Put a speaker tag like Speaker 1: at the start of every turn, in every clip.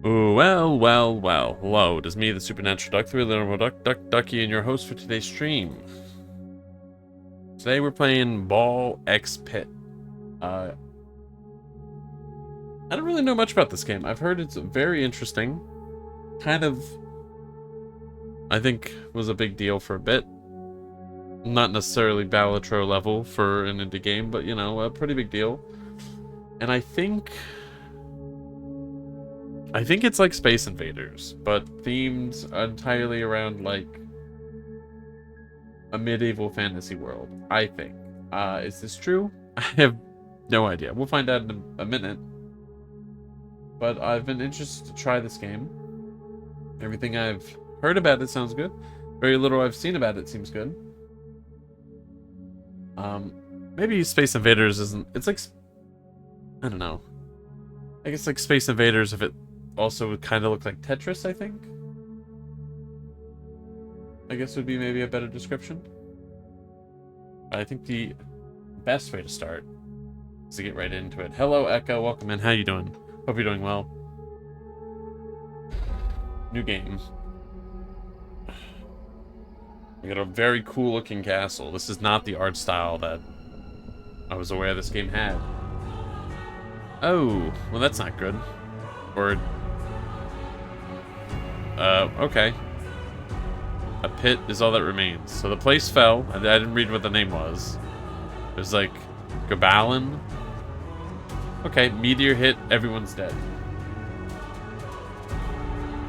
Speaker 1: Ooh, well, well, well. Hello, it is me, the Supernatural Duck, the Little Ducky, and your host for today's stream. Today we're playing Ball X Pit. I don't really know much about this game. I've heard it's very interesting. Kind of, I think, was a big deal for a bit. Not necessarily Balatro level for an indie game, but, you know, a pretty big deal. And I think it's like Space Invaders, but themed entirely around, like, a medieval fantasy world, I think. Is this true? I have no idea. We'll find out in a minute. But I've been interested to try this game. Everything I've heard about it sounds good. Very little I've seen about it seems good. Maybe Space Invaders isn't... It's like... I don't know. I guess like Space Invaders if it also would kind of look like Tetris, I think. I guess would be maybe a better description. I think the best way to start is to get right into it. Hello, Echo. Welcome in. How you doing? Hope you're doing well. New game. We got a very cool looking castle. This is not the art style that I was aware this game had. Oh, well that's not good. Or... okay. A pit is all that remains. So the place fell. I didn't read what the name was. It was like... Gabalin? Okay, meteor hit, everyone's dead.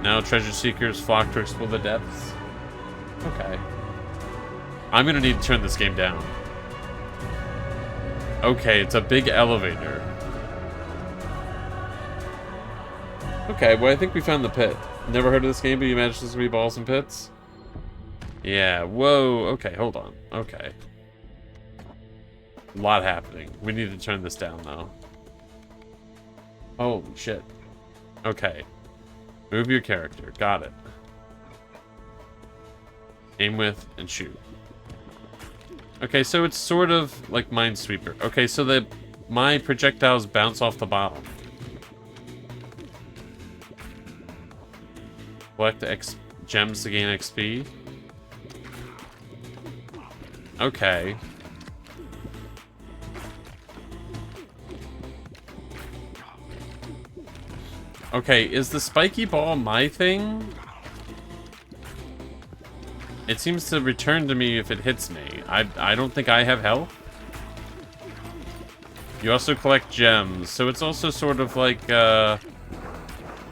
Speaker 1: Now treasure seekers flock to explore the depths. Okay. I'm gonna need to turn this game down. Okay, it's a big elevator. Okay, well I think we found the pit. Never heard of this game, but you managed to be balls and pits? Yeah, whoa, okay, hold on. Okay. A lot happening. We need to turn this down, though. Holy shit. Okay. Move your character. Got it. Aim with and shoot. Okay, so it's sort of like Minesweeper. Okay, so my projectiles bounce off the bottom. Collect gems to gain XP. Okay. Okay, is the spiky ball my thing? It seems to return to me if it hits me. I don't think I have health. You also collect gems, so it's also sort of like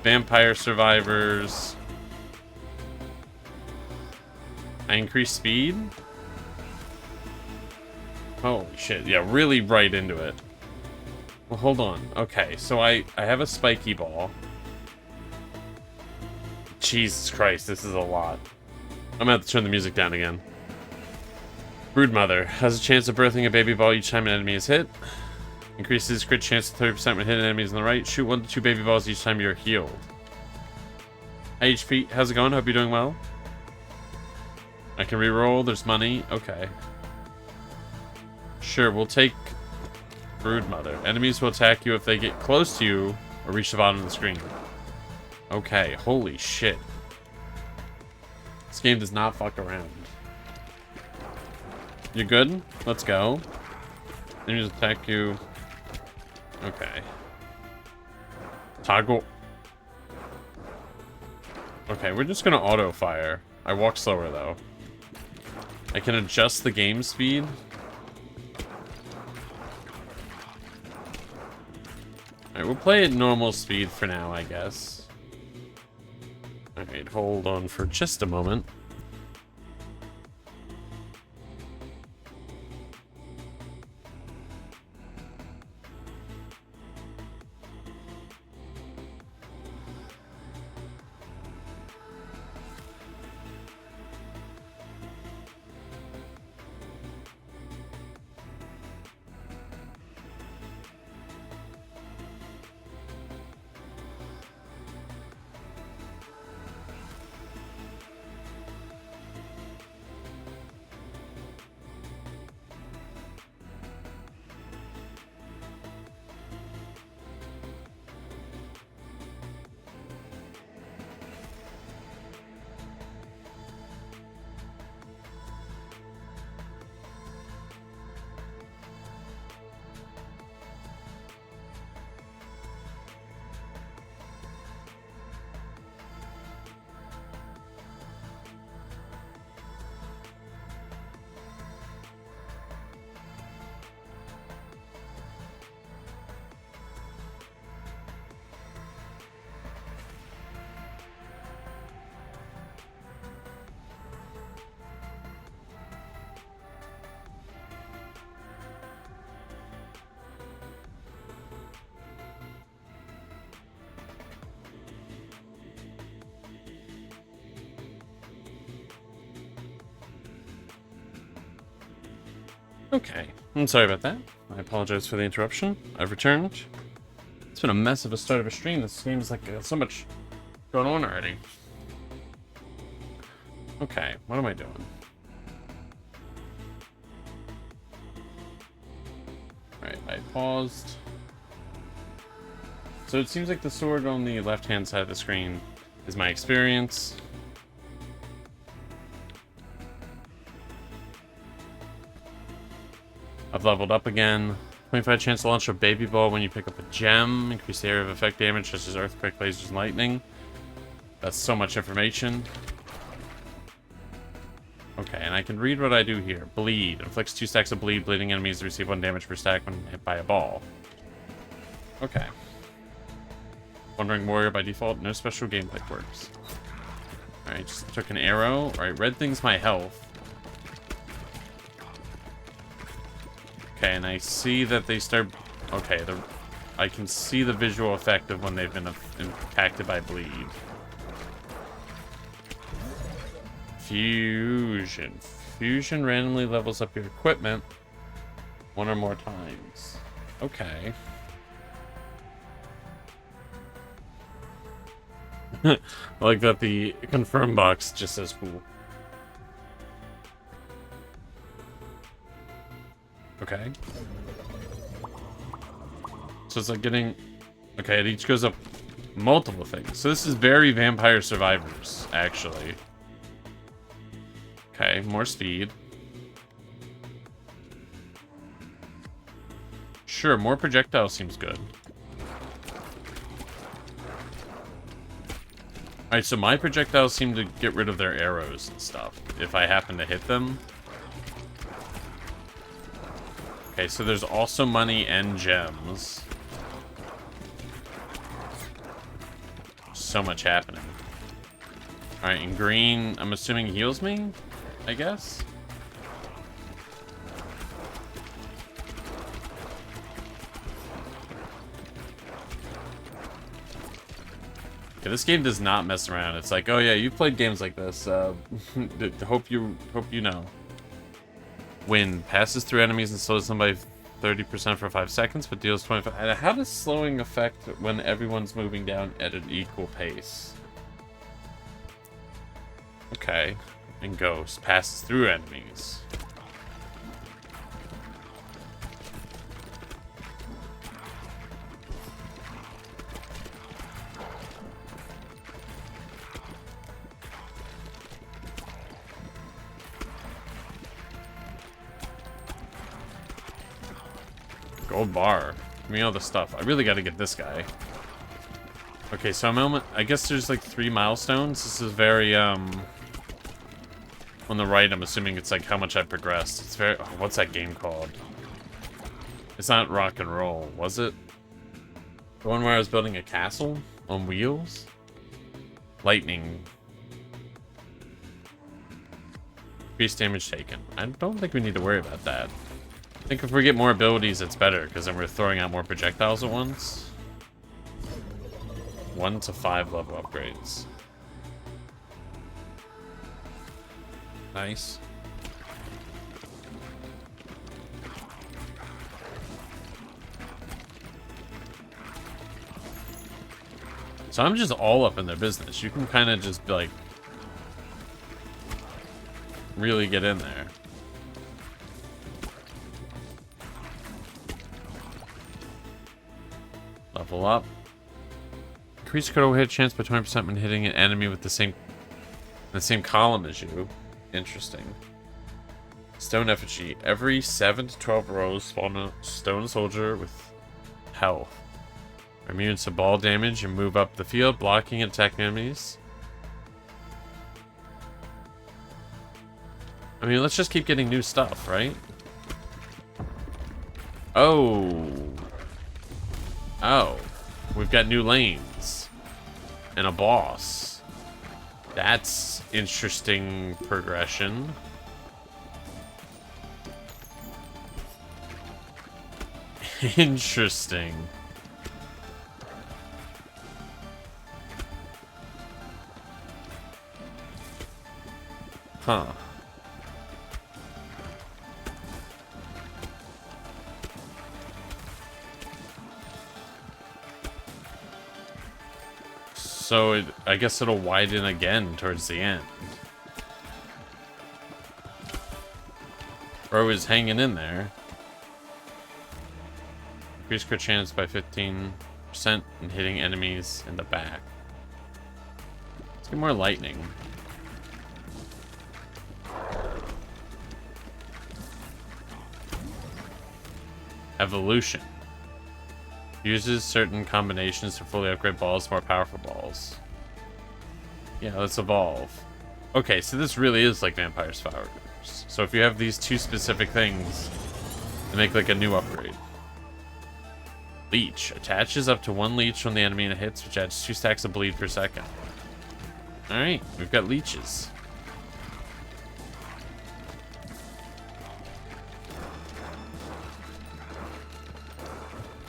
Speaker 1: Vampire Survivors. I increase speed? Holy shit, yeah, really right into it. Well, hold on. Okay, so I have a spiky ball. Jesus Christ, this is a lot. I'm gonna have to turn the music down again. Broodmother has a chance of birthing a baby ball each time an enemy is hit. Increases crit chance to 30% when hitting enemies on the right. Shoot 1 to 2 baby balls each time you're healed. Hey HP, how's it going? Hope you're doing well. I can reroll, there's money. Okay. Sure, we'll take Broodmother. Enemies will attack you if they get close to you or reach the bottom of the screen. Okay, holy shit. This game does not fuck around. You good? Let's go. Enemies attack you. Okay. Toggle. Okay, we're just gonna auto fire. I walk slower though. I can adjust the game speed. Alright, we'll play at normal speed for now, I guess. Alright, hold on for just a moment. Okay, I'm sorry about that. I apologize for the interruption. I've returned. It's been a mess of a start of a stream. This game is like so much going on already. Okay, what am I doing? Alright, I paused. So it seems like the sword on the left-hand side of the screen is my experience. I've leveled up again. 25 chance to launch a baby ball when you pick up a gem. Increase the area of effect damage such as earthquake, lasers, and lightning. That's so much information. Okay, and I can read what I do here. Bleed. Inflicts 2 stacks of bleed. Bleeding enemies receive 1 damage per stack when hit by a ball. Okay. Wandering Warrior by default. No special gameplay quirks. Alright, just took an arrow. Alright, red thing's my health. Okay, and I see that they start... Okay, I can see the visual effect of when they've been impacted by bleed. Fusion. Fusion randomly levels up your equipment 1 or more times. Okay. I like that the confirm box just says cool. Okay. So it's like getting... Okay, it each goes up multiple things. So this is very Vampire Survivors, actually. Okay, more speed. Sure, more projectile seems good. Alright, so my projectiles seem to get rid of their arrows and stuff, if I happen to hit them. Okay, so there's also money and gems. So much happening. Alright, and green, I'm assuming heals me, I guess? Yeah, this game does not mess around. It's like, oh yeah, you've played games like this. Hope you know. Wind passes through enemies and slows them by 30% for 5 seconds, but deals 25. How does slowing affect when everyone's moving down at an equal pace? Okay. And Ghost passes through enemies. Gold bar. Give me all the stuff. I really got to get this guy. Okay, so I guess there's like 3 milestones. This is very, on the right, I'm assuming it's like how much I progressed. It's very, oh, what's that game called? It's not rock and roll, was it? The one where I was building a castle on wheels? Lightning. Increased damage taken. I don't think we need to worry about that. I think if we get more abilities, it's better, because then we're throwing out more projectiles at once. 1 to 5 level upgrades. Nice. So I'm just all up in their business. You can kind of just, like, really get in there. Level up. Increase critical hit chance by 20% when hitting an enemy with the same column as you. Interesting. Stone effigy. Every 7 to 12 rows spawn a stone soldier with health. Immune to ball damage and move up the field, blocking and attacking enemies. I mean, let's just keep getting new stuff, right? Oh. Oh. We've got new lanes. And a boss. That's interesting progression. Interesting. Huh. So I guess it'll widen again towards the end. Bro is hanging in there. Increase crit chance by 15% and hitting enemies in the back. Let's get more lightning. Evolution. Uses certain combinations to fully upgrade balls to more powerful balls. Yeah, let's evolve. Okay, so this really is like Vampire's Flowers. So if you have these two specific things, they make like a new upgrade. Leech. Attaches up to 1 leech when the enemy hits, which adds 2 stacks of bleed per second. Alright, we've got leeches.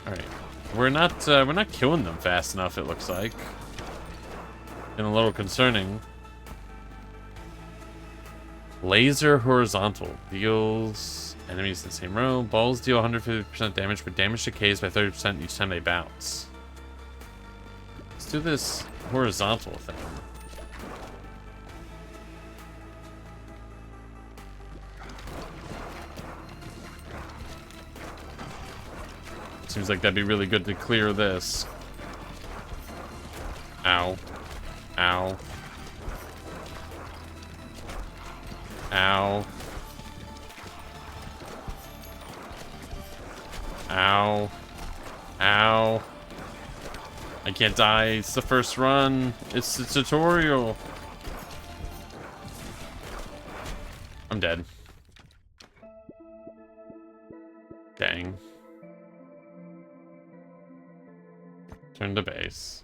Speaker 1: Alright. We're not killing them fast enough, it looks like. And a little concerning. Laser horizontal. Deals enemies in the same row. Balls deal 150% damage, but damage decays by 30% each time they bounce. Let's do this horizontal thing. Seems like that'd be really good to clear this. Ow. Ow. Ow. Ow. Ow. I can't die. It's the first run. It's the tutorial. I'm dead. Dang. Turn to base.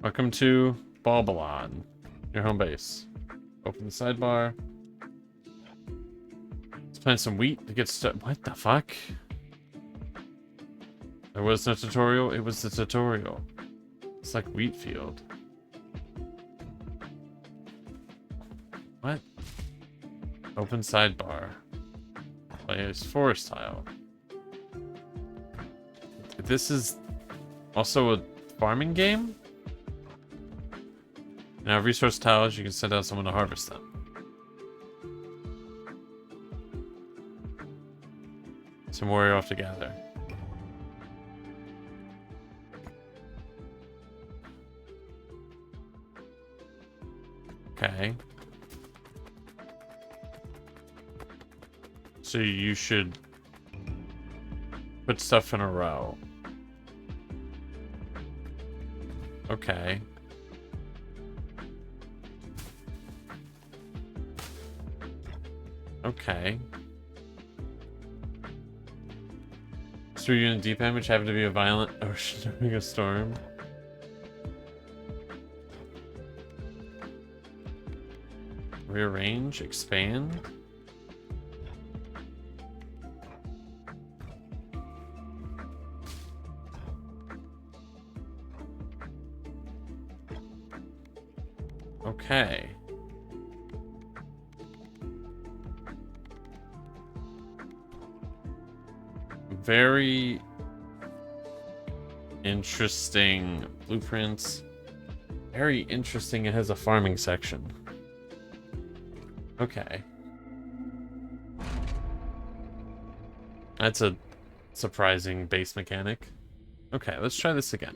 Speaker 1: Welcome to Balbalon, your home base. Open the sidebar. Let's plant some wheat to get started. What the fuck? There was no tutorial? It was the tutorial. It's like wheat field. What? Open sidebar. Players forest tile. This is also a farming game? Now, resource tiles, you can send out someone to harvest them. Some warrior off to gather. Okay. So you should put stuff in a row. Okay. Okay. So you're in deep end, which happened to be a violent ocean during a storm. Rearrange, expand. Okay. Very interesting blueprints. Very interesting. It has a farming section. Okay. That's a surprising base mechanic. Okay, let's try this again.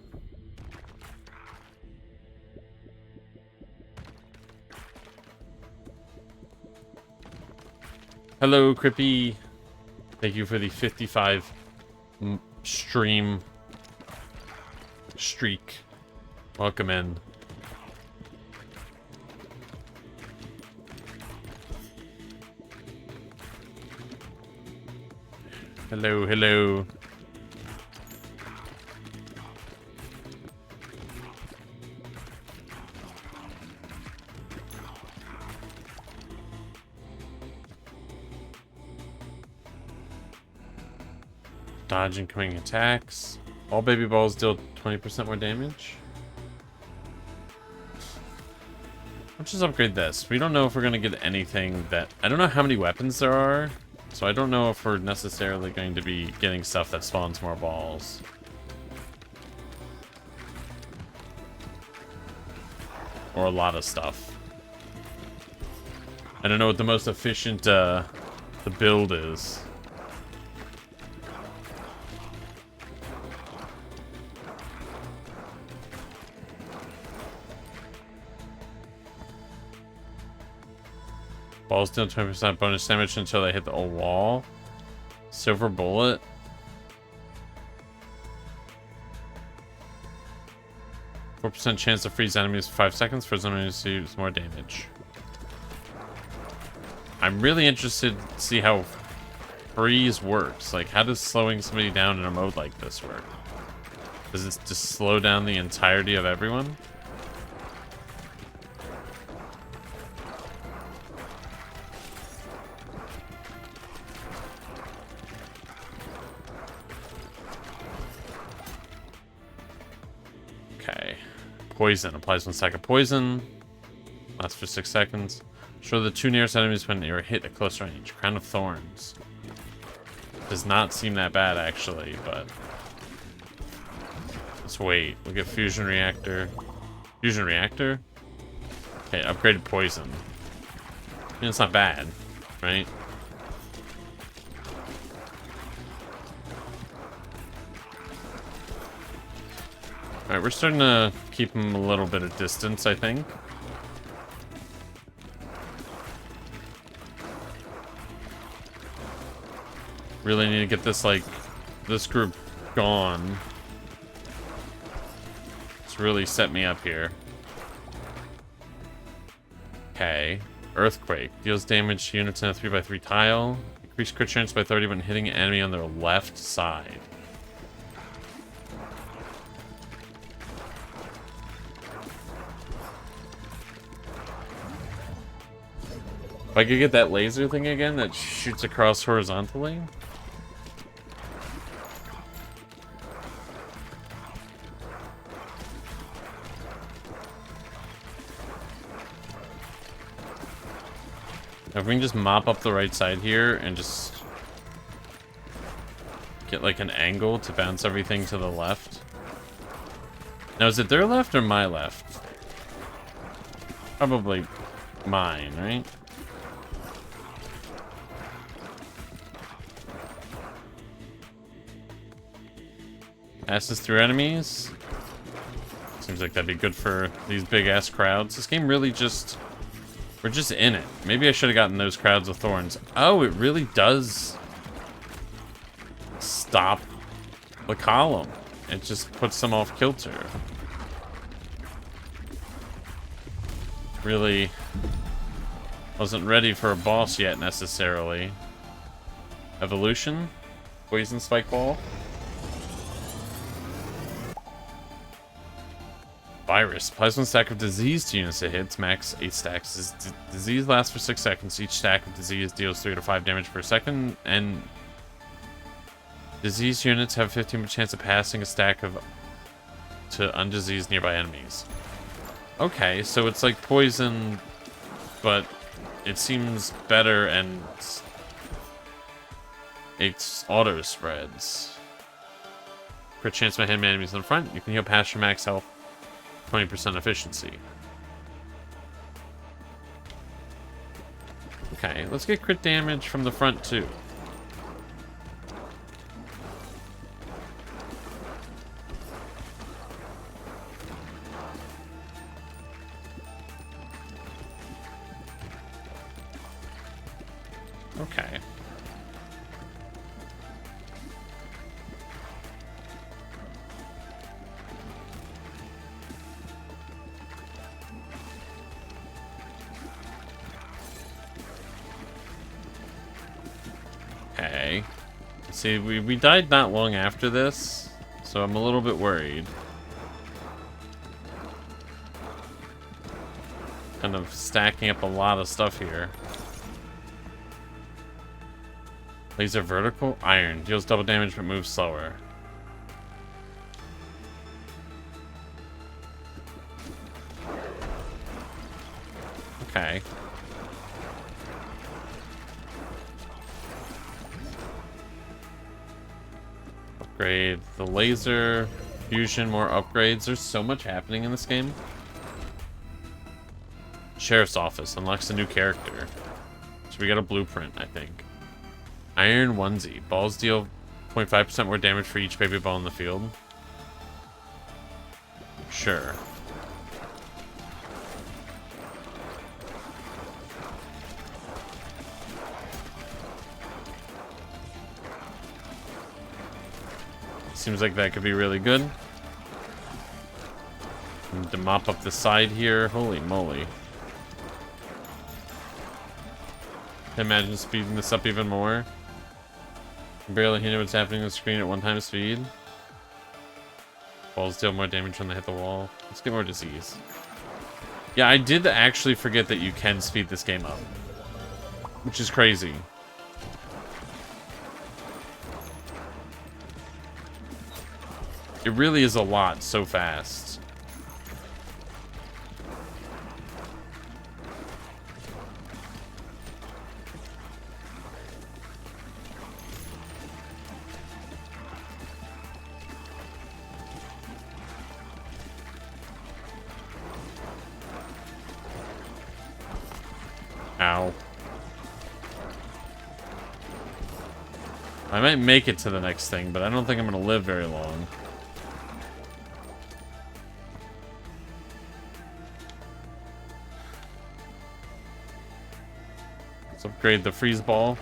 Speaker 1: Hello, Crippy. Thank you for the 55 stream streak. Welcome in. Hello, hello. Dodge incoming attacks. All baby balls deal 20% more damage. Let's just upgrade this. We don't know if we're going to get anything that... I don't know how many weapons there are. So I don't know if we're necessarily going to be getting stuff that spawns more balls. Or a lot of stuff. I don't know what the most efficient the build is. Balls deal 20% bonus damage until they hit the wall. Silver bullet. %4 chance to freeze enemies for 5 seconds. For some enemies to use more damage. I'm really interested to see how freeze works. Like, how does slowing somebody down in a mode like this work? Does it just slow down the entirety of everyone? Okay. Poison. Applies 1 stack of poison. Lasts for 6 seconds. Show the 2 nearest enemies when you're hit at close range. Crown of Thorns. Does not seem that bad, actually, but... Let's wait. We'll get Fusion Reactor. Fusion Reactor? Okay, upgraded Poison. I mean, it's not bad, right? Alright, we're starting to keep him a little bit of distance, I think. Really need to get this, like, this group gone. It's really set me up here. Okay. Earthquake. Deals damage to units in a 3x3 tile. Increase crit chance by 30 when hitting an enemy on their left side. If I could get that laser thing again that shoots across horizontally. If we can just mop up the right side here and just get like an angle to bounce everything to the left. Now, is it their left or my left? Probably mine, right? Passes through enemies. Seems like that'd be good for these big ass crowds. This game really just... We're just in it. Maybe I should have gotten those crowds of thorns. Oh, it really does stop the column. It just puts them off kilter. Really wasn't ready for a boss yet, necessarily. Evolution. Poison spike ball. Virus. Applies 1 stack of disease to units it hits. Max 8 stacks. Disease lasts for 6 seconds. Each stack of disease deals 3 to 5 damage per second. And disease units have 15% chance of passing a stack of to undiseased nearby enemies. Okay, so it's like poison, but it seems better and it's auto spreads. Crit chance by hitting enemies in the front. You can heal past your max health. 20% efficiency. Okay, let's get crit damage from the front too. Okay. Okay. See, we died not long after this, so I'm a little bit worried. Kind of stacking up a lot of stuff here. Laser vertical. Iron. Deals double damage but moves slower. Okay. Upgrade the laser. Fusion, more upgrades. There's so much happening in this game. Sheriff's Office unlocks a new character. So we got a blueprint, I think. Iron onesie. Balls deal 0.5% more damage for each baby ball in the field. Sure. Seems like that could be really good. Need to mop up the side here. Holy moly. Imagine speeding this up even more. Barely hear what's happening on the screen at 1x speed. Balls deal more damage when they hit the wall. Let's get more disease. Yeah, I did actually forget that you can speed this game up. Which is crazy. It really is a lot so fast. Ow. I might make it to the next thing, but I don't think I'm going to live very long. Let's upgrade the freeze ball.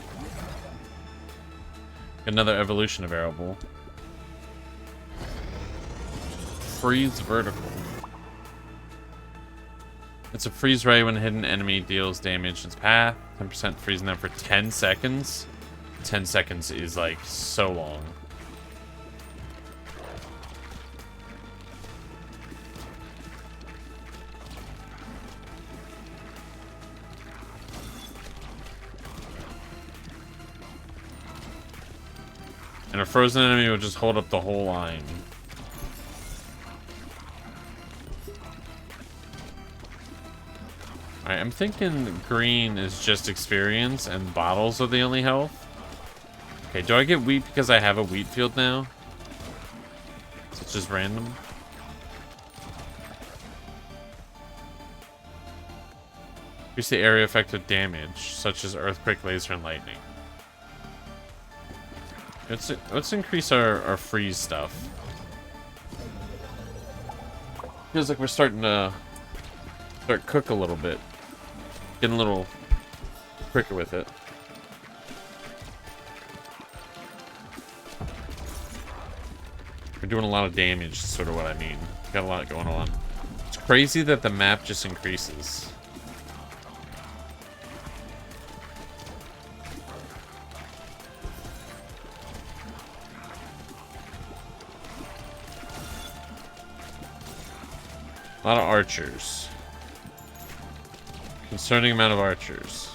Speaker 1: Another evolution available. Freeze vertical. It's a freeze ray when a hidden enemy deals damage in its path. 10% freezing them for 10 seconds. 10 seconds is like so long. And a frozen enemy will just hold up the whole line. Alright, I'm thinking green is just experience and bottles are the only health. Okay, do I get wheat because I have a wheat field now? So it's just random? Increase the area effect of damage, such as earthquake, laser, and lightning. Let's increase our freeze stuff. Feels like we're starting to cook a little bit. Getting a little quicker with it. We're doing a lot of damage, is sort of what I mean. Got a lot going on. It's crazy that the map just increases. A lot of archers. Concerning amount of archers.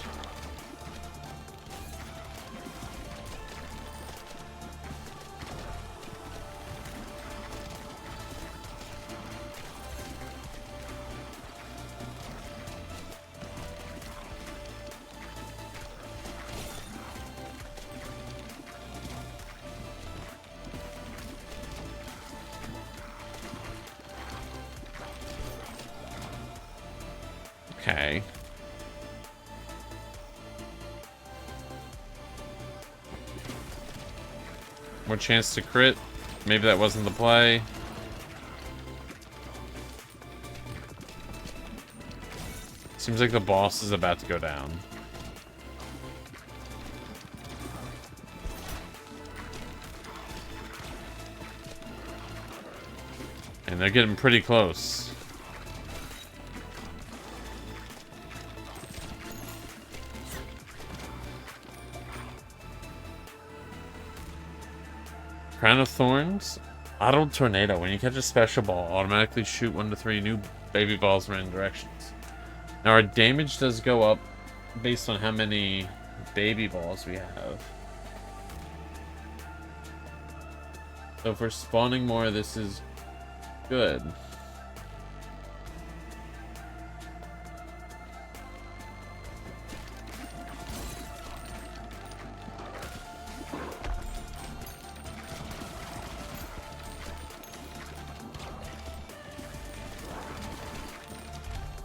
Speaker 1: Okay. More chance to crit. Maybe that wasn't the play. Seems like the boss is about to go down. And they're getting pretty close. Crown of Thorns. Auto Tornado. When you catch a special ball, automatically shoot 1 to 3 new baby balls in random directions. Now our damage does go up based on how many baby balls we have. So if we're spawning more, this is good.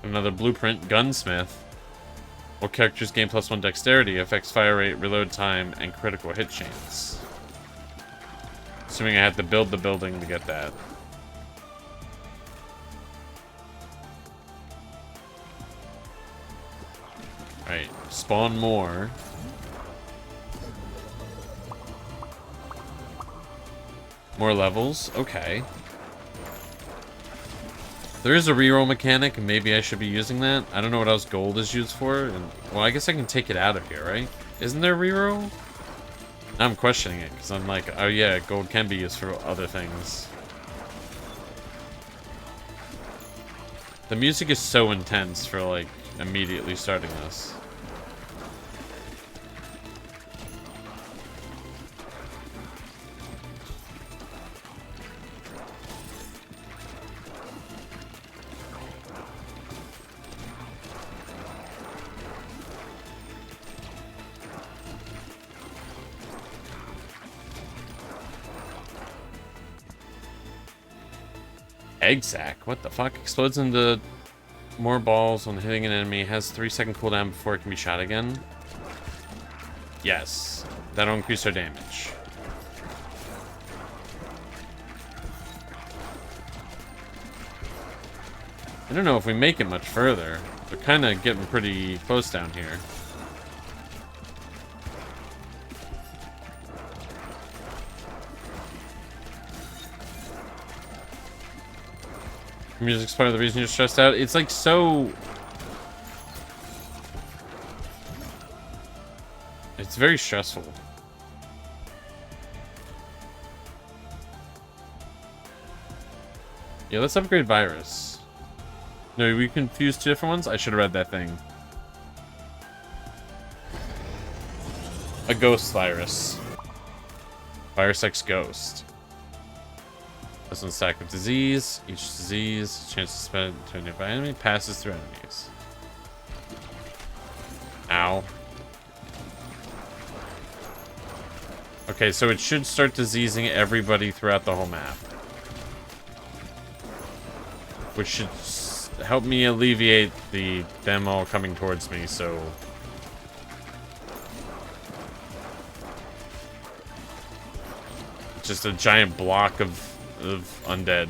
Speaker 1: Another blueprint, Gunsmith. All characters gain +1 dexterity, affects fire rate, reload time, and critical hit chance. Assuming I have to build the building to get that. Alright, spawn more. More levels, okay. There is a reroll mechanic, and maybe I should be using that. I don't know what else gold is used for. And, well, I guess I can take it out of here, right? Isn't there a reroll? Now I'm questioning it, because I'm like, oh yeah, gold can be used for other things. The music is so intense for, like, immediately starting this. Egg sack? What the fuck? Explodes into more balls when hitting an enemy. Has 3-second cooldown before it can be shot again. Yes. That'll increase our damage. I don't know if we make it much further. We're kind of getting pretty close down here. Music's part of the reason you're stressed out. It's like so... It's very stressful. Yeah, let's upgrade Virus. No, we confused two different ones? I should have read that thing. A Ghost Virus. Virus X Ghost. This one's stack of disease. Each disease, chance to spread to a nearby enemy, passes through enemies. Ow. Okay, so it should start diseasing everybody throughout the whole map. Which should help me alleviate them all coming towards me, so... Just a giant block of undead.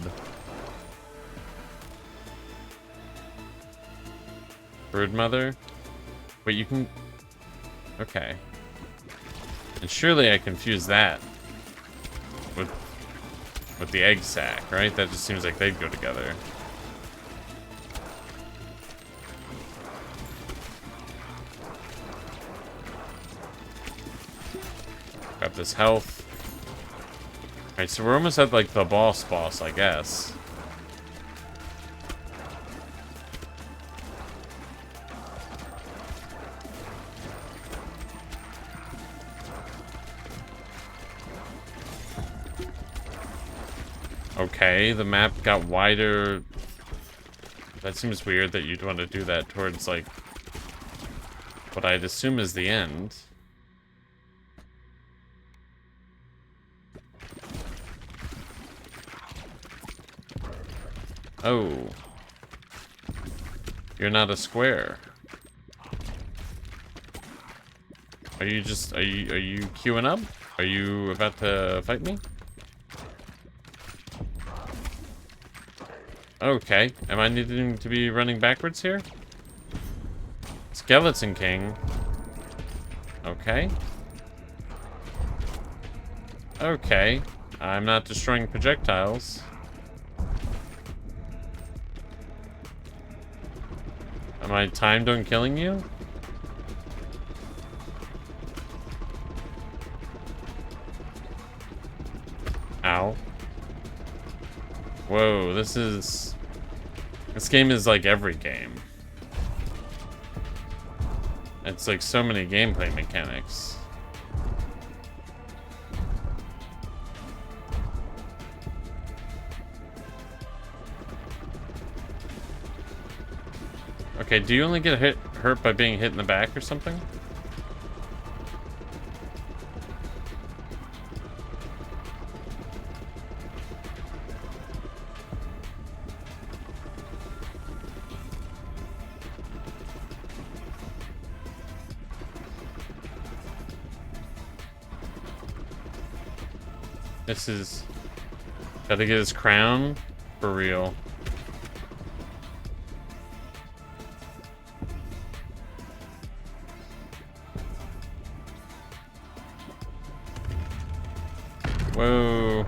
Speaker 1: Broodmother? Wait, you can... Okay. And surely I confuse that with the egg sack, right? That just seems like they'd go together. Grab this health. Alright, so we're almost at, like, the boss, I guess. Okay, the map got wider. That seems weird that you'd want to do that towards, like, what I'd assume is the end. Oh. You're not a square. Are you queuing up? Are you about to fight me? Okay. Am I needing to be running backwards here? Skeleton King. Okay. Okay. I'm not destroying projectiles. Am I timed on killing you? Ow. Whoa, this game is like every game. It's like so many gameplay mechanics. Okay, do you only get hurt by being hit in the back or something? This is... Gotta get his crown. For real. Whoa.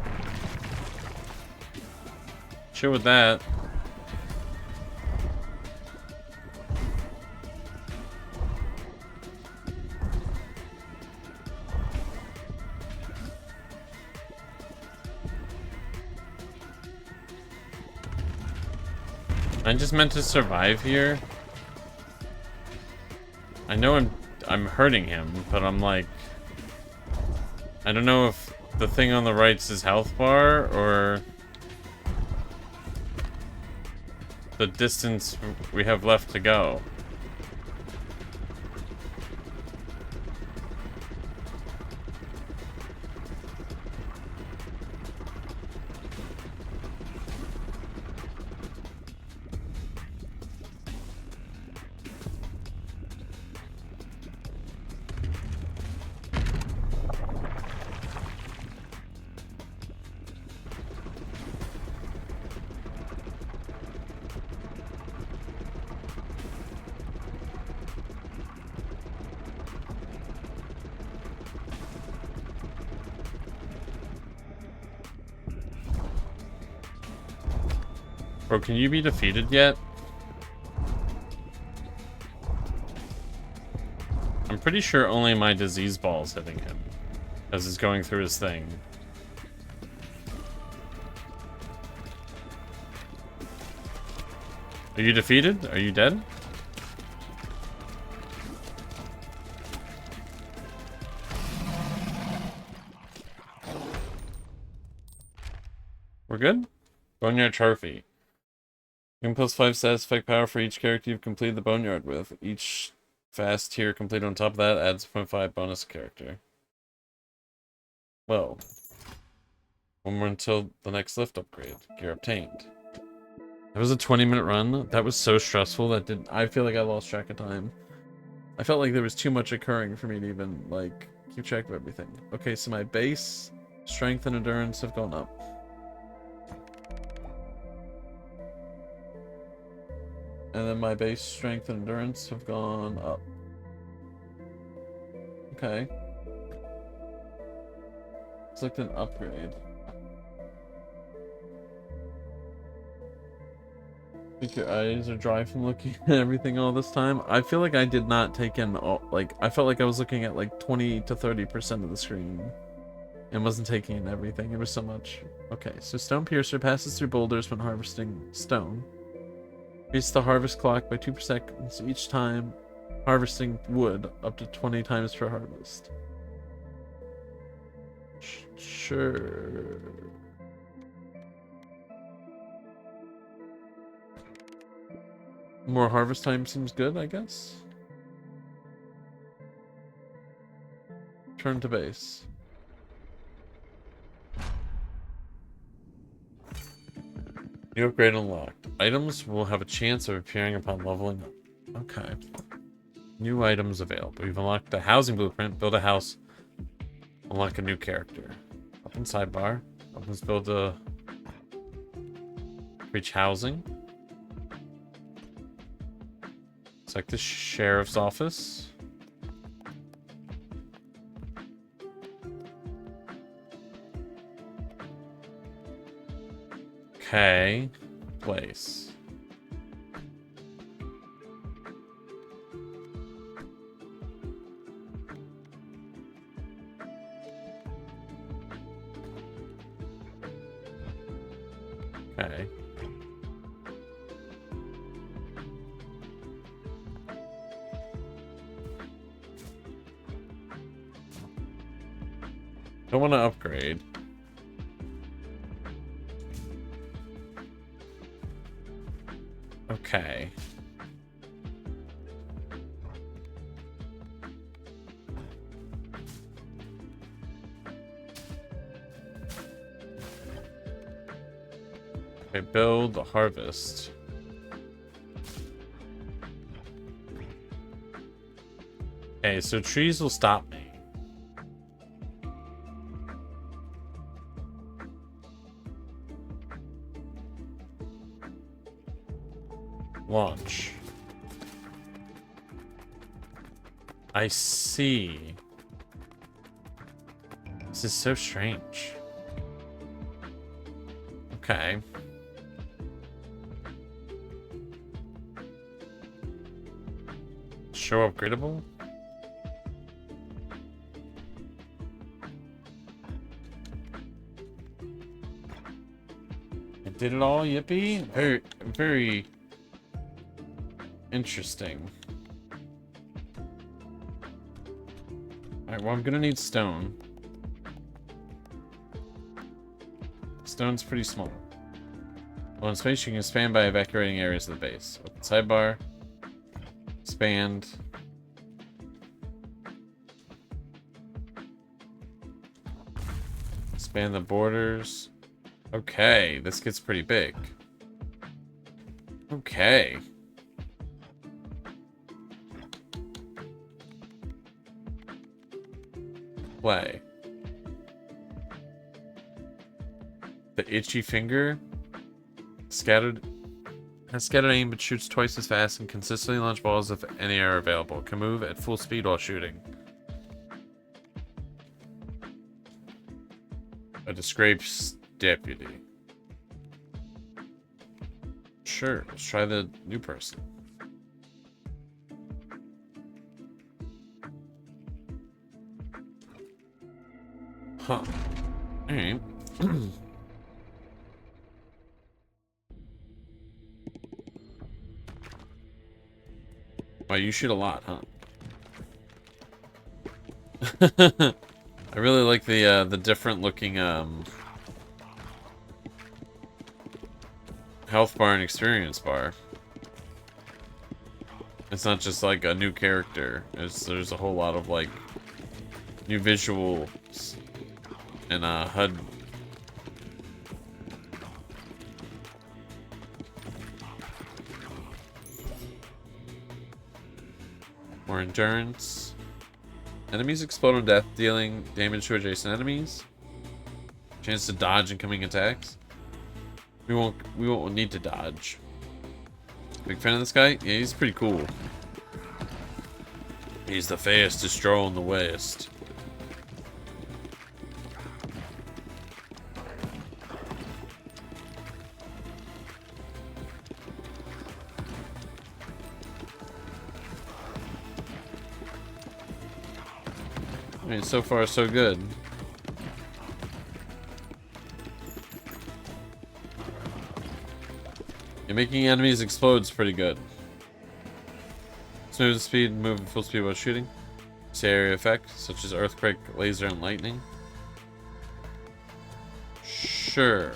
Speaker 1: Chill with that. I just meant to survive here. I know I'm hurting him, but I'm like, I don't know if the thing on the right's his health bar or the distance we have left to go. Bro, can you be defeated yet? I'm pretty sure only my disease ball's hitting him as he's going through his thing. Are you defeated? Are you dead? We're good? Boneyard Trophy. You can plus 5 status effect power for each character you've completed the Boneyard with. Each fast tier completed on top of that adds 0.5 bonus character. Whoa. One more until the next lift upgrade. Gear obtained. That was a 20-minute run. That was so stressful that I feel like I lost track of time. I felt like there was too much occurring for me to even, like, keep track of everything. Okay, so my base, strength, and endurance have gone up. And then my base strength and endurance have gone up. Okay. It's like an upgrade. I think your eyes are dry from looking at everything all this time. I feel like I did not take in all, like, I felt like I was looking at like 20 to 30% of the screen. And wasn't taking in everything. It was so much. Okay, so Stone Piercer passes through boulders when harvesting stone. Increase the harvest clock by 2 seconds each time harvesting wood, up to 20 times per harvest. Sure. More harvest time seems good, I guess. Turn to base. New upgrade unlocked. Items will have a chance of appearing upon leveling up. Okay. New items available. We've unlocked the housing blueprint. Build a house. Unlock a new character. Open sidebar. Opens build a... Reach housing. Select the sheriff's office. Okay. Place. Okay. Don't want to upgrade. Okay. Okay, build a harvest. Okay, so trees will stop me. Launch. I see. This is so strange. Okay. Show upgradable? I did it all, yippee. Very, very interesting. Alright, well, I'm gonna need stone. Stone's pretty small. Well, in space, you can expand by evacuating areas of the base. Open sidebar. Expand. Expand the borders. Okay, this gets pretty big. Okay. Play. The itchy finger. Has scattered aim but shoots twice as fast and consistently launch balls if any are available. Can move at full speed while shooting. A disgraced deputy. Sure, let's try the new person. Huh. Alright. Wow, you shoot a lot, huh? I really like the different looking health bar and experience bar. It's not just like a new character. There's a whole lot of like new visuals and HUD. More endurance. Enemies explode on death, dealing damage to adjacent enemies. Chance to dodge incoming attacks. We won't need to dodge. Big fan of this guy? Yeah, he's pretty cool. He's the fastest draw in the West. I mean, so far so good. Yeah, making enemies explode is pretty good. Smooth speed, move at full speed while shooting. See area effect, such as earthquake, laser, and lightning. Sure.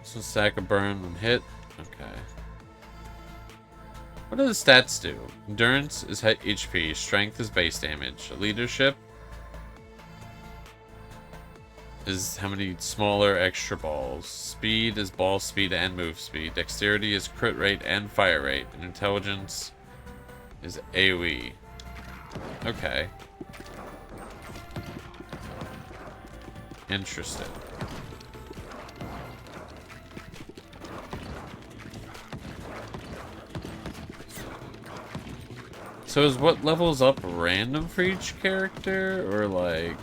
Speaker 1: This will stack a burn and hit. Okay. What do the stats do? Endurance is HP, strength is base damage, leadership is how many smaller extra balls, speed is ball speed and move speed, dexterity is crit rate and fire rate, and intelligence is AoE. Okay. Interesting. So is what levels up random for each character, or like...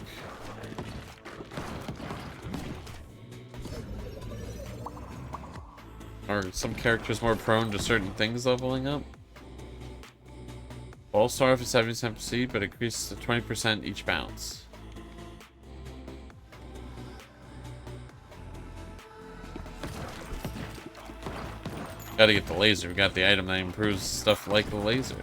Speaker 1: Are some characters more prone to certain things leveling up? Ball start off at 70% speed, but increases to 20% each bounce. Gotta get the laser. We got the item that improves stuff like the laser.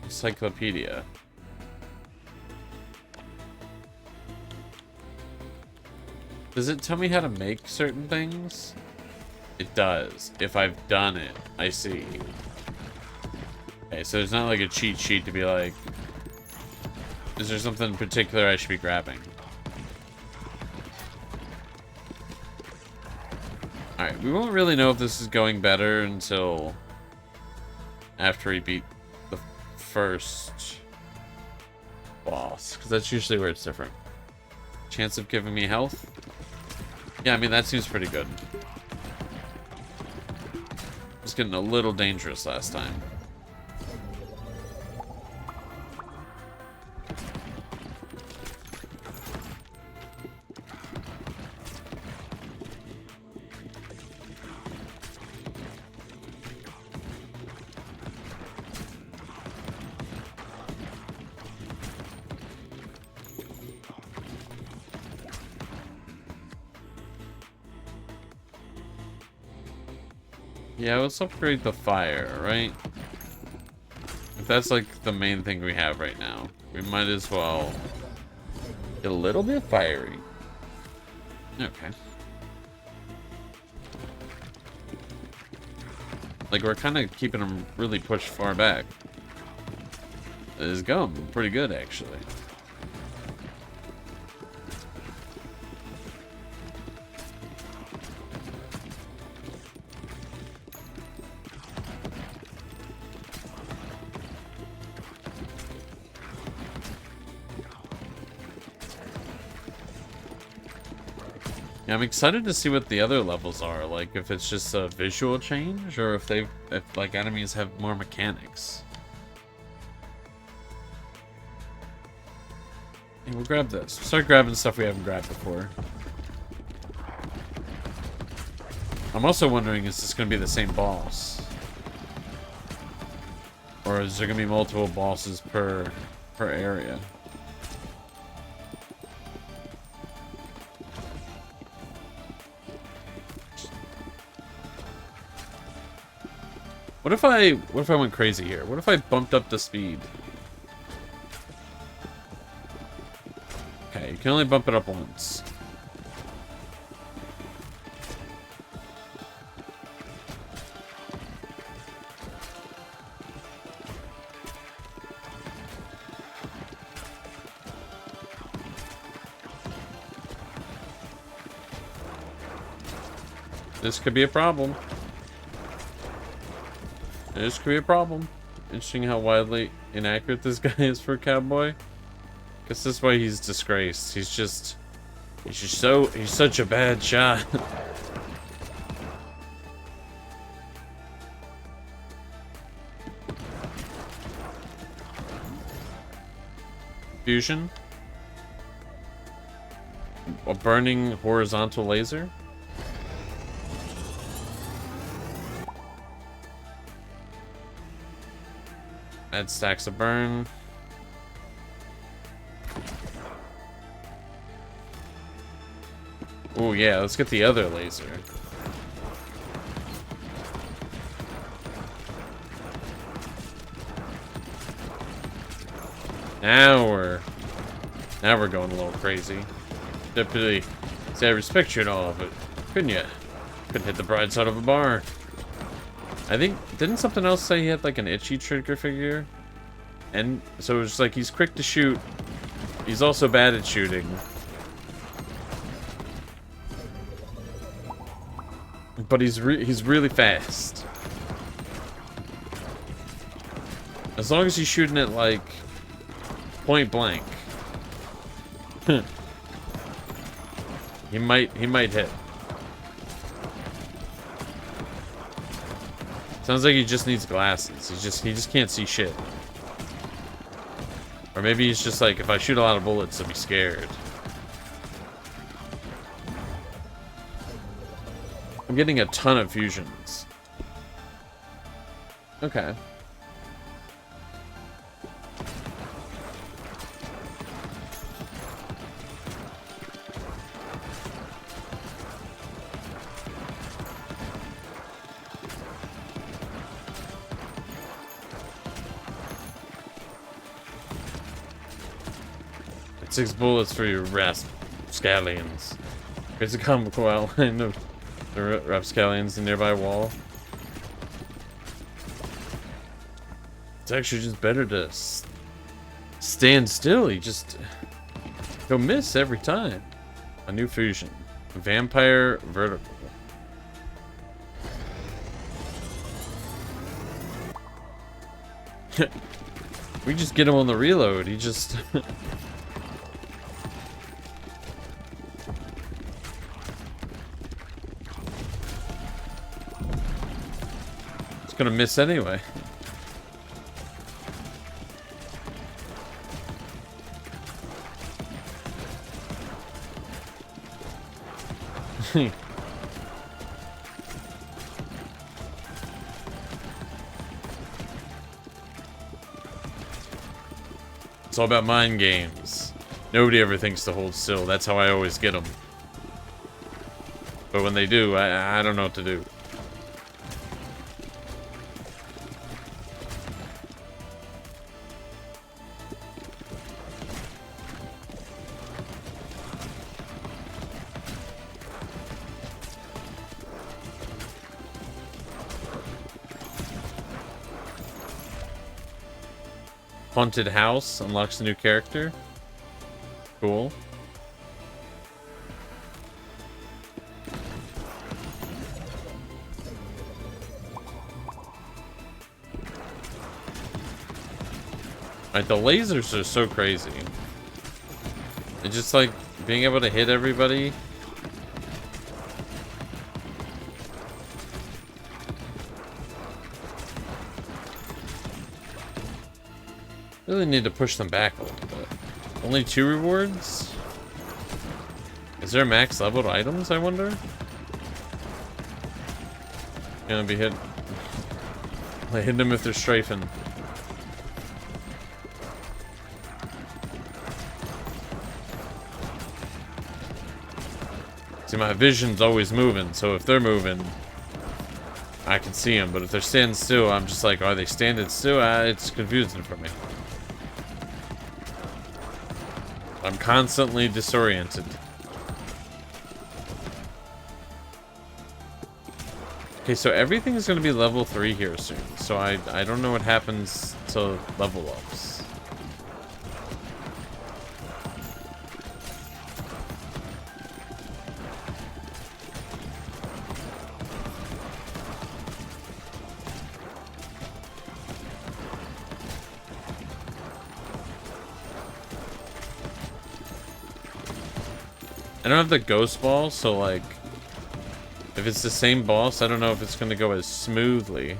Speaker 1: Encyclopedia. Does it tell me how to make certain things? It does. If I've done it, I see. Okay, so there's not like a cheat sheet to be like, is there something in particular I should be grabbing? Alright, we won't really know if this is going better until after he beat the first boss, because that's usually where it's different. Chance of giving me health? Yeah, I mean, that seems pretty good. It was getting a little dangerous last time. Yeah, let's upgrade the fire, right? If that's like the main thing we have right now, we might as well get a little bit fiery. Okay. Like, we're kind of keeping him really pushed far back. It's going pretty good, actually. Yeah, I'm excited to see what the other levels are. Like, if it's just a visual change, or if like enemies have more mechanics. Hey, we'll grab this. Start grabbing stuff we haven't grabbed before. I'm also wondering, is this going to be the same boss? Or is there going to be multiple bosses per area? What if I went crazy here? What if I bumped up the speed? Okay, you can only bump it up once. This could be a problem. This could be a problem. Interesting how wildly inaccurate this guy is for a cowboy. Guess this way he's disgraced. He's such a bad shot. Fusion. A burning horizontal laser. Add stacks of burn. Oh yeah, let's get the other laser. Now we're going a little crazy. Deputy, say I respect you and all of it. Couldn't you? Couldn't hit the broadside of a bar. I think, didn't something else say he had like an itchy trigger figure? And so it's like he's quick to shoot. He's also bad at shooting. But he's really fast. As long as he's shooting it like point blank. He might hit. Sounds like he just needs glasses. He just can't see shit. Or maybe he's just like, if I shoot a lot of bullets, I'll be scared. I'm getting a ton of fusions. Okay. It's 6 bullets for your rapscallions. It's a comical outline of the rapscallions in the nearby wall. It's actually just better to stand still. You just go miss every time. A new fusion. Vampire vertical. We just get him on the reload. He just... It's gonna miss anyway. It's all about mind games. Nobody ever thinks to hold still. That's how I always get them. But when they do, I don't know what to do. Haunted house unlocks a new character. Cool. Alright, the lasers are so crazy. It's just like being able to hit everybody. Really need to push them back a little bit. Only 2 rewards? Is there max leveled items, I wonder? Gonna be hit. Like, hit them if they're strafing. See, my vision's always moving, so if they're moving, I can see them. But if they're standing still, I'm just like, are they standing still? It's confusing for me. I'm constantly disoriented. Okay, so everything's going to be level 3 here soon. So I don't know what happens to level ups. I don't have the ghost ball, so like, if it's the same boss, I don't know if it's going to go as smoothly.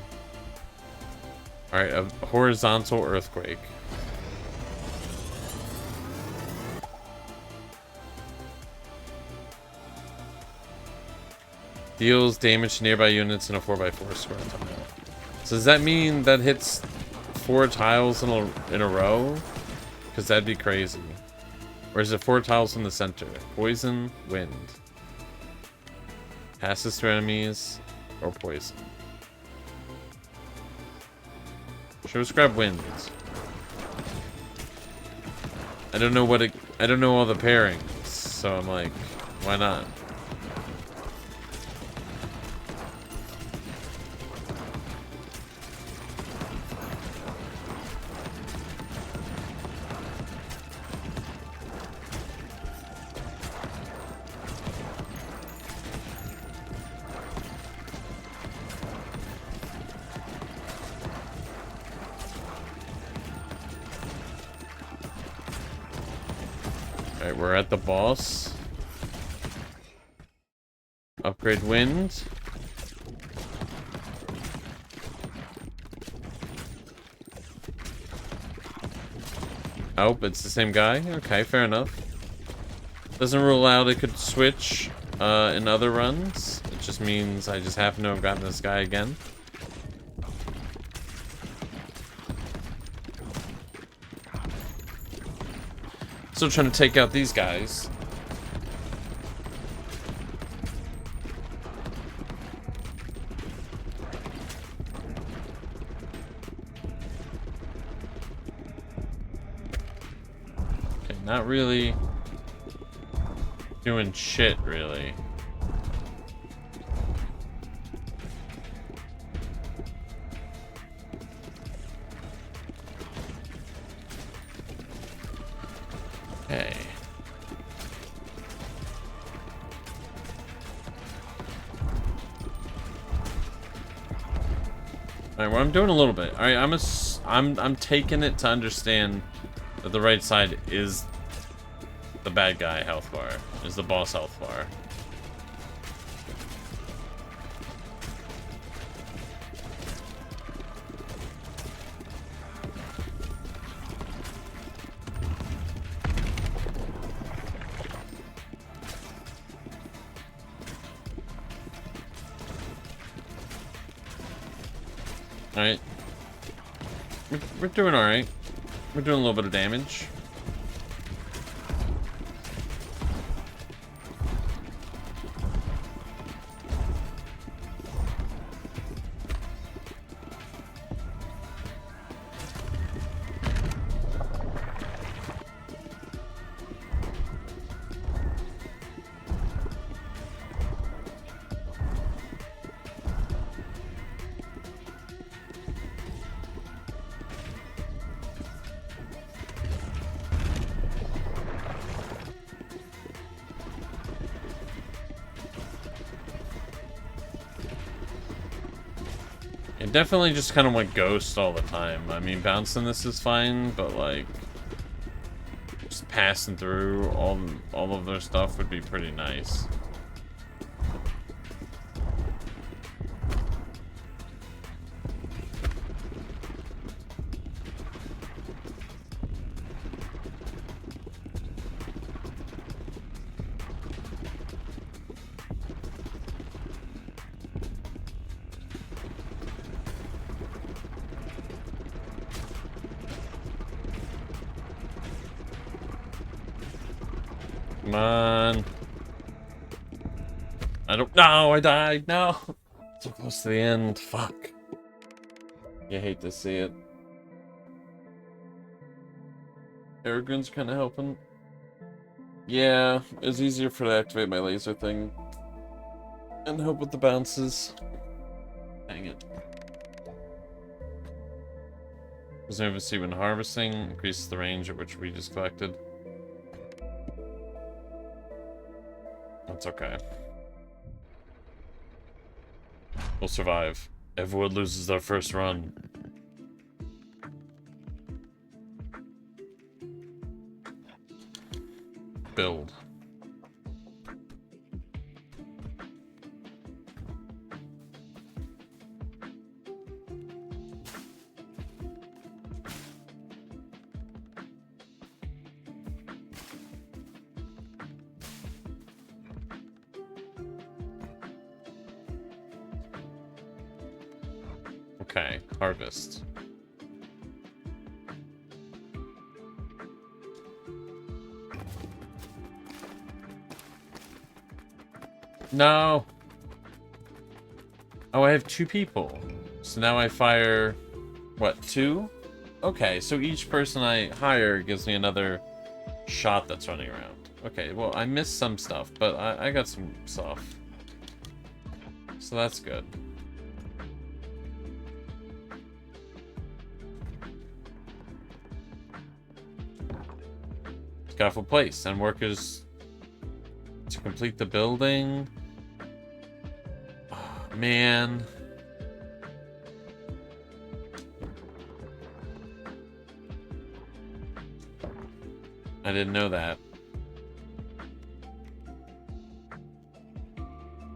Speaker 1: Alright, a horizontal earthquake. Deals damage to nearby units in a 4x4 square tile. So does that mean that hits 4 tiles in a row? Because that'd be crazy. Or is it 4 tiles in the center? Poison, wind. Passes through enemies, or poison. Sure, let's grab wind. I don't know I don't know all the pairings, so I'm like, why not? Alright, we're at the boss. Upgrade wind. Oh, it's the same guy? Okay, fair enough. Doesn't rule out it could switch in other runs. It just means I just happen to have gotten this guy again. Still trying to take out these guys. Okay, not really doing shit, really. Okay. Alright, well, I'm doing a little bit. Alright, I'm I'm taking it to understand that the right side is the bad guy health bar, is the boss health bar. Alright. We're doing alright. We're doing a little bit of damage. It definitely just kind of went ghost all the time. I mean, bouncing this is fine, but like just passing through all of their stuff would be pretty nice. Come on. I don't. No, I died. No. So close to the end. Fuck. You hate to see it. Arrogance kind of helping. Yeah, it's easier for to activate my laser thing. And help with the bounces. Dang it. Preserve a seed when harvesting. Increases the range at which we just collected. That's okay. We'll survive. Everyone loses their first run. Build. Okay, harvest. No! Oh, I have 2 people. So now I fire... What, 2? Okay, so each person I hire gives me another shot that's running around. Okay, well, I missed some stuff, but I got some stuff. So that's good. Scaffold place. Send workers to complete the building. Oh, man. I didn't know that.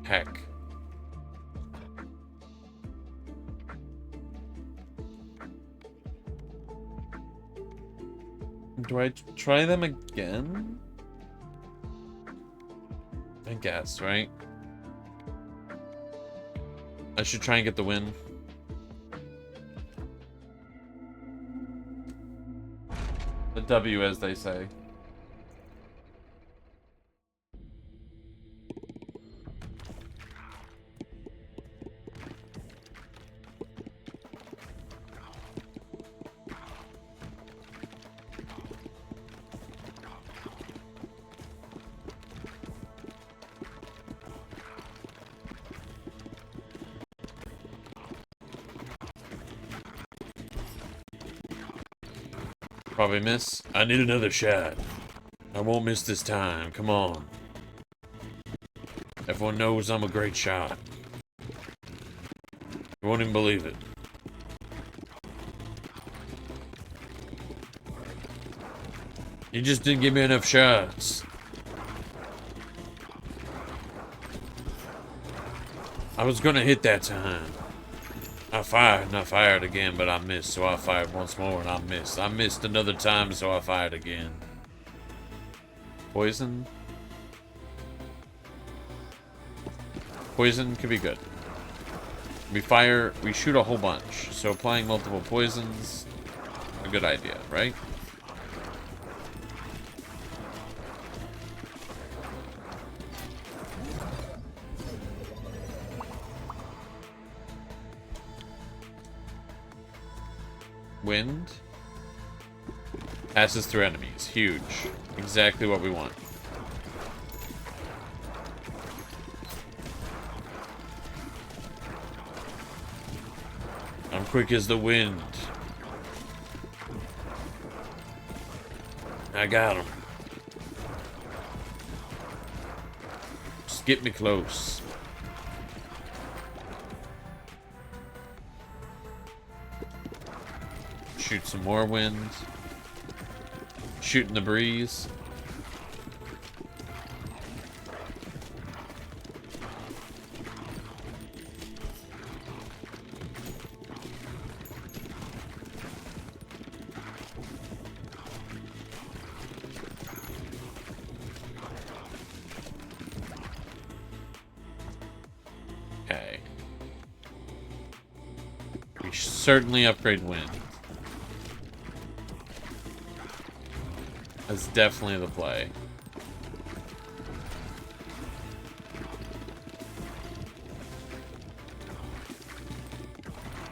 Speaker 1: Heck. Do I try them again? I guess, right? I should try and get the win. The W, as they say. Probably miss. I need another shot. I won't miss this time. Come on. Everyone knows I'm a great shot. You won't even believe it. You just didn't give me enough shots. I was gonna hit that time. I fired and I fired again, but I missed, so I fired once more and I missed. I missed another time, so I fired again. Poison? Poison could be good. We shoot a whole bunch, so applying multiple poisons, a good idea, right? Wind passes through enemies. Huge. Exactly what we want. I'm quick as the wind. I got him. Just get me close. Shoot some more wind. Shooting the breeze. Okay. We certainly upgrade wind. That's definitely the play.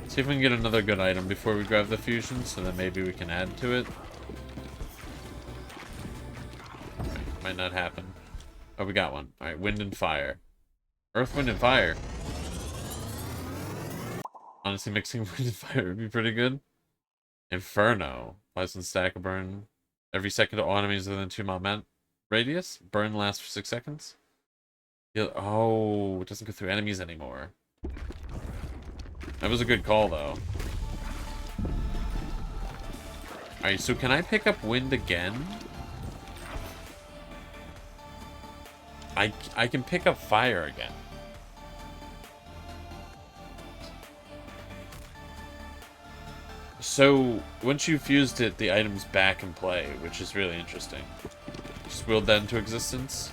Speaker 1: See if we can get another good item before we grab the fusion, so that maybe we can add to it. Right, might not happen. Oh, we got one. Alright, wind and fire. Earth, wind, and fire. Honestly, mixing wind and fire would be pretty good. Inferno. Pleasant stack of burn. Every second all enemies within 2-mile radius. Burn lasts for 6 seconds. Oh, it doesn't go through enemies anymore. That was a good call, though. Alright, so can I pick up wind again? I can pick up fire again. So, once you've fused it, the item's back in play, which is really interesting. Just willed that into existence.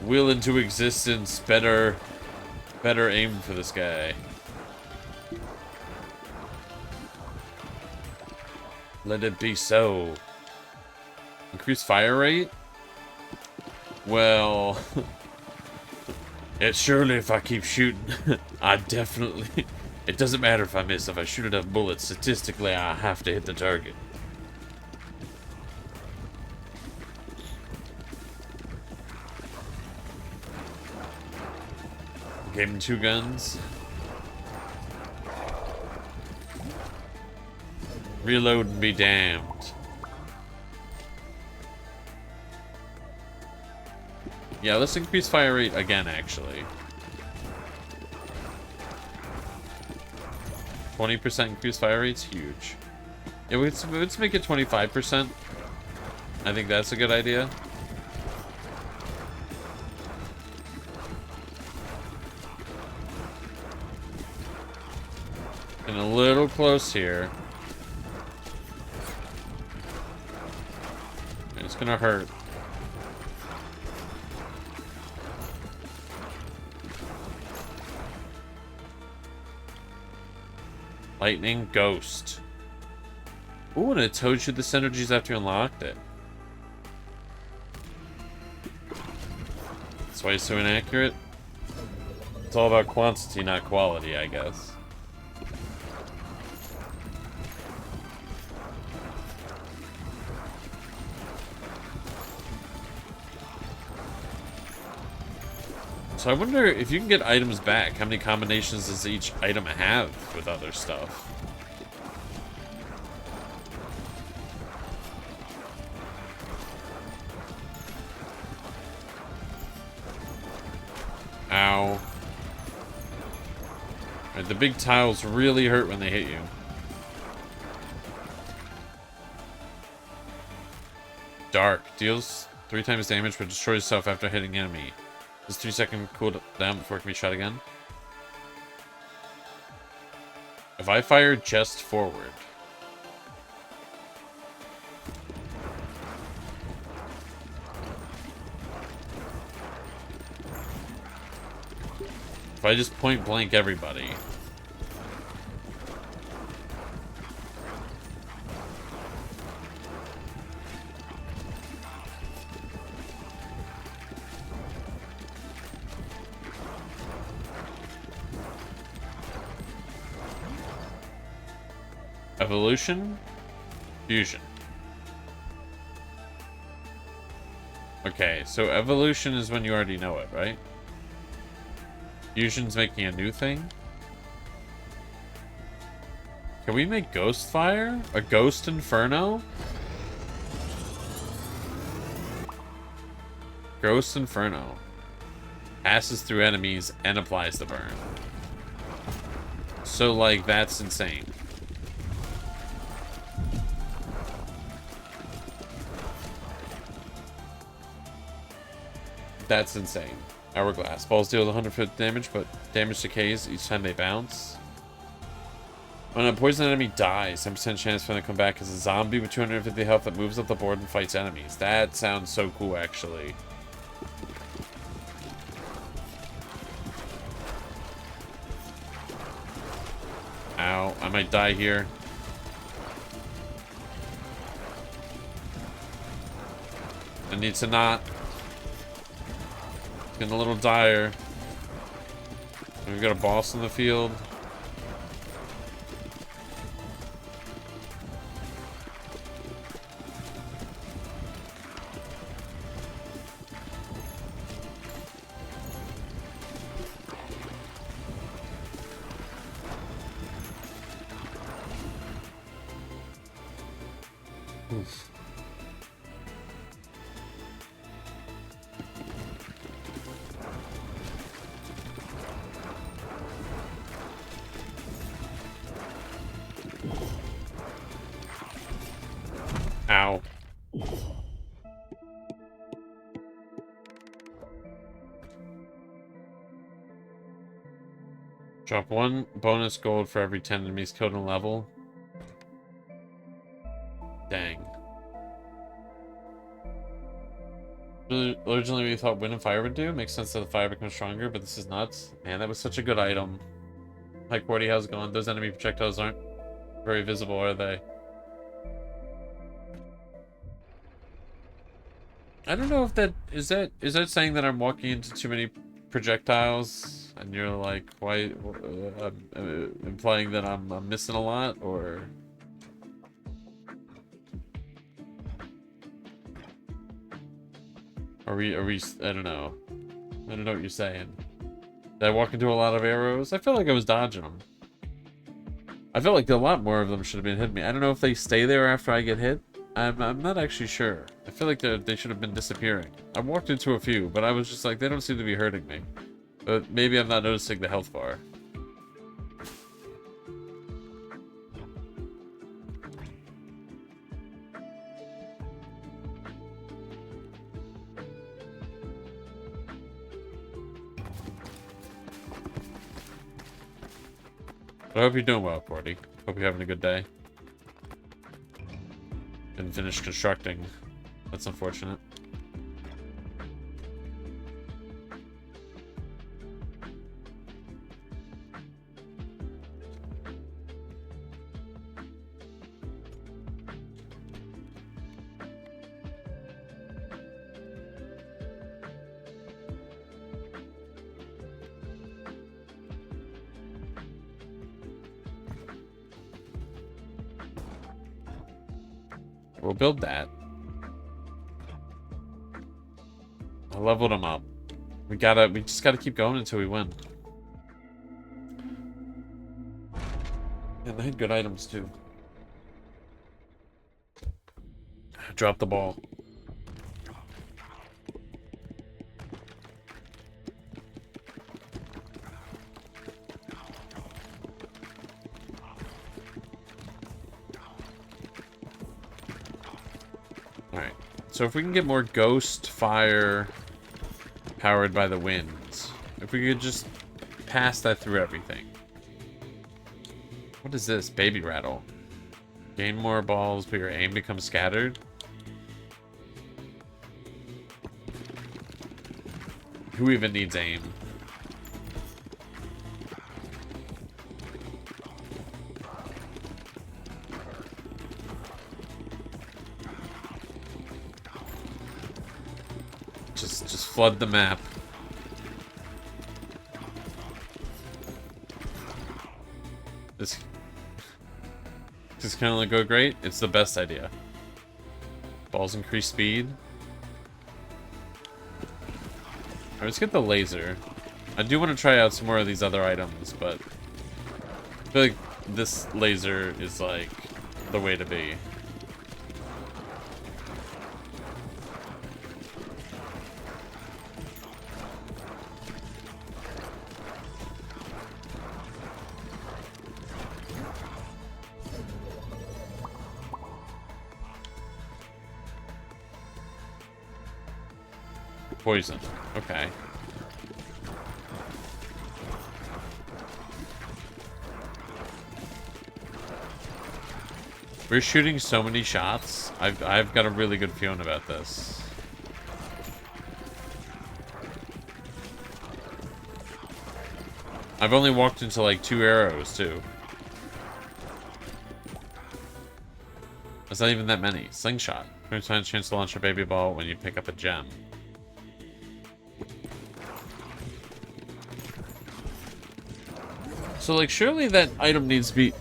Speaker 1: Will into existence. Better aim for this guy. Let it be so. Increase fire rate? Well... It's surely if I keep shooting, I definitely... It doesn't matter if I miss. If I shoot enough bullets, statistically, I have to hit the target. Gave him 2 guns. Reload and be damned. Yeah, let's increase fire rate again, actually. 20% increased fire rate's huge. Yeah, let's make it 25%. I think that's a good idea. And a little close here. It's gonna hurt. Lightning Ghost. Ooh, and it told you the synergies after you unlocked it. That's why it's so inaccurate. It's all about quantity, not quality, I guess. So I wonder if you can get items back, how many combinations does each item have with other stuff? Ow. Right, the big tiles really hurt when they hit you. Dark. Deals 3 times damage but destroys itself after hitting enemy. Does 3-second cooldown before it can be shot again. If I fire just forward. If I just point blank everybody. Evolution? Fusion. Okay, so evolution is when you already know it, right? Fusion's making a new thing? Can we make Ghost Fire? A Ghost Inferno? Ghost Inferno. Passes through enemies and applies the burn. So, like, that's insane. That's insane. Hourglass. Balls deal 150 damage, but damage decays each time they bounce. When a poisoned enemy dies, 10% chance for them to come back as a zombie with 250 health that moves up the board and fights enemies. That sounds so cool, actually. Ow, I might die here. I need to not. Getting a little dire. We've got a boss in the field. Oof. Ow. Drop 1 bonus gold for every 10 enemies killed in a level. Dang. Originally we thought wind and fire would do. Makes sense that the fire becomes stronger, but this is nuts. Man, that was such a good item. Hi Cordy, how's it going? Those enemy projectiles aren't very visible, are they? I don't know if that is that saying that I'm walking into too many projectiles and you're like, why implying that I'm missing a lot, or are we I don't know what you're saying. Did I walk into a lot of arrows? I feel like I was dodging them. I feel like a lot more of them should have been hitting me. I don't know if they stay there after I get hit. I'm not actually sure. I feel like they should have been disappearing. I walked into a few, but I was just like, they don't seem to be hurting me. But maybe I'm not noticing the health bar. But I hope you're doing well, Cordy. Hope you're having a good day. Didn't finish constructing. That's unfortunate. We'll build that. I leveled him up. We just gotta keep going until we win. And they had good items too. Drop the ball. So if we can get more ghost fire powered by the wind, if we could just pass that through everything. What is this? Baby rattle. Gain more balls, but your aim becomes scattered. Who even needs aim? Just flood the map. This kind of go great. It's the best idea. Balls increase speed. Alright, let's get the laser. I do want to try out some more of these other items, but I feel like this laser is like the way to be. Poison. Okay. We're shooting so many shots. I've got a really good feeling about this. I've only walked into like 2 arrows too. That's not even that many. Slingshot. 20% chance to launch a baby ball when you pick up a gem. So, like, surely that item needs to be...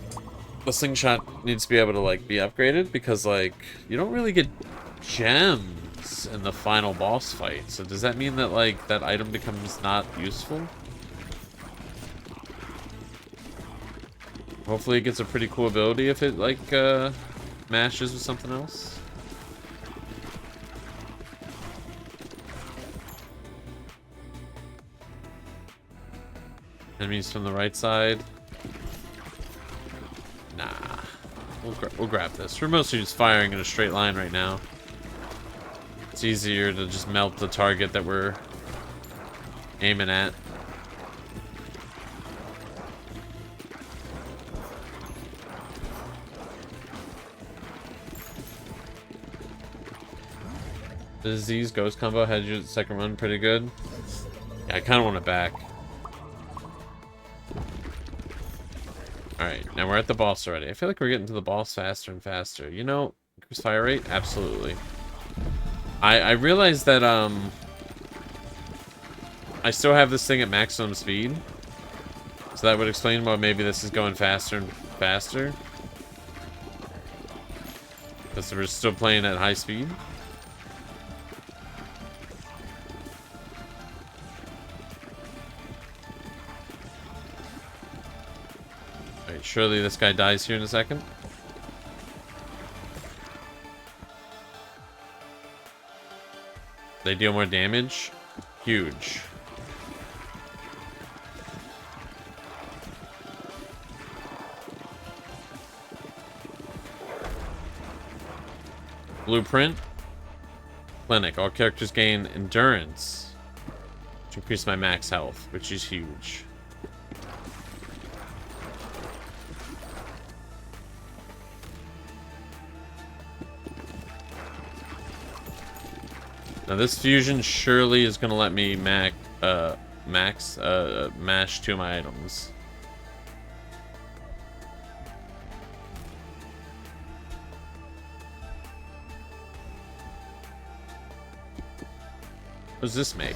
Speaker 1: The slingshot needs to be able to, like, be upgraded, because, like, you don't really get gems in the final boss fight. So does that mean that, like, that item becomes not useful? Hopefully it gets a pretty cool ability if it, like, mashes with something else. Enemies from the right side. Nah. We'll grab this. We're mostly just firing in a straight line right now. It's easier to just melt the target that we're aiming at. The disease ghost combo had you second run pretty good. Yeah, I kind of want it back. Alright, now we're at the boss already. I feel like we're getting to the boss faster and faster. You know, increase fire rate? Absolutely. I realized that, I still have this thing at maximum speed. So that would explain why maybe this is going faster and faster. Because we're still playing at high speed. Alright, surely this guy dies here in a second. They deal more damage. Huge. Blueprint. Clinic. All characters gain endurance to increase my max health, which is huge. Now this fusion surely is going to let me mash 2 of my items. What does this make?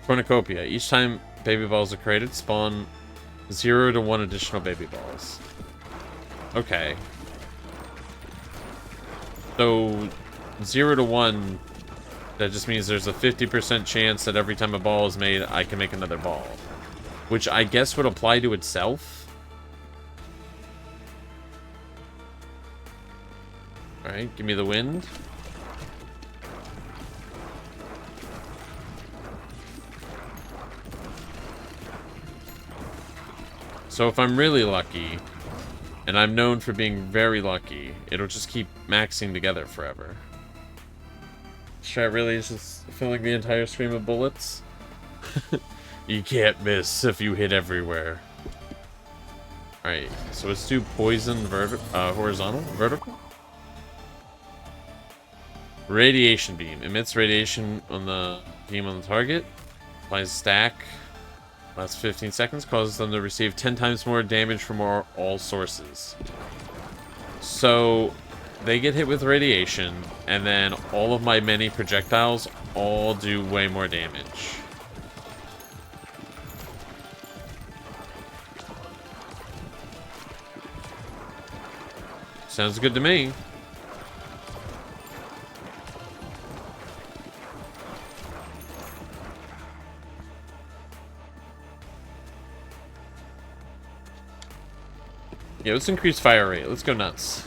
Speaker 1: Cornucopia. Each time baby balls are created, spawn 0 to 1 additional baby balls. Okay. So, 0 to 1, that just means there's a 50% chance that every time a ball is made, I can make another ball. Which I guess would apply to itself. Alright, give me the wind. So if I'm really lucky, And I'm known for being very lucky. It'll just keep maxing together forever. Strat really is just filling the entire screen with bullets. You can't miss if you hit everywhere. Alright, so let's do poison horizontal? Vertical? Radiation beam. Emits radiation on the beam on the target. Applies stack. Lasts 15 seconds. Causes them to receive 10 times more damage from all sources. So, they get hit with radiation, and then all of my many projectiles all do way more damage. Sounds good to me. Yeah, let's increase fire rate. Let's go nuts.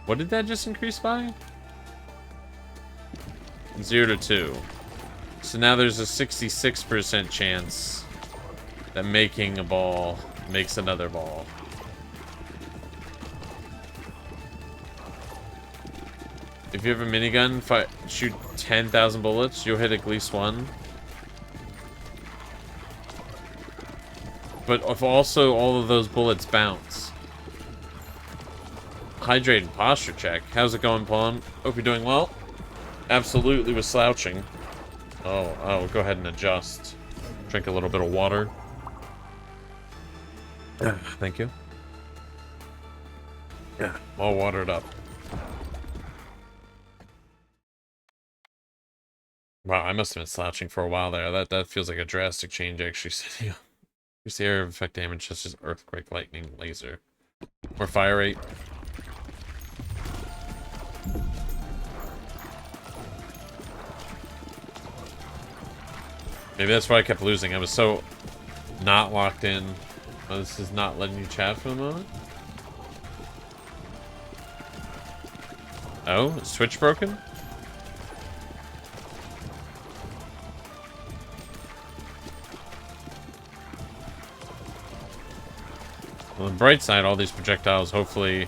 Speaker 1: What did that just increase by? 0 to 2. So now there's a 66% chance that making a ball makes another ball. If you have a minigun, shoot 10,000 bullets, you'll hit at least one. But if also all of those bullets bounce. Hydrate and posture check. How's it going, Pawn? Hope you're doing well. Absolutely was slouching. Oh, go ahead and adjust. Drink a little bit of water. Thank you. Yeah, all watered up. Wow, I must have been slouching for a while there. That feels like a drastic change, actually. Use the area of effect damage such as earthquake, lightning, laser. Or fire rate. Maybe that's why I kept losing. I was so not locked in. Oh, this is not letting you chat for the moment. Oh, is Twitch broken? On the bright side, all these projectiles hopefully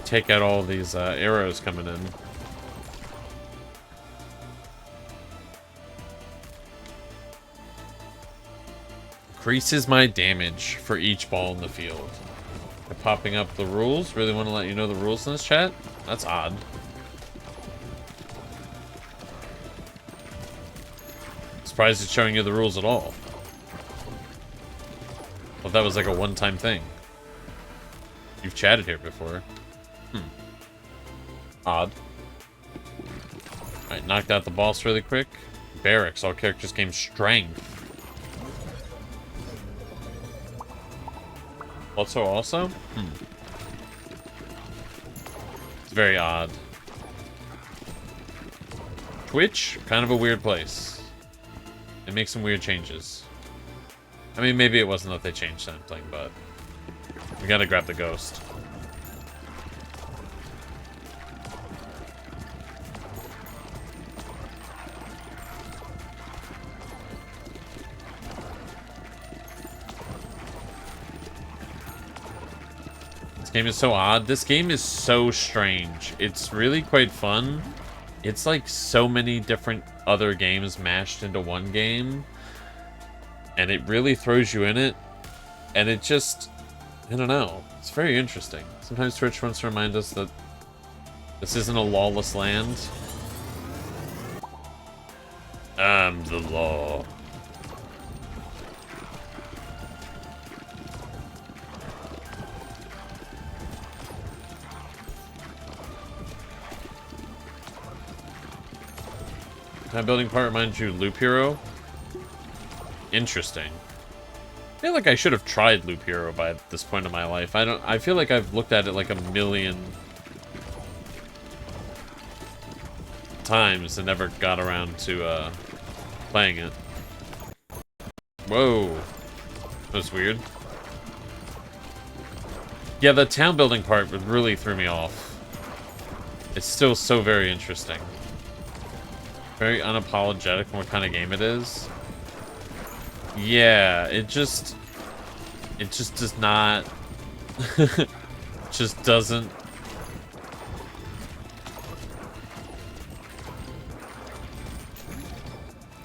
Speaker 1: take out all these arrows coming in. Increases my damage for each ball in the field. They're popping up the rules. Really want to let you know the rules in this chat? That's odd. Surprised it's showing you the rules at all. Well, that was like a one-time thing. You've chatted here before. Odd. Alright, knocked out the boss really quick. Barracks. All characters gain strength. Also? It's very odd. Twitch, kind of a weird place. It makes some weird changes. I mean, maybe it wasn't that they changed something, but we gotta grab the ghost. This game is so odd. This game is so strange. It's really quite fun. It's like so many different other games mashed into one game. And it really throws you in it. And it just, I don't know. It's very interesting. Sometimes Twitch wants to remind us that this isn't a lawless land. I'm the law. That building part reminds you of Loop Hero? Interesting. I feel like I should have tried Loop Hero by this point in my life. I feel like I've looked at it like a million times and never got around to playing it. Whoa. That was weird. Yeah, the town building part really threw me off. It's still so very interesting. Very unapologetic on what kind of game it is. Yeah, it just does not, just doesn't.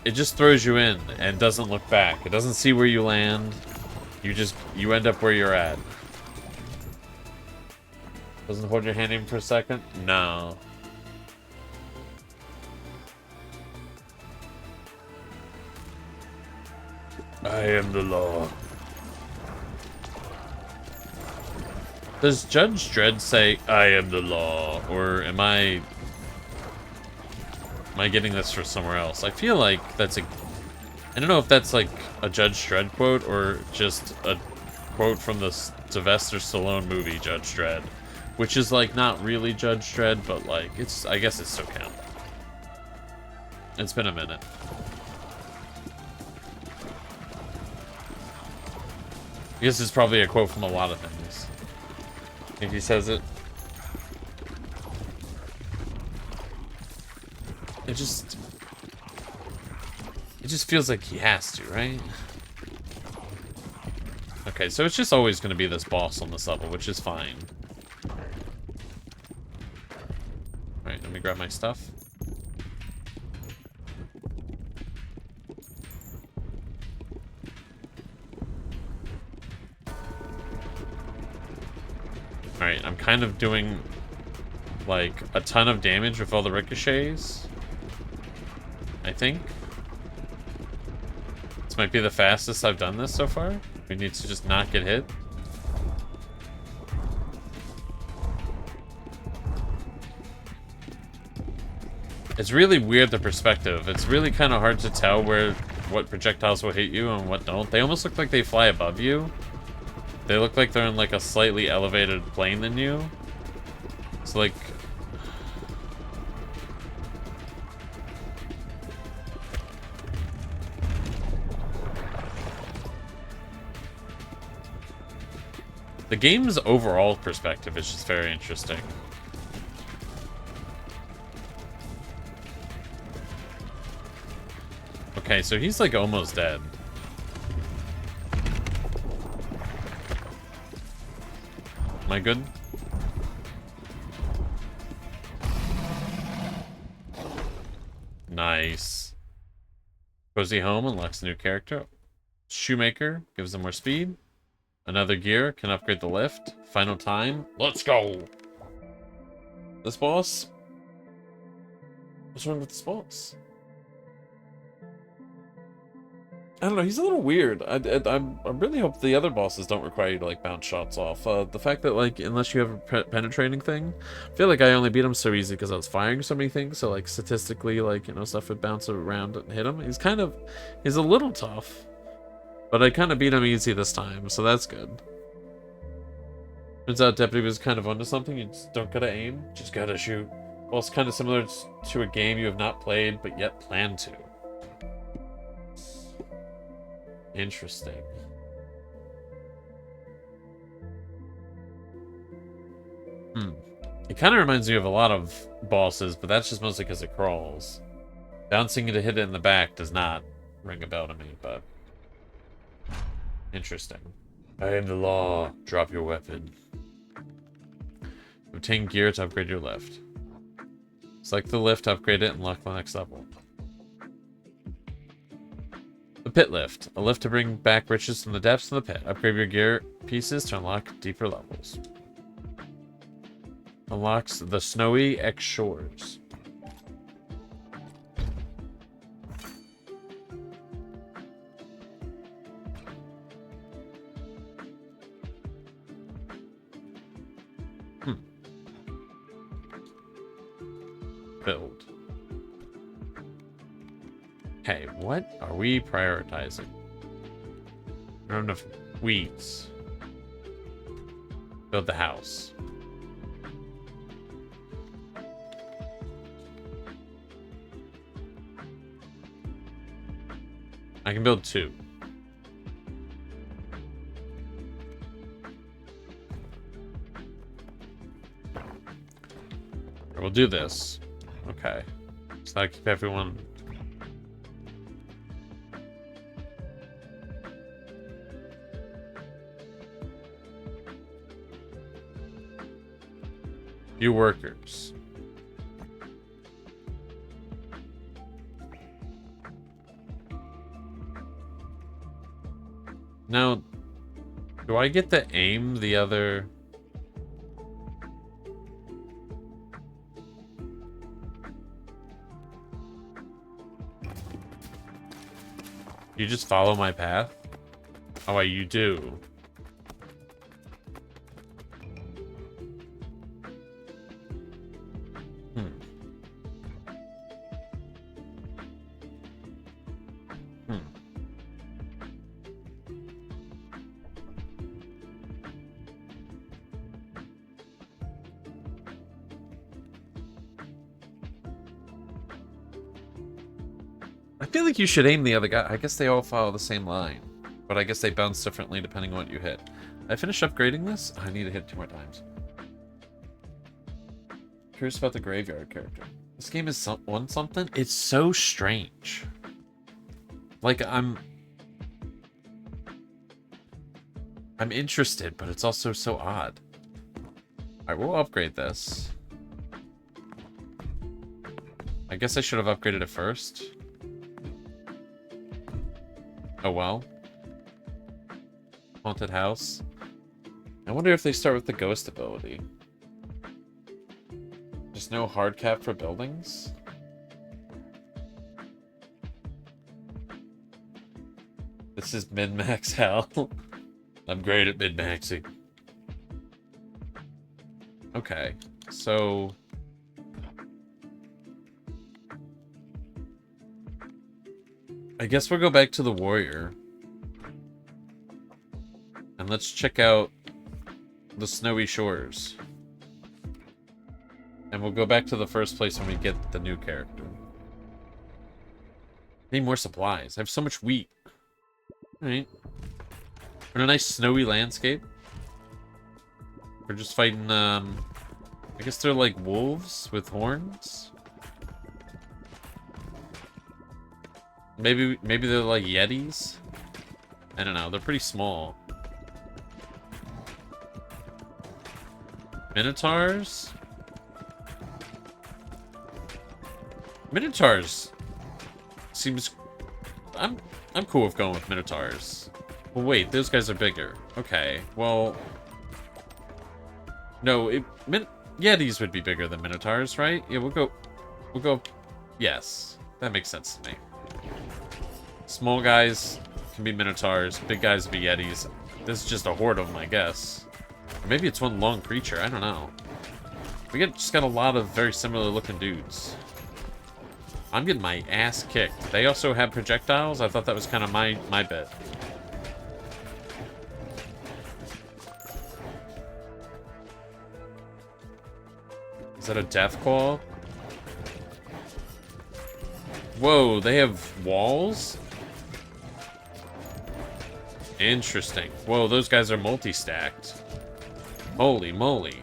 Speaker 1: It just throws you in and doesn't look back. It doesn't see where you land. You end up where you're at. Doesn't hold your hand even for a second? No. I am the law. Does Judge Dredd say, I am the law? Or am I getting this from somewhere else? I feel like that's a... I don't know if that's like a Judge Dredd quote or just a quote from the Sylvester Stallone movie, Judge Dredd. Which is like not really Judge Dredd, but like, it's... I guess it still counts. It's been a minute. I guess it's probably a quote from a lot of things. If he says it. It just feels like he has to, right? Okay, so it's just always going to be this boss on this level, which is fine. Alright, let me grab my stuff. Alright, I'm kind of doing, like, a ton of damage with all the ricochets. I think. This might be the fastest I've done this so far. We need to just not get hit. It's really weird, the perspective. It's really kind of hard to tell what projectiles will hit you and what don't. They almost look like they fly above you. They look like they're in like a slightly elevated plane than you. It's like... The game's overall perspective is just very interesting. Okay, so he's like almost dead. Am I good? Nice. Cozy Home unlocks a new character. Shoemaker gives them more speed. Another gear can upgrade the lift. Final time. Let's go! This boss? What's wrong with this boss? I don't know, he's a little weird. I really hope the other bosses don't require you to, like, bounce shots off. The fact that, like, unless you have a penetrating thing, I feel like I only beat him so easy because I was firing so many things, so, like, statistically, like, you know, stuff would bounce around and hit him. He's a little tough, but I kind of beat him easy this time, so that's good. Turns out Deputy was kind of onto something. You just don't gotta aim, just gotta shoot. Well, it's kind of similar to a game you have not played, but yet plan to. Interesting. It kind of reminds me of a lot of bosses, but that's just mostly because it crawls. Bouncing to hit it in the back does not ring a bell to me, but... Interesting. I am the law. Drop your weapon. Obtain gear to upgrade your lift. Select the lift to upgrade it and unlock the next level. The pit lift. A lift to bring back riches from the depths of the pit. Upgrade your gear pieces to unlock deeper levels. Unlocks the snowy X shores. Build. Okay, what are we prioritizing? I don't have enough weeds. Build the house. I can build 2. We'll do this. Okay. So I keep everyone... You workers. Now, do I get to aim the other... You just follow my path? Oh, wait, you do. I feel like you should aim the other guy. I guess they all follow the same line. But I guess they bounce differently depending on what you hit. I finished upgrading this? I need to hit it 2 more times. Curious about the graveyard character. This game is something. It's so strange. Like, I'm interested, but it's also so odd. Alright, we'll upgrade this. I guess I should have upgraded it first. Oh well. Haunted house. I wonder if they start with the ghost ability. There's no hard cap for buildings? This is min-max hell. I'm great at min-maxing. Okay, so... I guess we'll go back to the warrior. And let's check out the snowy shores. And we'll go back to the first place when we get the new character. Need more supplies. I have so much wheat. Alright. And a nice snowy landscape. We're just fighting, I guess they're like wolves with horns. Maybe they're like yetis. I don't know. They're pretty small. Minotaurs? Minotaurs seems... I'm cool with going with Minotaurs. Well, wait, those guys are bigger. Okay, well... No, Yetis would be bigger than Minotaurs, right? Yeah, we'll go... Yes, that makes sense to me. Small guys can be Minotaurs, big guys be Yetis. This is just a horde of them, I guess. Or maybe it's one long creature, I don't know. We just got a lot of very similar looking dudes. I'm getting my ass kicked. They also have projectiles? I thought that was kind of my bit. Is that a death claw? Whoa, they have walls? Interesting. Whoa, those guys are multi-stacked. Holy moly.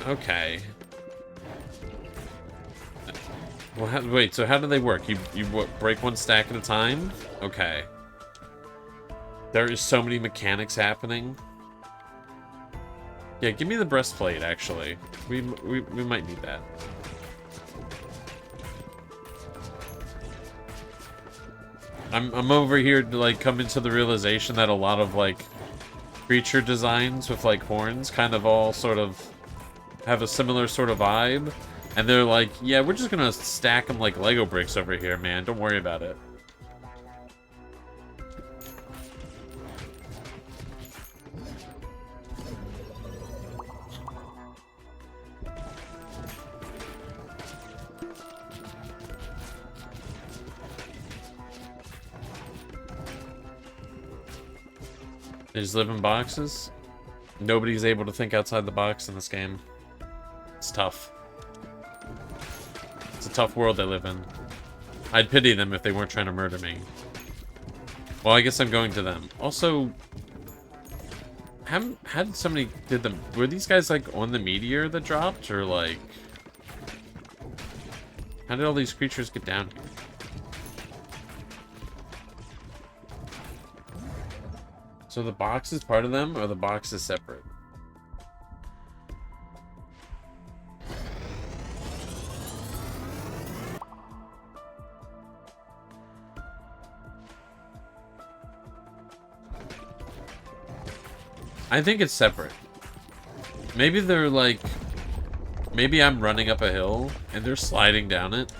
Speaker 1: Okay. Well, wait, so how do they work? You what, break one stack at a time? Okay. There is so many mechanics happening. Yeah, give me the breastplate, actually. We might need that. I'm over here to, like, come into the realization that a lot of, like, creature designs with, like, horns kind of all sort of have a similar sort of vibe. And they're like, yeah, we're just gonna stack them like Lego bricks over here, man. Don't worry about it. They just live in boxes? Nobody's able to think outside the box in this game. It's tough. It's a tough world they live in. I'd pity them if they weren't trying to murder me. Well, I guess I'm going to them. Also, how did somebody did them? Were these guys like on the meteor that dropped, or like how did all these creatures get down here? So the box is part of them, or the box is separate? I think it's separate. Maybe they're like... Maybe I'm running up a hill, and they're sliding down it.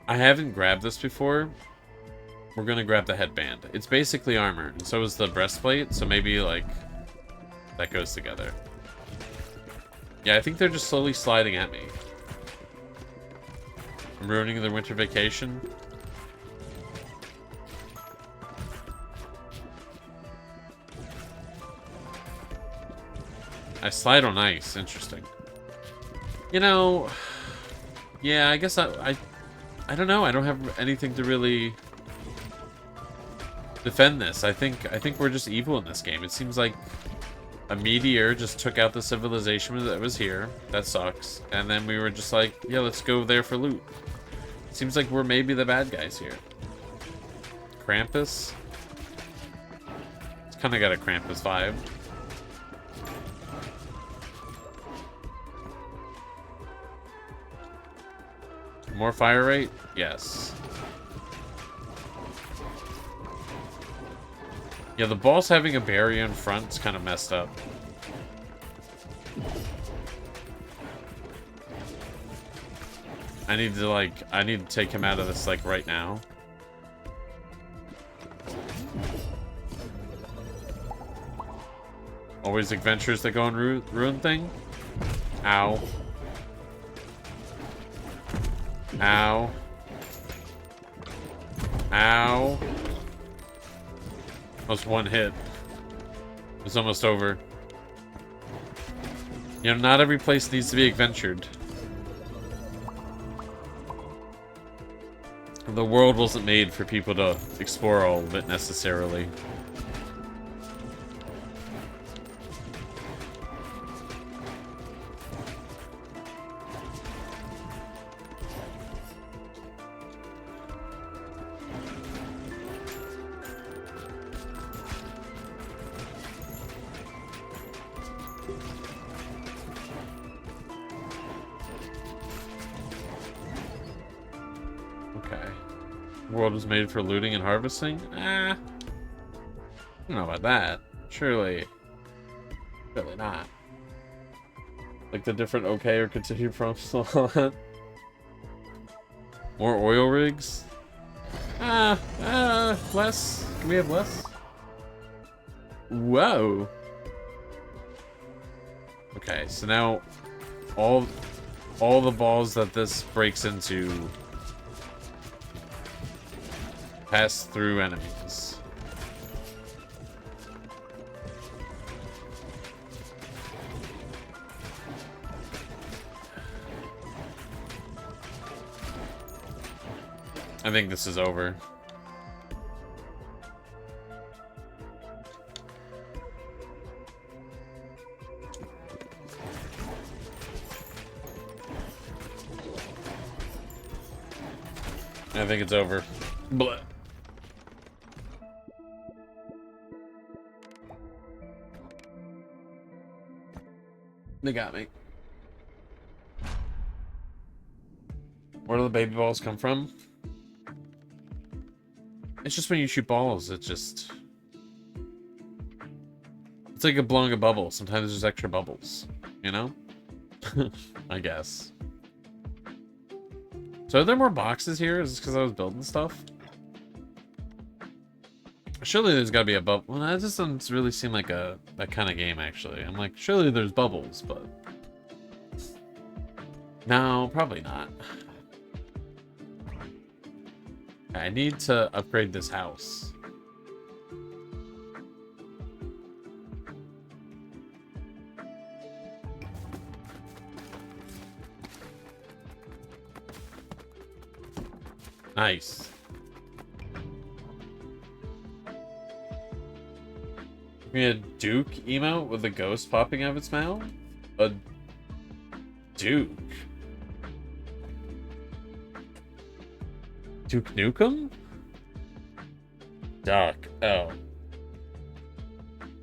Speaker 1: I haven't grabbed this before. We're gonna grab the headband. It's basically armor, and so is the breastplate, so maybe, like, that goes together. Yeah, I think they're just slowly sliding at me. I'm ruining their winter vacation. I slide on ice. Interesting. You know, yeah, I guess I don't know. I don't have anything to really defend this. I think we're just evil in this game. It seems like a meteor just took out the civilization that was here. That sucks. And then we were just like, yeah, let's go there for loot. Seems like we're maybe the bad guys here. Krampus? It's kind of got a Krampus vibe. More fire rate? Yes. Yeah, the boss having a barrier in front is kind of messed up. I need to take him out of this, like, right now. Always adventures that go on ruin thing? Ow. Ow. Ow. Almost one hit. It's almost over. You know, not every place needs to be adventured. The world wasn't made for people to explore all of it necessarily. World was made for looting and harvesting? I don't know about that. Surely not. Like the different okay or continue from more oil rigs? Less. Can we have less? Whoa. Okay, so now all the balls that this breaks into pass through enemies. I think this is over. I think it's over. Blah. They got me. Where do the baby balls come from? It's just when you shoot balls, it's like blowing a bubble. Sometimes there's extra bubbles, you know? I guess. So are there more boxes here? Is this because I was building stuff? Surely there's got to be a bubble. Well, that just doesn't really seem like that kind of game, actually. I'm like, surely there's bubbles, but... No, probably not. I need to upgrade this house. Nice. We had Duke emote with a ghost popping out of its mouth? A Duke? Duke Nukem? Duck. Oh.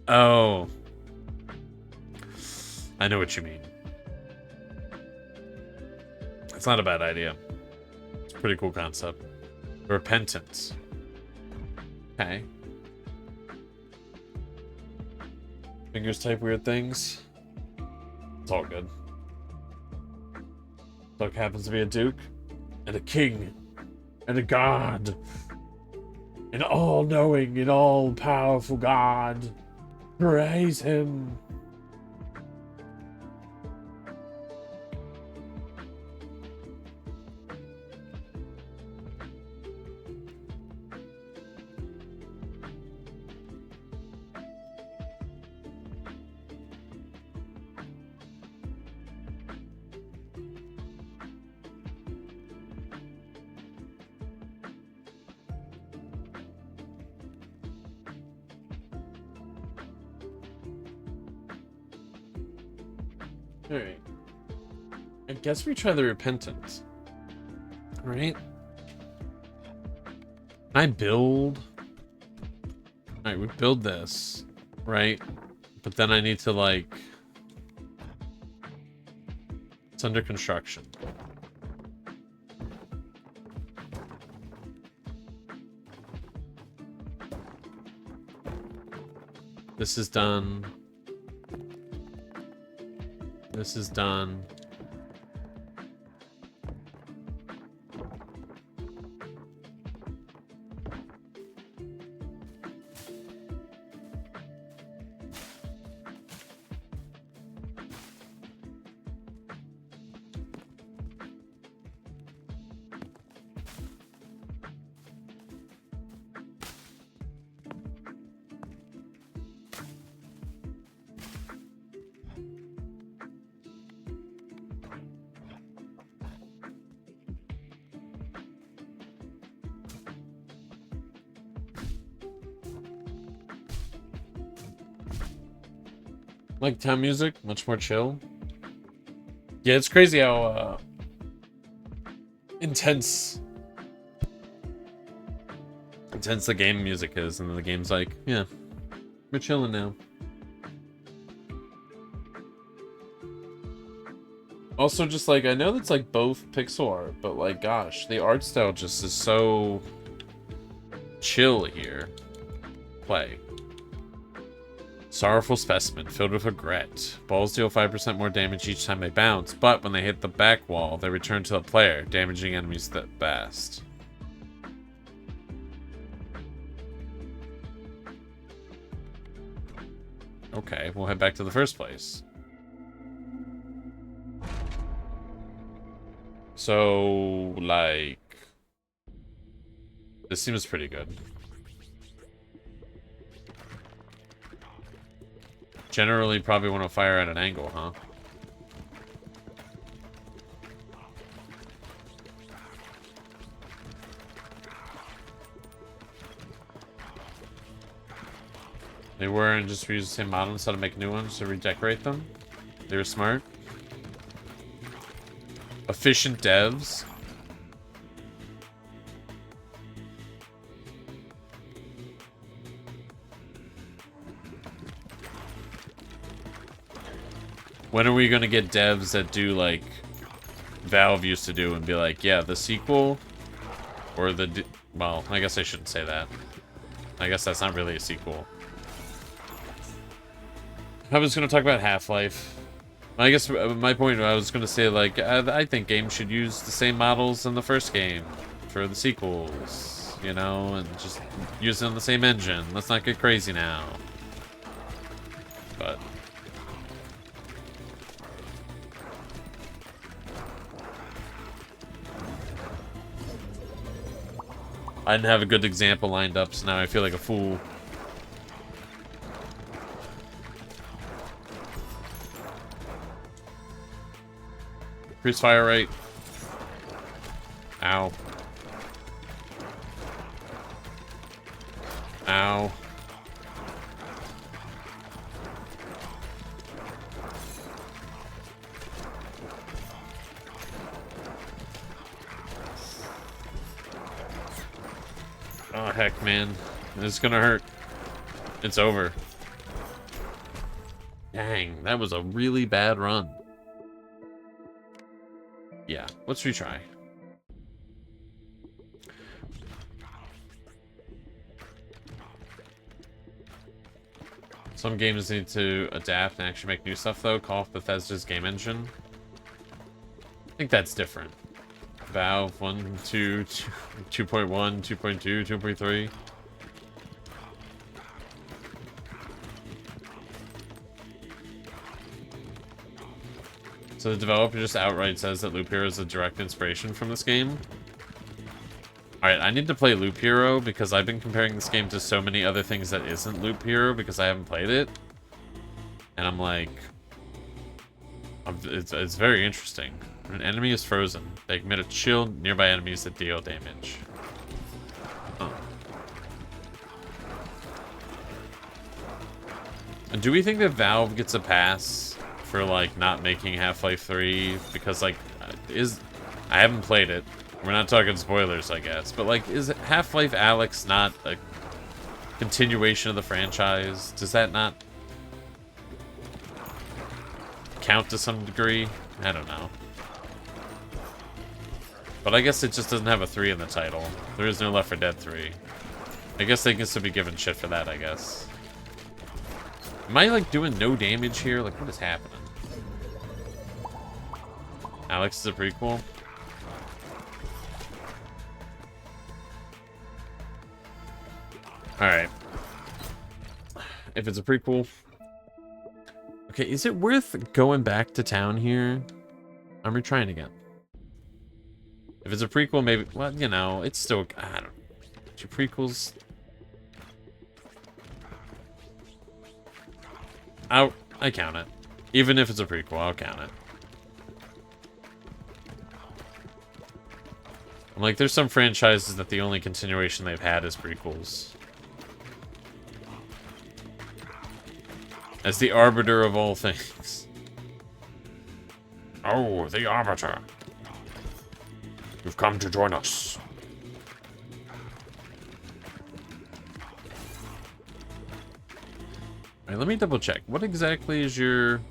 Speaker 1: Oh. I know what you mean. It's not a bad idea. It's a pretty cool concept. Repentance. Okay. Fingers type weird things. It's all good. Duck happens to be a duke, and a king, and a god. An all-knowing and all-powerful god. Praise him. Alright. I guess we try the repentance. Alright. I build. Alright, we build this. Right? But then I need to, like. It's under construction. This is done. This is done. Like town music, much more chill. Yeah, it's crazy how intense the game music is, and then the game's like, yeah, we're chilling now. Also, just like, I know that's like both pixel art, but like, gosh, the art style just is so chill here. Play. Sorrowful specimen, filled with regret. Balls deal 5% more damage each time they bounce, but when they hit the back wall, they return to the player, damaging enemies that fast. Okay, we'll head back to the first place. So, like... This seems pretty good. Generally, probably want to fire at an angle, huh? They were and just reuse the same model instead of make new ones to redecorate them. They were smart. Efficient devs. When are we gonna get devs that do like Valve used to do and be like, yeah, the sequel or the... Well, I guess I shouldn't say that. I guess that's not really a sequel. I was gonna talk about Half-Life. I guess my point, I was gonna say, like, I think games should use the same models in the first game for the sequels, you know, and just use them in the same engine. Let's not get crazy now. But... I didn't have a good example lined up, so now I feel like a fool. Increase fire rate. Ow. Ow. Oh, heck, man. It's gonna hurt. It's over. Dang, that was a really bad run. Yeah, let's retry. Some games need to adapt and actually make new stuff, though. Call off Bethesda's game engine. I think that's different. Valve 1, 2, 2.1, 2.2, 2.3. So the developer just outright says that Loop Hero is a direct inspiration from this game. Alright, I need to play Loop Hero because I've been comparing this game to so many other things that isn't Loop Hero because I haven't played it. And I'm like... It's very interesting. When an enemy is frozen, they commit a shield nearby enemies that deal damage. Oh. And do we think that Valve gets a pass for, like, not making Half-Life 3? Because, like, I haven't played it. We're not talking spoilers, I guess. But, like, is Half-Life Alyx not a continuation of the franchise? Does that not count to some degree? I don't know. But I guess it just doesn't have a 3 in the title. There is no Left 4 Dead 3. I guess they can still be given shit for that, I guess. Am I, like, doing no damage here? Like, what is happening? Alyx is a prequel? Alright. If it's a prequel... Okay, is it worth going back to town here? I'm retrying again. If it's a prequel, maybe... Well, you know, it's still... I don't know. 2 prequels... I count it. Even if it's a prequel, I'll count it. I'm like, there's some franchises that the only continuation they've had is prequels. As the arbiter of all things. Oh, the arbiter. You've come to join us. Alright, let me double check. What exactly is your...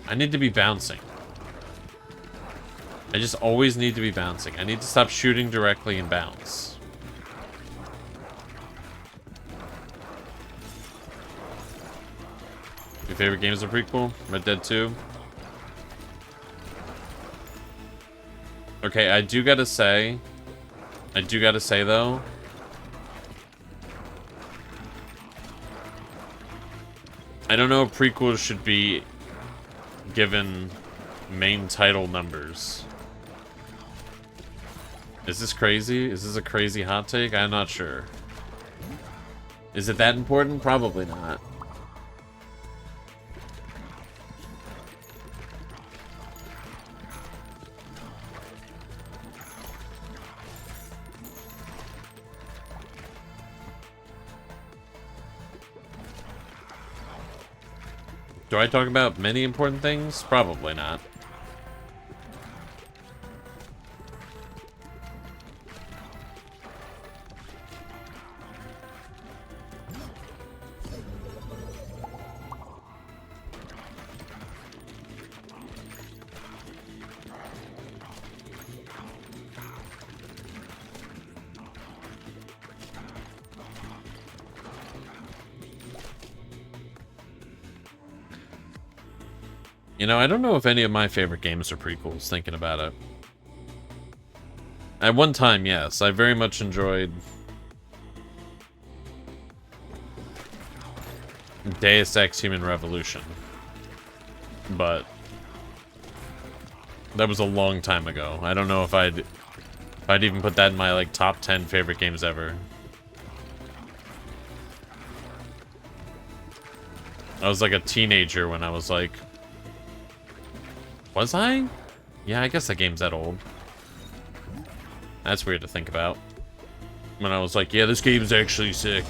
Speaker 1: I need to be bouncing. I just always need to be bouncing. I need to stop shooting directly and bounce. Your favorite game is a prequel? Red Dead 2? Okay, I do gotta say though, I don't know if prequels should be given main title numbers. Is this crazy? Is this a crazy hot take? I'm not sure. Is it that important? Probably not. Do I talk about many important things? Probably not. You know, I don't know if any of my favorite games are prequels, thinking about it. At one time, yes. I very much enjoyed Deus Ex Human Revolution. But that was a long time ago. I don't know if I'd even put that in my, like, top 10 favorite games ever. I was like a teenager when I was like... Was I? Yeah, I guess that game's that old. That's weird to think about. When I was like, yeah, this game's actually sick.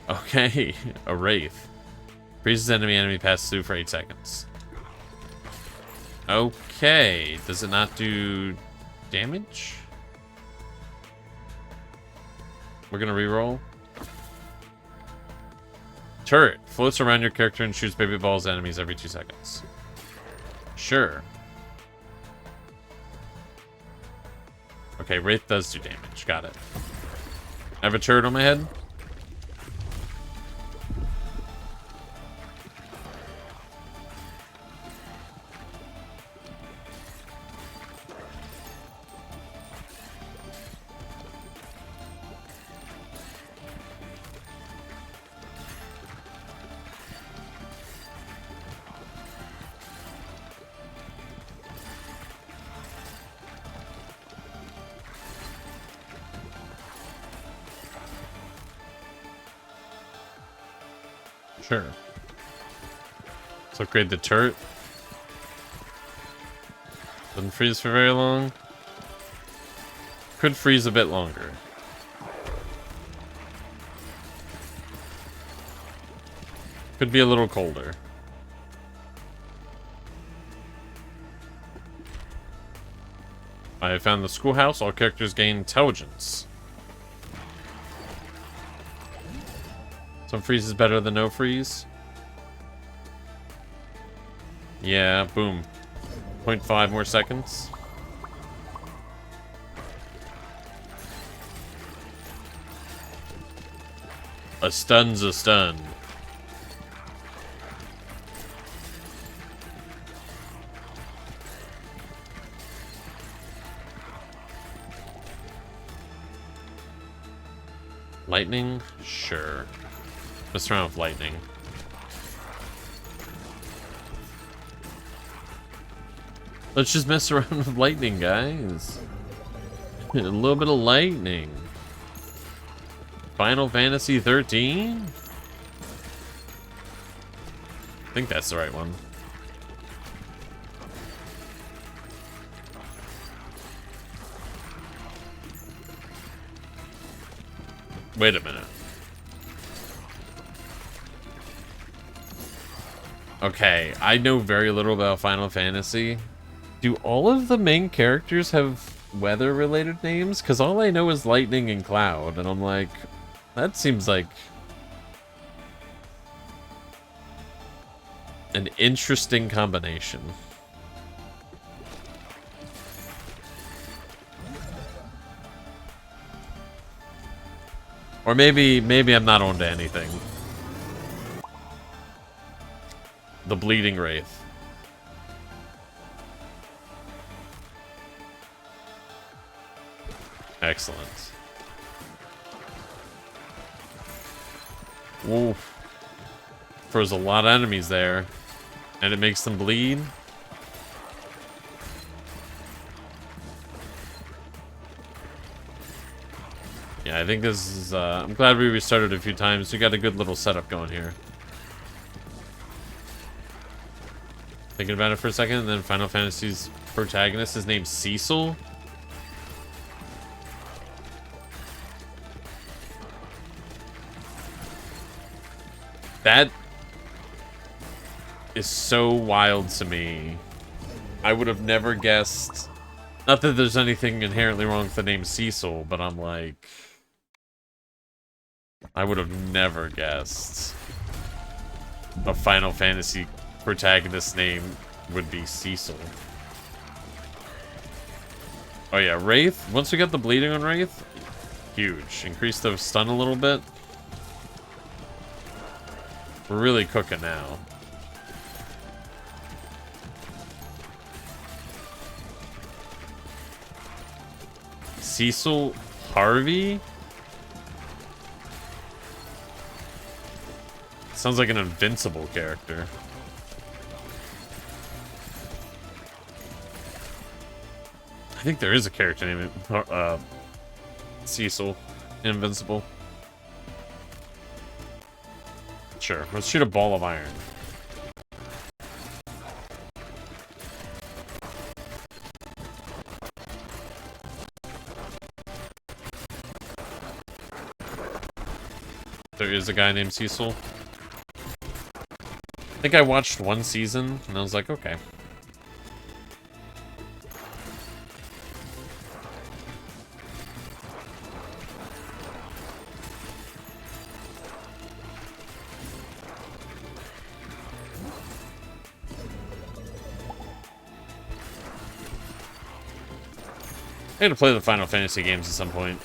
Speaker 1: Okay, a Wraith. Freezes enemy passes through for 8 seconds. Okay. Does it not do damage? We're gonna reroll. Turret. Floats around your character and shoots baby balls at enemies every 2 seconds. Sure. Okay, Wraith does do damage. Got it. I have a turret on my head. Sure. Let's upgrade the turret. Doesn't freeze for very long. Could freeze a bit longer. Could be a little colder. I have found the schoolhouse. All characters gain intelligence. Some freeze is better than no freeze. Yeah, boom. 0.5 more seconds. A stun's a stun. Lightning? Sure. Mess around with lightning. Let's just mess around with lightning, guys. A little bit of lightning. Final Fantasy 13? I think that's the right one. Wait a minute. Okay, I know very little about Final Fantasy. Do all of the main characters have weather-related names? Because all I know is Lightning and Cloud, and I'm like, that seems like an interesting combination. Or maybe I'm not onto anything. The Bleeding Wraith. Excellent. Oof. Throws a lot of enemies there. And it makes them bleed. Yeah, I think this is, I'm glad we restarted a few times. We got a good little setup going here. Thinking about it for a second, and then Final Fantasy's protagonist is named Cecil. That is so wild to me. I would have never guessed. Not that there's anything inherently wrong with the name Cecil, but I'm like, I would have never guessed a Final Fantasy protagonist's name would be Cecil. Oh yeah, Wraith. Once we got the bleeding on Wraith, huge. Increase the stun a little bit. We're really cooking now. Cecil Harvey? Sounds like an invincible character. I think there is a character named Cecil Invincible. Sure, let's shoot a ball of iron. There is a guy named Cecil. I think I watched one season and I was like, okay. I gotta play the Final Fantasy games at some point.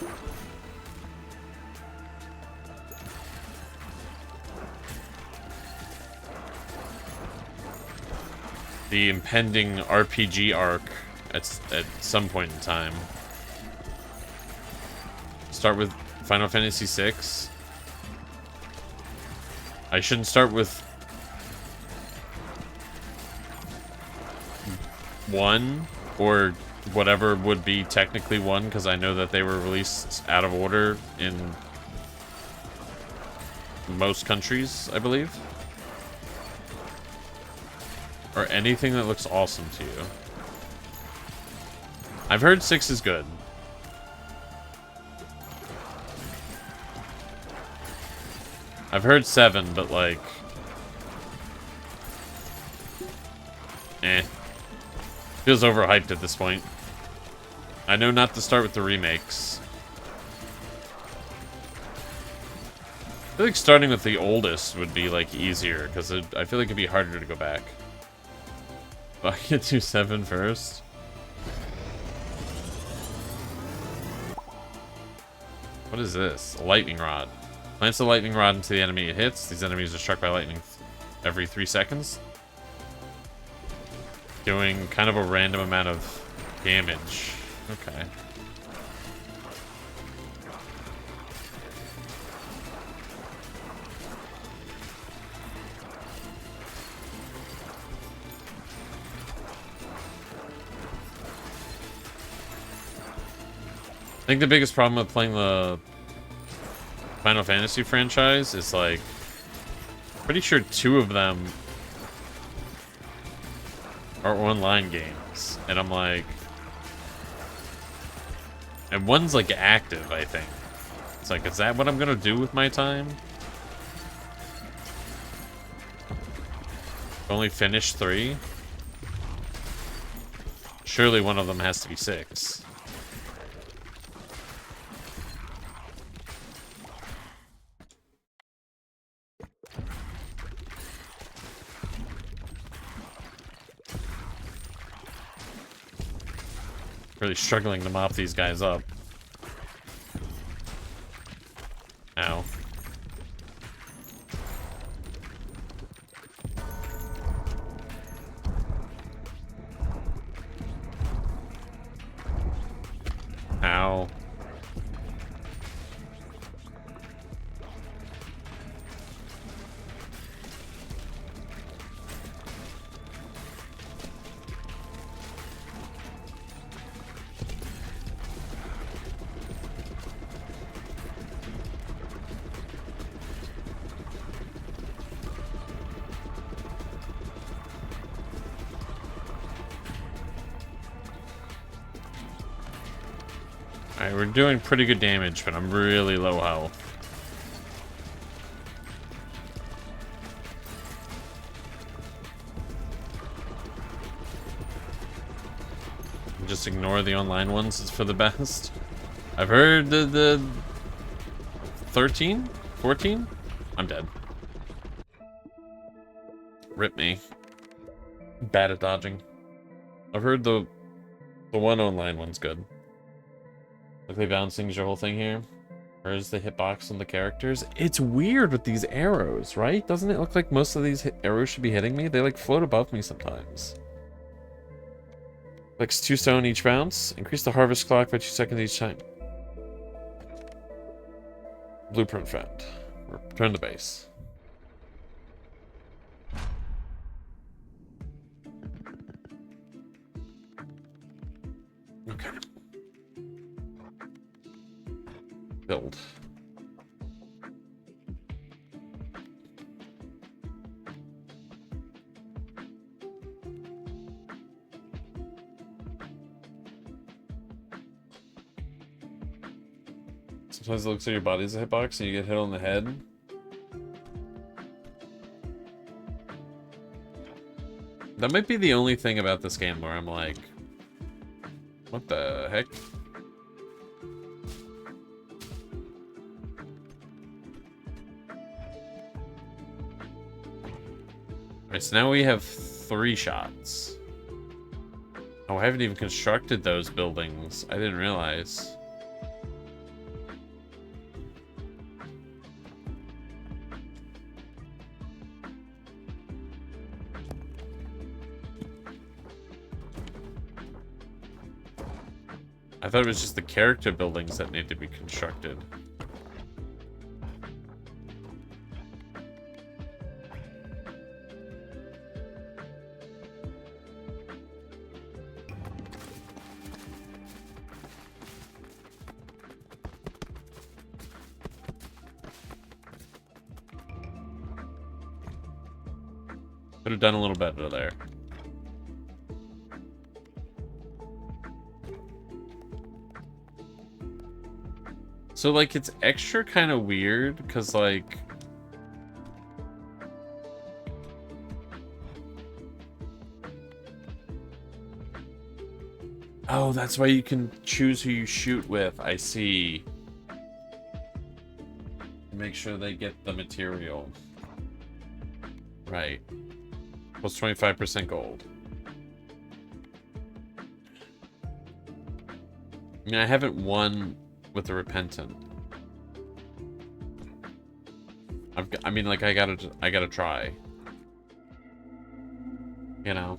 Speaker 1: The impending RPG arc at some point in time. Start with Final Fantasy VI. I shouldn't start with 1 or whatever would be technically 1, because I know that they were released out of order in most countries, I believe. Or anything that looks awesome to you. I've heard 6 is good. I've heard 7, but like... Feels overhyped at this point. I know not to start with the remakes. I feel like starting with the oldest would be like easier, because I feel like it'd be harder to go back. But I can do 7 first. What is this? A lightning rod. Plants the lightning rod into the enemy it hits. These enemies are struck by lightning every 3 seconds. Doing kind of a random amount of damage. Okay. I think the biggest problem with playing the Final Fantasy franchise is, like, pretty sure 2 of them are online games. And I'm like... And one's, like, active, I think. It's like, is that what I'm gonna do with my time? Only finish 3? Surely one of them has to be 6. Really struggling to mop these guys up. Ow. Ow. Alright, we're doing pretty good damage, but I'm really low health. Just ignore the online ones, it's for the best. I've heard the 13? 14? I'm dead. Rip me. Bad at dodging. I've heard the one online one's good. Like they balancing your whole thing here. Where's the hitbox on the characters? It's weird with these arrows, right? Doesn't it look like most of these arrows should be hitting me? They like float above me sometimes. Clicks 2 stone each bounce. Increase the harvest clock by 2 seconds each time. Blueprint found. Return to base. Okay. Build. Sometimes it looks like your body's a hitbox and you get hit on the head. That might be the only thing about this game where I'm like, what the heck? Alright, so now we have 3 shots. Oh, I haven't even constructed those buildings. I didn't realize. I thought it was just the character buildings that need to be constructed. Could have done a little better there. So, like, it's extra kind of weird, because, like... Oh, that's why you can choose who you shoot with. I see. Make sure they get the material. Right. Plus 25% gold. I mean, I haven't won with the Repentant. I mean, like, I gotta try. You know?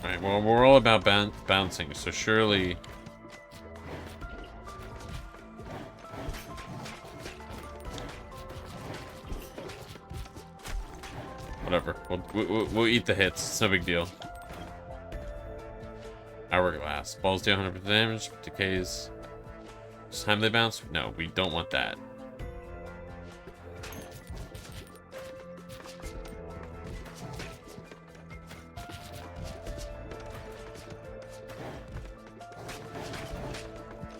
Speaker 1: Alright, well, we're all about bouncing, so surely... Whatever. We'll eat the hits. It's no big deal. Hourglass. Balls do 100% damage. Decays. Just time they bounce? No, we don't want that.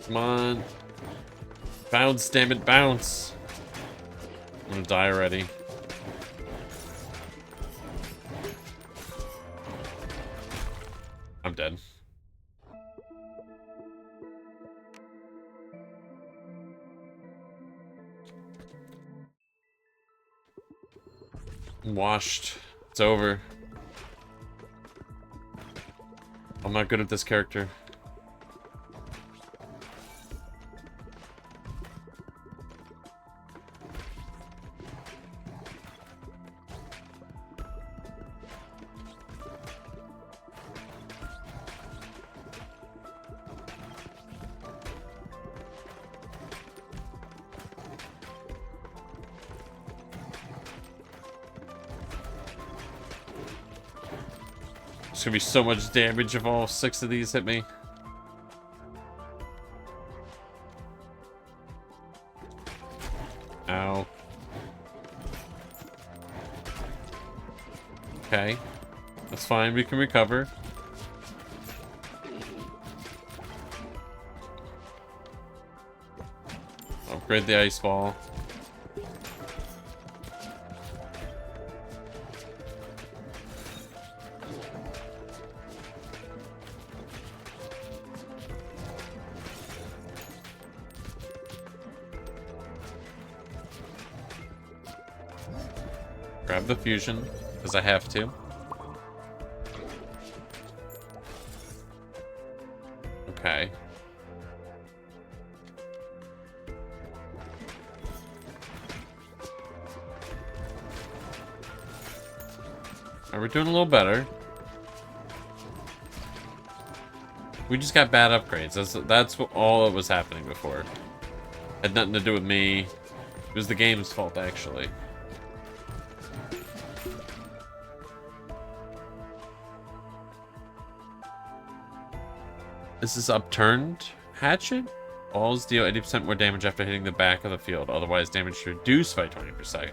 Speaker 1: Come on. Bounce, damn it, bounce. I'm gonna die already. I'm dead. I'm washed. It's over. I'm not good at this character. There's gonna be so much damage if all 6 of these hit me. Ow. Okay. That's fine, we can recover. Upgrade the ice ball. Grab the fusion, because I have to. Okay. Alright, we're doing a little better. We just got bad upgrades. That's all that was happening before. Had nothing to do with me. It was the game's fault, actually. This is upturned hatchet. Balls deal 80% more damage after hitting the back of the field. Otherwise, damage reduced by 20%.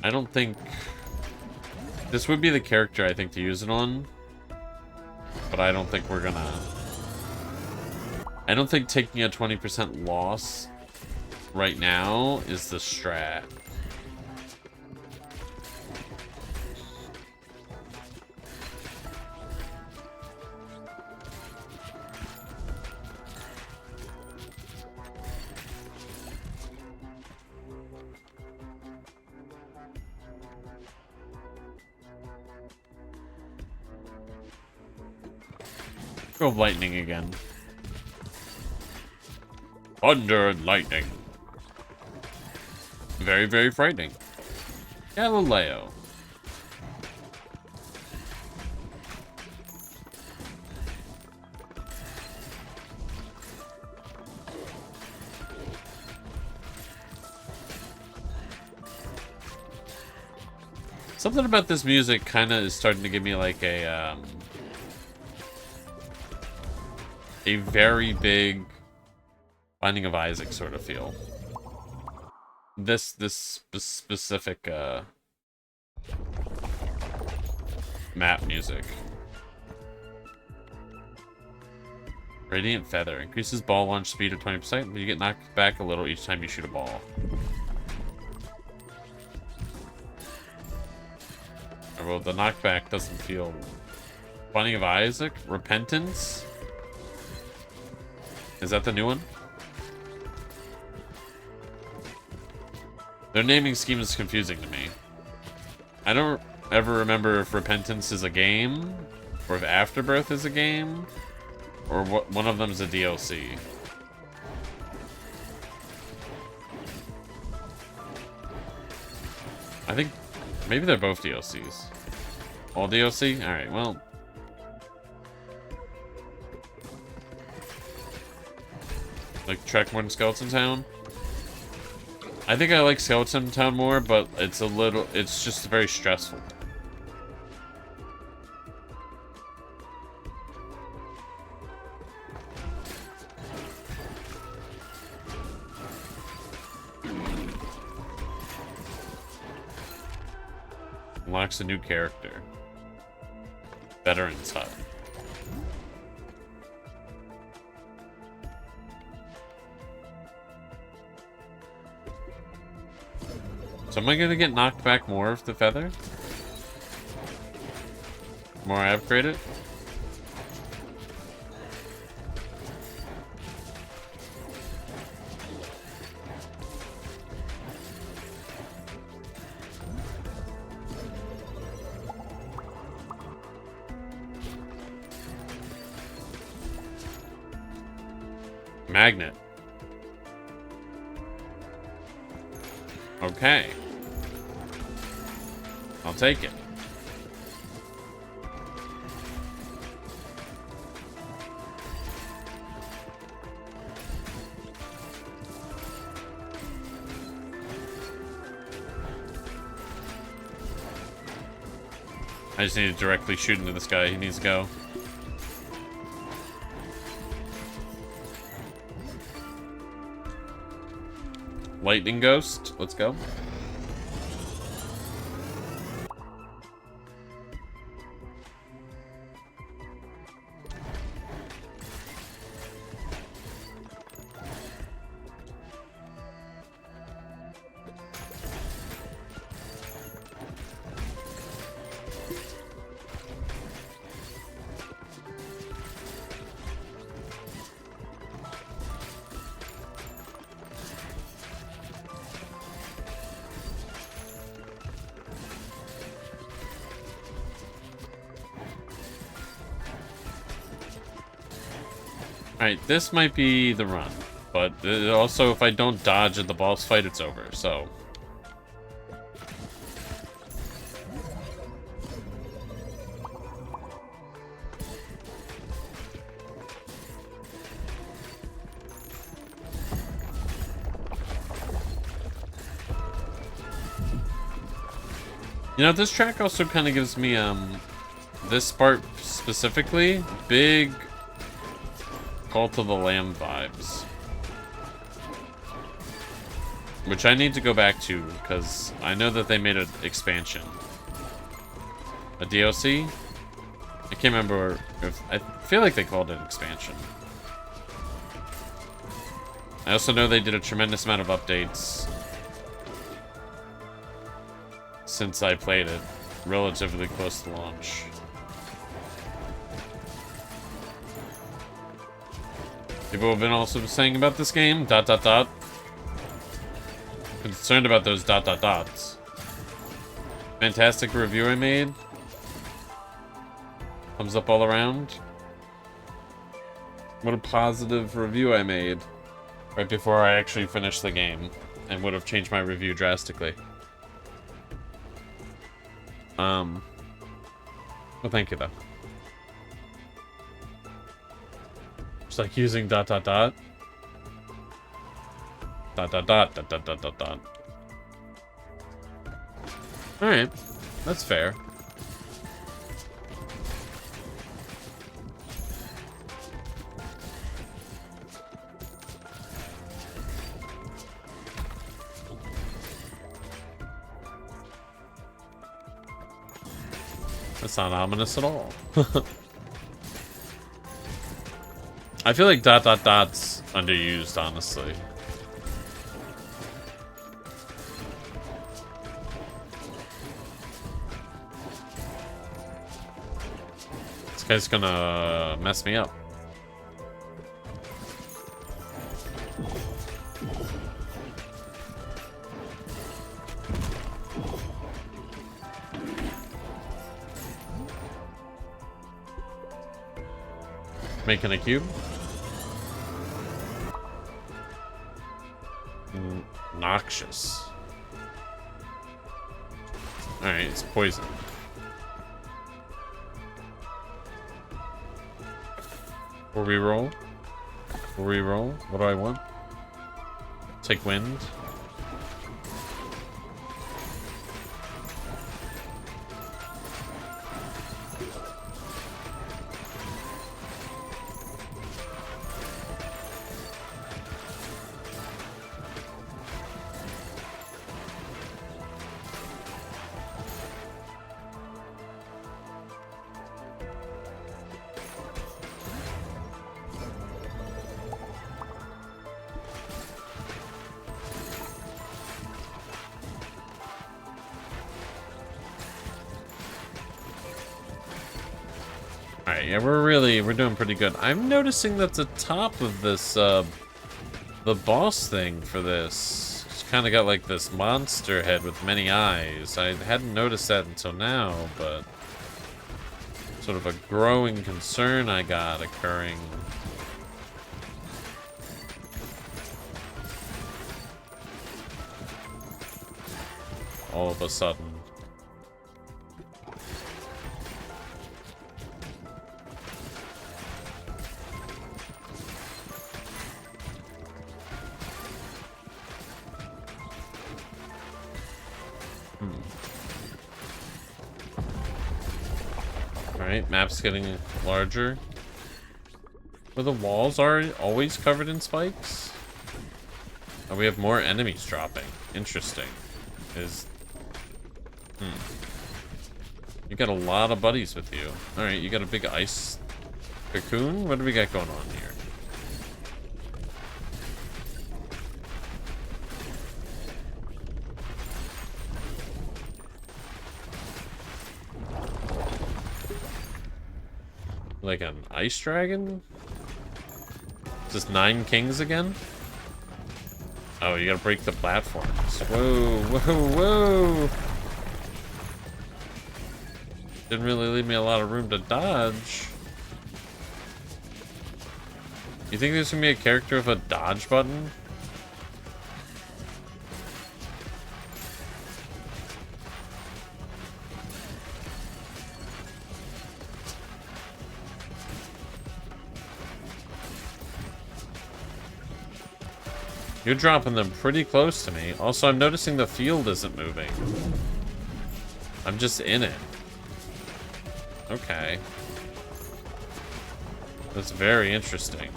Speaker 1: I don't think... This would be the character, I think, to use it on. But I don't think we're gonna... I don't think taking a 20% loss right now is the strat. Go lightning again. Thunder and lightning. Very, very frightening. Galileo. Something about this music kind of is starting to give me like a very big Binding of Isaac sort of feel. This specific map music. Radiant Feather increases ball launch speed of 20%, but you get knocked back a little each time you shoot a ball. Well, the knockback doesn't feel... Binding of Isaac? Repentance? Is that the new one? Their naming scheme is confusing to me. I don't ever remember if Repentance is a game, or if Afterbirth is a game, or what one of them is a DLC. I think maybe they're both DLCs. All DLC? Alright, well. Like Trek more than Skeleton Town? I think I like Skeleton Town more, but it's just very stressful. Unlocks a new character. Veteran's Hut. So am I gonna get knocked back more of the feather? The more I upgrade it? Magnet. Okay. I'll take it. I just need to directly shoot into this guy. He needs to go. Lightning Ghost. Let's go. Alright, this might be the run, but also if I don't dodge at the boss fight, it's over, so... You You know, this track also kind of gives me, this part specifically, big Cult of the Lamb vibes. Which I need to go back to, because I know that they made an expansion. A DLC? I can't remember if... I feel like they called it an expansion. I also know they did a tremendous amount of updates since I played it, relatively close to launch. People have been also saying about this game, ... Concerned about those ... Fantastic review I made. Thumbs up all around. What a positive review I made right before I actually finished the game, and would have changed my review drastically. Well, thank you though. Just like using ... Alright. That's fair. That's not ominous at all. I feel like ... Dot's underused, honestly. This guy's gonna mess me up. Making a cube. Noxious. Alright, it's poison. Will we roll? Will we roll? What do I want? Take wind. Alright, yeah, we're doing pretty good. I'm noticing that the top of this, the boss thing for this, it's kind of got like this monster head with many eyes. I hadn't noticed that until now, but sort of a growing concern I got occurring. All of a sudden. Alright, map's getting larger. Were the walls are always covered in spikes? Oh, we have more enemies dropping. Interesting. You got a lot of buddies with you. Alright, you got a big ice cocoon? What do we got going on here? Like an ice dragon? Is this 9 kings again? Oh, you gotta break the platforms. Whoa, whoa, whoa! Didn't really leave me a lot of room to dodge. You think there's gonna be a character with a dodge button? You're dropping them pretty close to me. Also, I'm noticing the field isn't moving. I'm just in it. Okay. That's very interesting.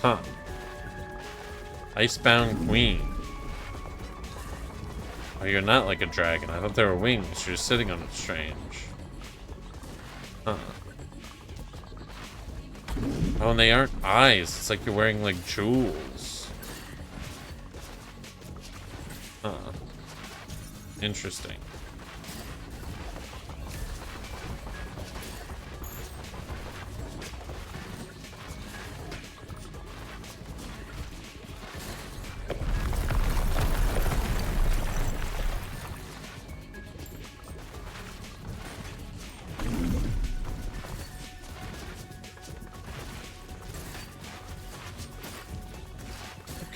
Speaker 1: Huh. Icebound Queen. Oh, you're not like a dragon. I thought they were wings. You're sitting on it strange. Huh. Oh, and they aren't eyes. It's like you're wearing, like, jewels. Huh. Interesting.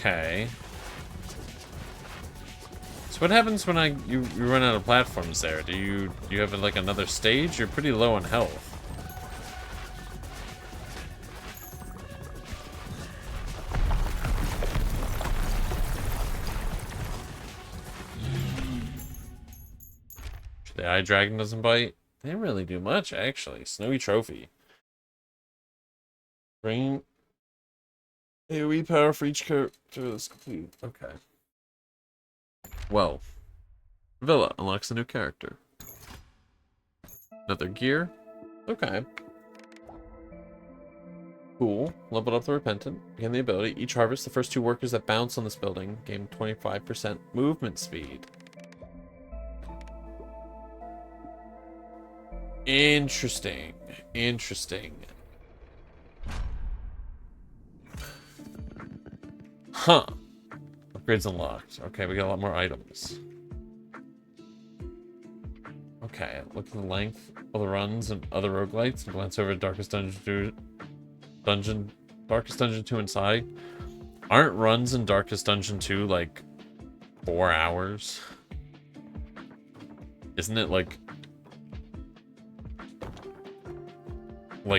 Speaker 1: Okay. So what happens when you run out of platforms there? Do you have like another stage? You're pretty low on health. The eye dragon doesn't bite. They didn't really do much actually. Snowy trophy. Bring AoE power for each character is complete. Okay. Well, Villa unlocks a new character. Another gear. Okay. Cool. Leveled up the Repentant. Gain the ability. Each harvest, the first 2 workers that bounce on this building gain 25% movement speed. Interesting. Interesting. Huh. Upgrades unlocked. Okay, we got a lot more items. Okay, look at the length of the runs and other roguelites and glance over Darkest Dungeon 2 inside. Aren't runs in Darkest Dungeon 2 like 4 hours? Isn't it like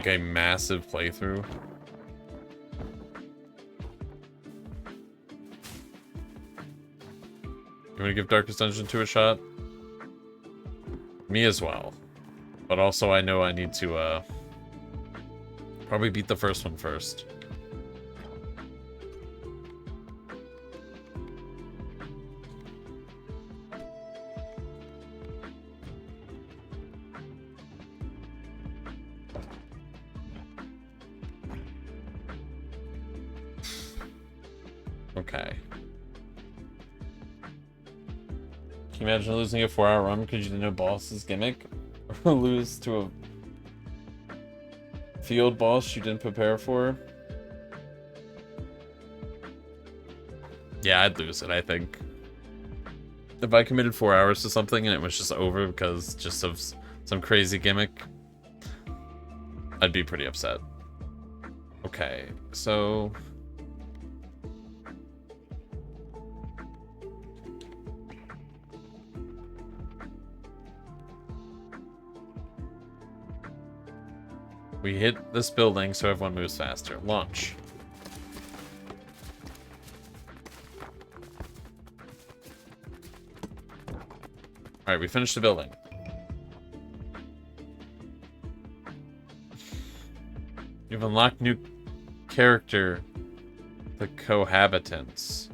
Speaker 1: a massive playthrough? You want to give Darkest Dungeon 2 a shot? Me as well. But also I know I need to probably beat the first one first. Okay. Can you imagine losing a 4-hour run because you didn't know boss's gimmick? Or lose to a field boss you didn't prepare for? Yeah, I'd lose it, I think. If I committed 4 hours to something and it was just over because just of some crazy gimmick, I'd be pretty upset. Okay, so... we hit this building so everyone moves faster. Launch. Alright, we finished the building. You've unlocked new character, the cohabitants.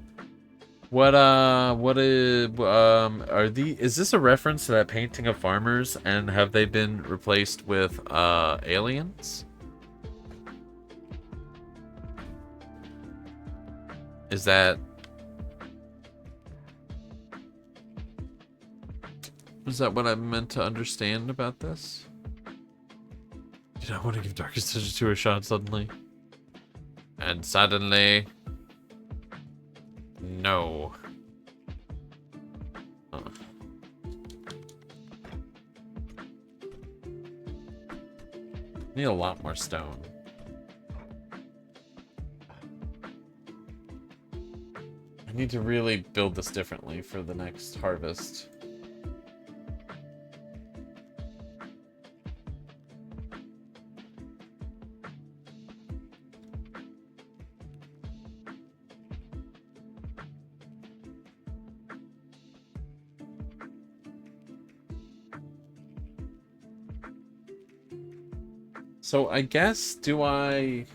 Speaker 1: Are is this a reference to that painting of farmers, and have they been replaced with aliens? Is that what I'm meant to understand about this? Did I want to give Darkest Dungeon 2 a shot suddenly? And suddenly... no. Huh. Need a lot more stone. I need to really build this differently for the next harvest. So I guess, do I...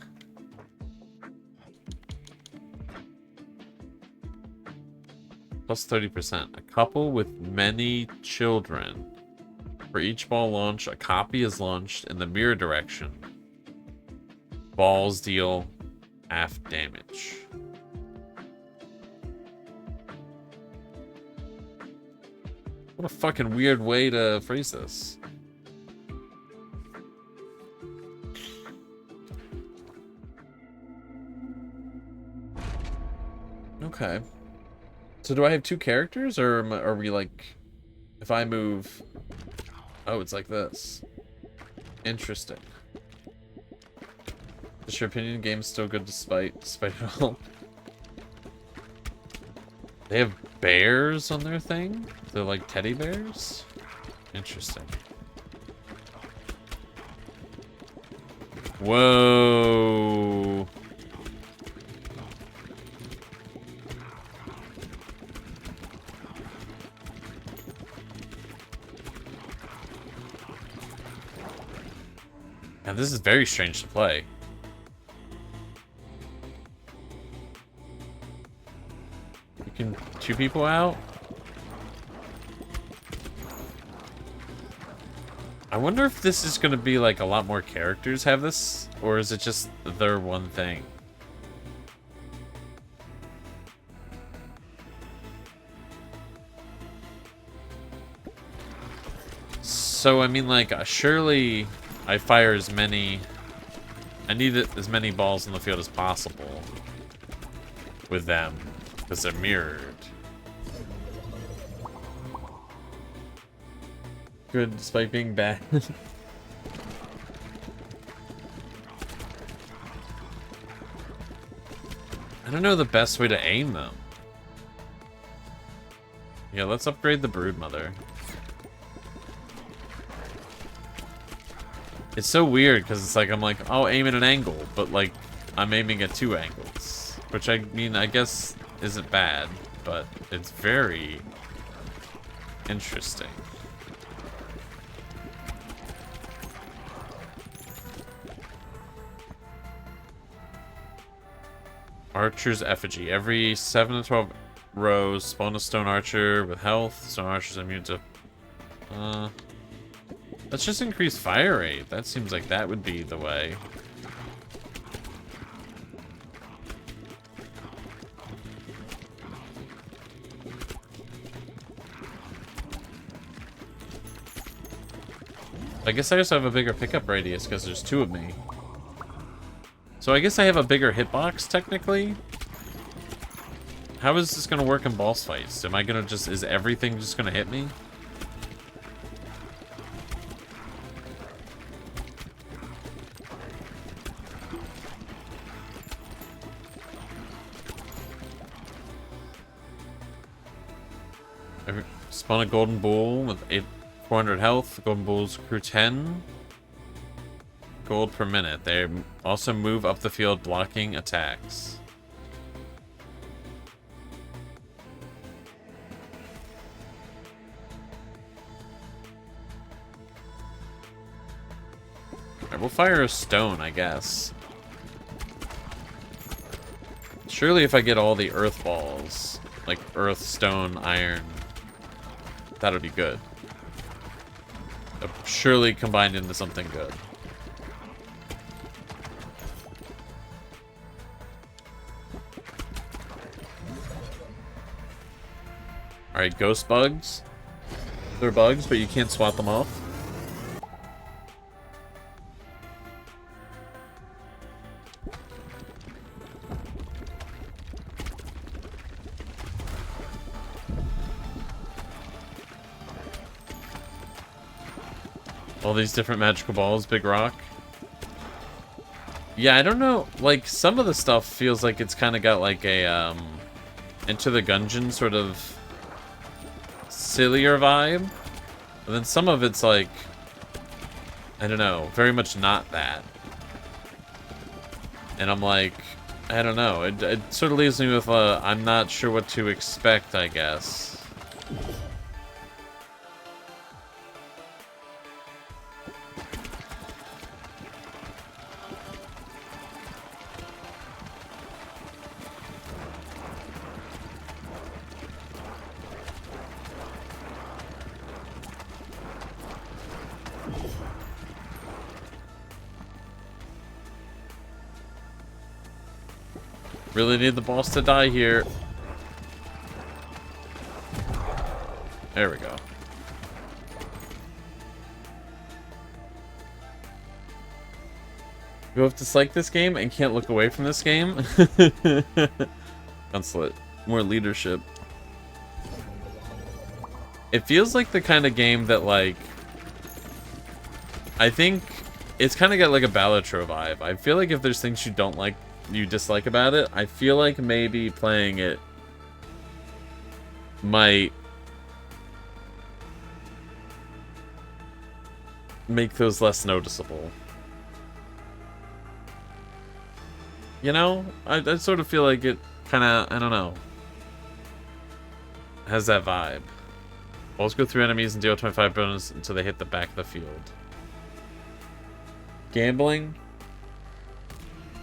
Speaker 1: Plus 30%. A couple with many children. For each ball launch, a copy is launched in the mirror direction. Balls deal half damage. What a fucking weird way to phrase this. Okay. So do I have two characters, or are we like... If I move... Oh, it's like this. Interesting. Is your opinion game's still good despite it all? They have bears on their thing? They're like teddy bears? Interesting. Whoa. Now this is very strange to play. You can two people out? I wonder if this is going to be like a lot more characters have this, or is it just their one thing? So, I mean, like, surely I fire as many... I need as many balls in the field as possible with them, because they're mirrored. Good despite being bad. I don't know the best way to aim them. Yeah, let's upgrade the Broodmother. It's so weird because it's like I'm like, oh, aim at an angle, but like I'm aiming at two angles, which I mean I guess isn't bad, but it's very interesting. Archer's Effigy. Every 7 to 12 rows, spawn a stone archer with health. Stone archers immune to... let's just increase fire rate. That seems like that would be the way. I guess I also have a bigger pickup radius because there's two of me. So I guess I have a bigger hitbox, technically. How is this going to work in boss fights? Am I going to just... Is everything just going to hit me? Spawn a golden bull with 400 health. Golden bulls accrue 10 gold per minute. They also move up the field blocking attacks. Alright, we'll fire a stone, I guess. Surely if I get all the earth balls, like earth, stone, iron, that would be good. Surely combined into something good. Alright, ghost bugs. They're bugs, but you can't swat them off. All these different magical balls, big rock. Yeah, I don't know. Like, some of the stuff feels like it's kind of got like a, Enter the Gungeon sort of sillier vibe. And then some of it's like, I don't know, very much not that. And I'm like, I don't know. It sort of leaves me with a, I'm not sure what to expect, I guess. Really need the boss to die here. There we go. You have to dislike this game and can't look away from this game? Consulate. More leadership. It feels like the kind of game that, like... I think it's kind of got like a Balatro vibe. I feel like if there's things you don't like, you dislike about it, I feel like maybe playing it might make those less noticeable. You know? I sort of feel like it kind of, I don't know, has that vibe. Always go through enemies and deal 25 bonus until they hit the back of the field. Gambling?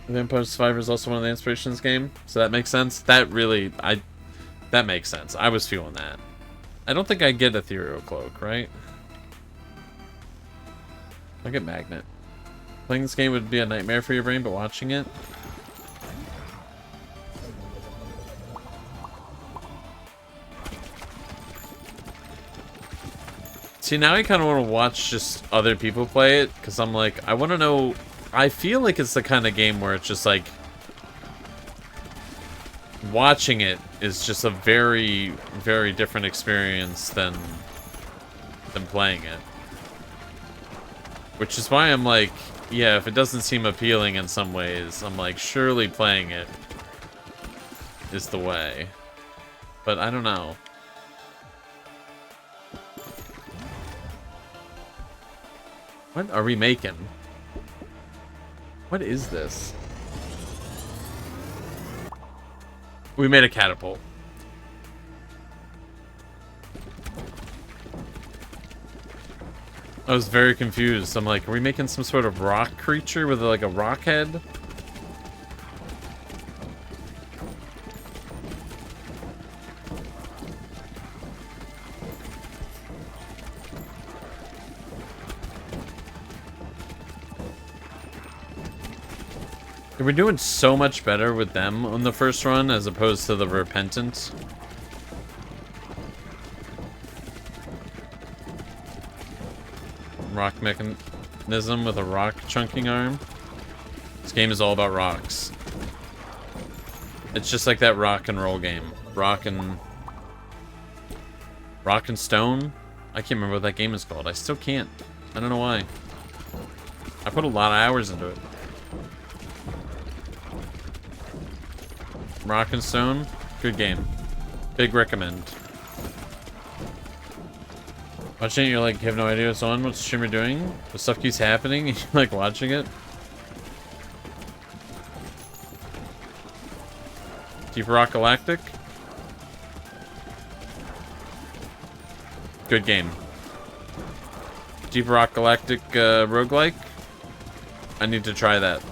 Speaker 1: Vampire Survivor is also one of the inspirations game, so that makes sense. That really, that makes sense. I was feeling that. I don't think I get Ethereal Cloak, right? I get Magnet. Playing this game would be a nightmare for your brain, but watching it... See, now I kind of want to watch just other people play it, because I'm like, I want to know... I feel like it's the kind of game where it's just like... Watching it is just a very, very different experience than playing it. Which is why I'm like, yeah, if it doesn't seem appealing in some ways, I'm like, surely playing it is the way. But I don't know. What are we making? What is this? We made a catapult. I was very confused. I'm like, are we making some sort of rock creature with like a rock head? We're doing so much better with them on the first run as opposed to the Repentant. Rock mechanism with a rock chunking arm. This game is all about rocks. It's just like that rock and roll game. Rock and Stone? I can't remember what that game is called. I still can't. I don't know why. I put a lot of hours into it. Rock and Stone, good game. Big recommend. Watching it, you're like, you have no idea what's on, what streamer doing? The stuff keeps happening, and you're like watching it. Deep Rock Galactic. Good game. Deep Rock Galactic roguelike. I need to try that.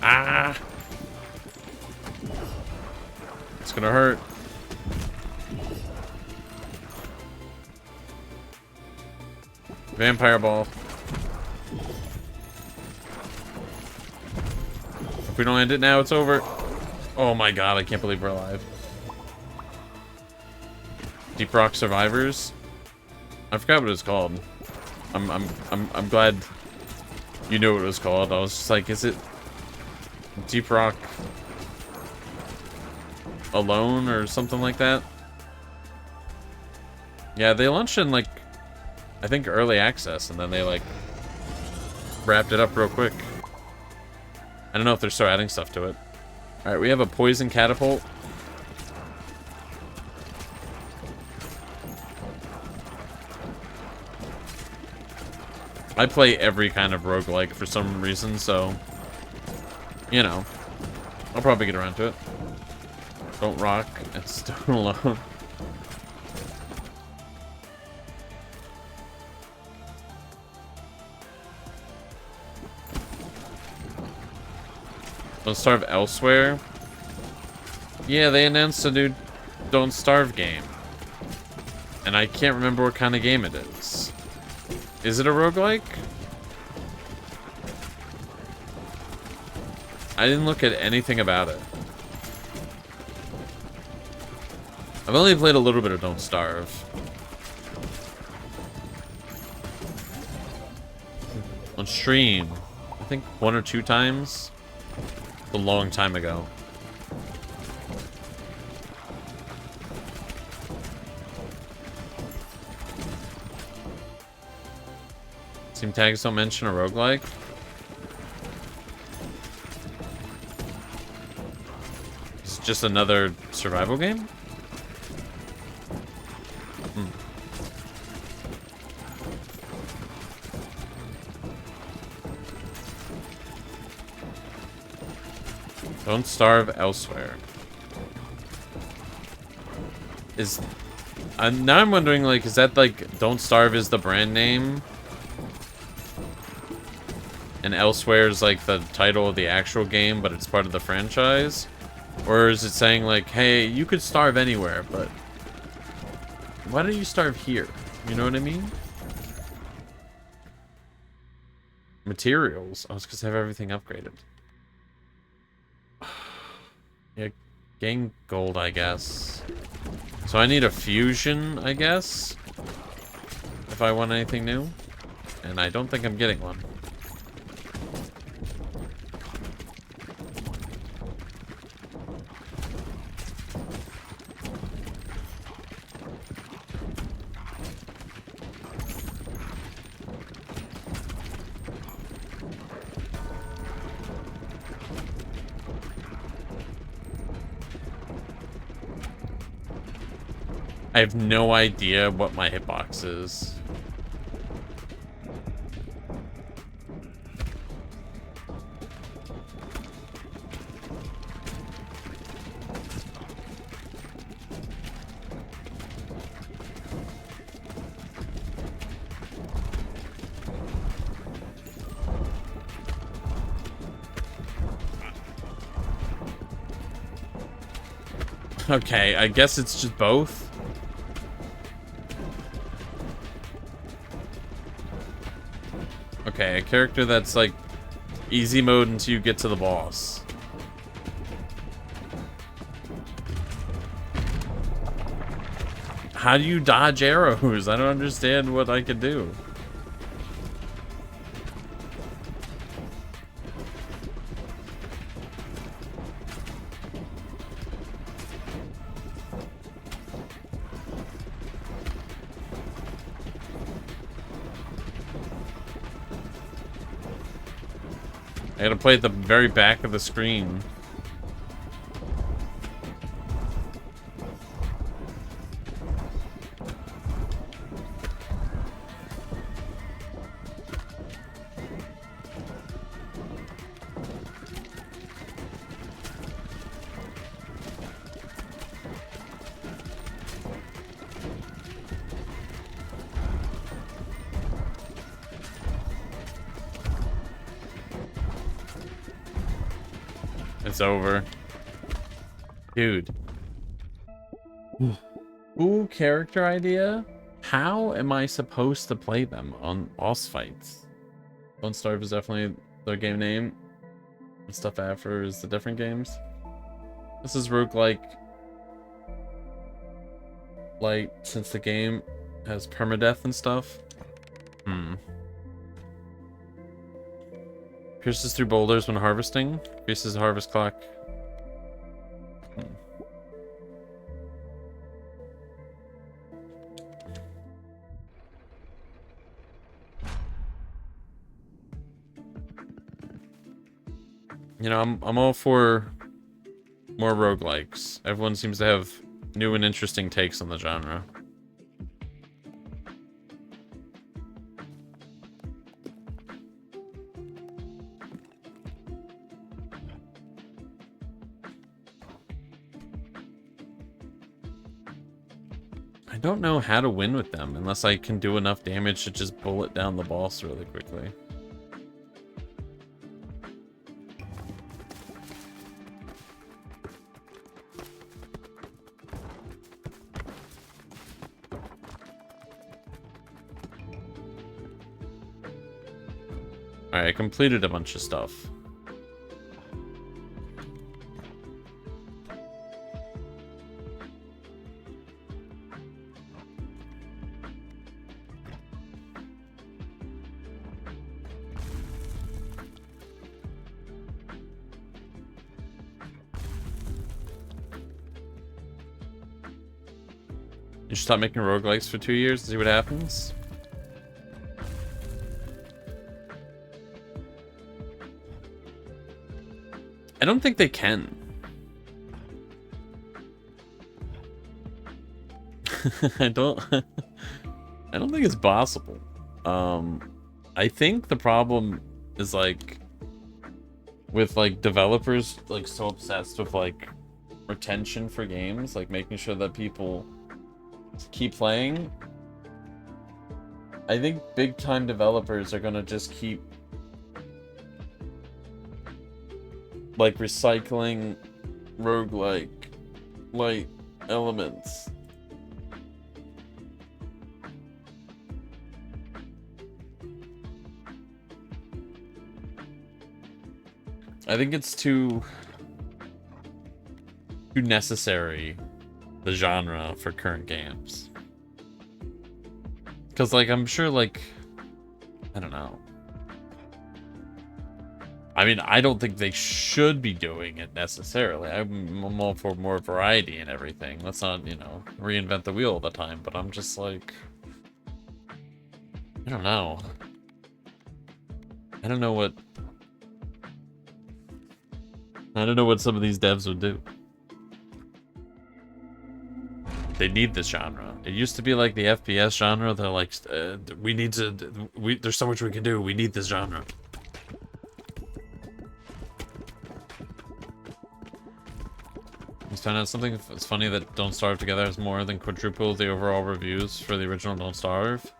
Speaker 1: Ah! It's gonna hurt. Vampire ball. If we don't end it now, it's over. Oh my god, I can't believe we're alive. Deep Rock Survivors? I forgot what it was called. I'm glad you knew what it was called. I was just like, is it Deep Rock Alone or something like that? Yeah, they launched in like, I think early access, and then they like wrapped it up real quick. I don't know if they're still adding stuff to it. Alright, we have a poison catapult. I play every kind of roguelike for some reason, so, you know, I'll probably get around to it. Don't rock and stone alone. Don't Starve Elsewhere? Yeah, they announced a new Don't Starve game. And I can't remember what kind of game it is. Is it a roguelike? I didn't look at anything about it. I've only played a little bit of Don't Starve. On stream. I think 1 or 2 times. A long time ago. Team tags don't mention a roguelike. It's just another survival game? Don't Starve Elsewhere. Is... now I'm wondering, like, is that, like, Don't Starve is the brand name? And Elsewhere is, like, the title of the actual game, but it's part of the franchise? Or is it saying, like, hey, you could starve anywhere, but... why do you starve here? You know what I mean? Materials. Oh, it's because I have everything upgraded. Yeah, gain gold, I guess. So I need a fusion, I guess? If I want anything new. And I don't think I'm getting one. I have no idea what my hitbox is. Okay, I guess it's just both. Okay, a character that's like easy mode until you get to the boss. How do you dodge arrows? I don't understand what I could do. I gotta play at the very back of the screen. It's over. Dude. Ooh, character idea? How am I supposed to play them on boss fights? Don't Starve is definitely their game name. And stuff after is the different games. This is roguelike light since the game has permadeath and stuff. Pierces through boulders when harvesting. Increases the harvest clock. You know, I'm all for more roguelikes. Everyone seems to have new and interesting takes on the genre. I don't know how to win with them unless I can do enough damage to just bullet down the boss really quickly. Alright, I completed a bunch of stuff. You should stop making roguelikes for 2 years and see what happens. I don't think they can. I don't think it's possible. I think the problem is like with like developers like so obsessed with like retention for games, like making sure that people keep playing. I think big time developers are gonna just keep like recycling roguelike light elements. I think it's too necessary, the genre, for current games. Because, like, I'm sure, like, I don't know. I mean, I don't think they should be doing it necessarily. I'm all for more variety and everything. Let's not, you know, reinvent the wheel all the time. But I'm just like, I don't know. I don't know what some of these devs would do. They need this genre. It used to be like the FPS genre. They're like, there's so much we can do. We need this genre. Just found out something that's funny that Don't Starve Together has more than quadruple the overall reviews for the original Don't Starve.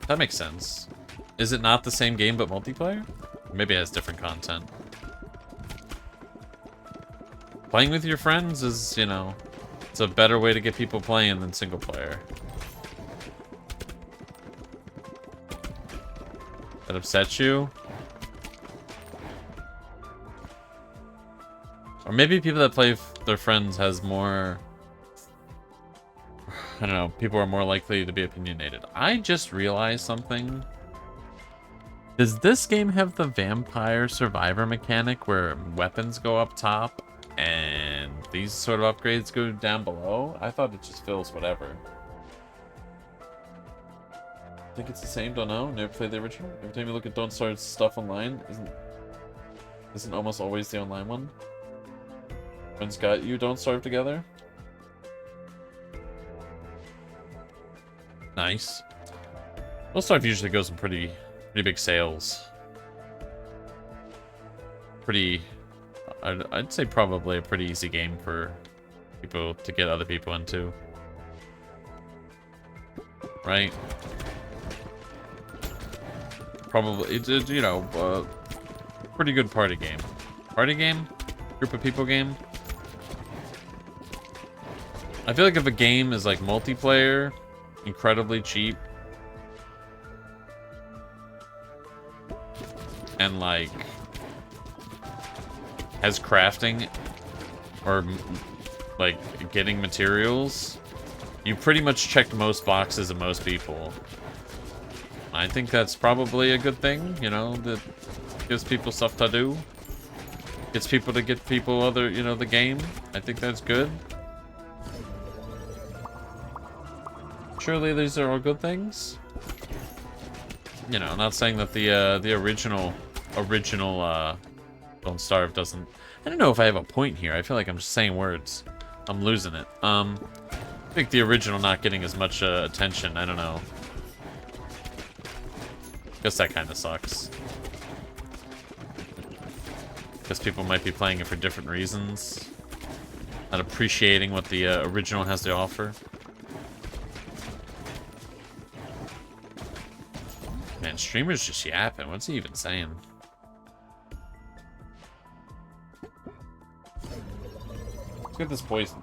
Speaker 1: That makes sense. Is it not the same game but multiplayer? Maybe it has different content. Playing with your friends is, you know, it's a better way to get people playing than single player. That upsets you? Or maybe people that play with their friends has more... I don't know, people are more likely to be opinionated. I just realized something. Does this game have the vampire survivor mechanic where weapons go up top and these sort of upgrades go down below? I thought it just fills whatever. Think it's the same? Don't know. Never played the original. Every time you look at Don't Starve's stuff online, isn't almost always the online one? Friends got you, Don't Starve Together? Nice. Don't Starve usually goes in pretty big sales. I'd say probably a pretty easy game for people to get other people into. Right? Probably, it's you know, pretty good party game. Party game? Group of people game? I feel like if a game is like multiplayer, incredibly cheap, and like has crafting or like getting materials, you pretty much checked most boxes of most people. I think that's probably a good thing, you know, that gives people stuff to do. Gets people to get people other, you know, the game. I think that's good. Surely these are all good things. You know, not saying that the original Don't Starve doesn't. I don't know if I have a point here. I feel like I'm just saying words. I'm losing it. I think the original not getting as much attention. I don't know. Guess that kind of sucks. Guess people might be playing it for different reasons. Not appreciating what the original has to offer. Man, streamer's just yapping. What's he even saying? Let's get this poison.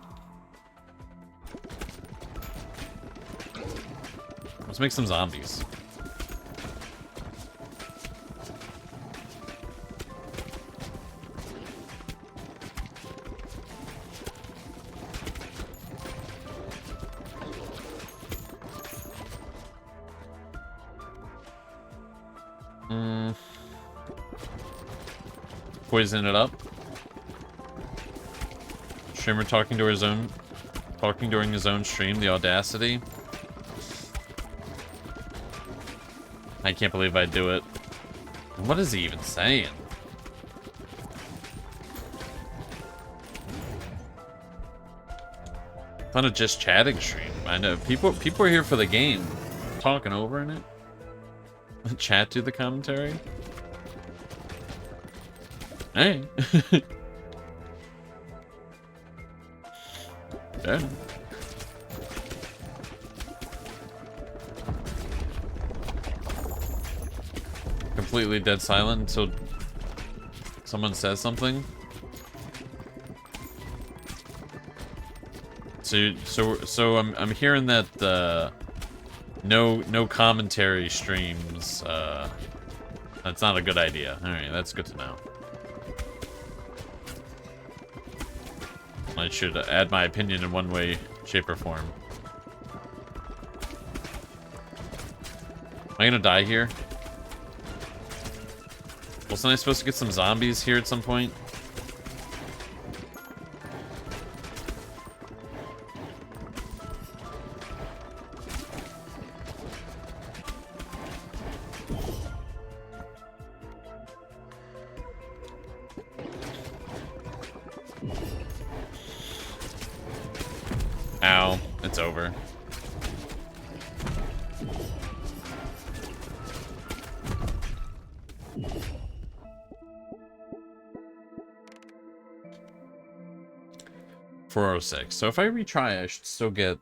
Speaker 1: Let's make some zombies. Poison it up. Streamer talking during his own stream, the audacity. I can't believe I'd do it. What is he even saying? Fun of just chatting stream. I know people are here for the game. Talking over in it. Chat to the commentary. Hey. Yeah. Completely dead silent until someone says something. So I'm hearing that no commentary streams. That's not a good idea. All right, that's good to know. I should add my opinion in one way, shape, or form. Am I gonna die here? Wasn't I supposed to get some zombies here at some point? Ow, it's over. $406. So if I retry, I should still get...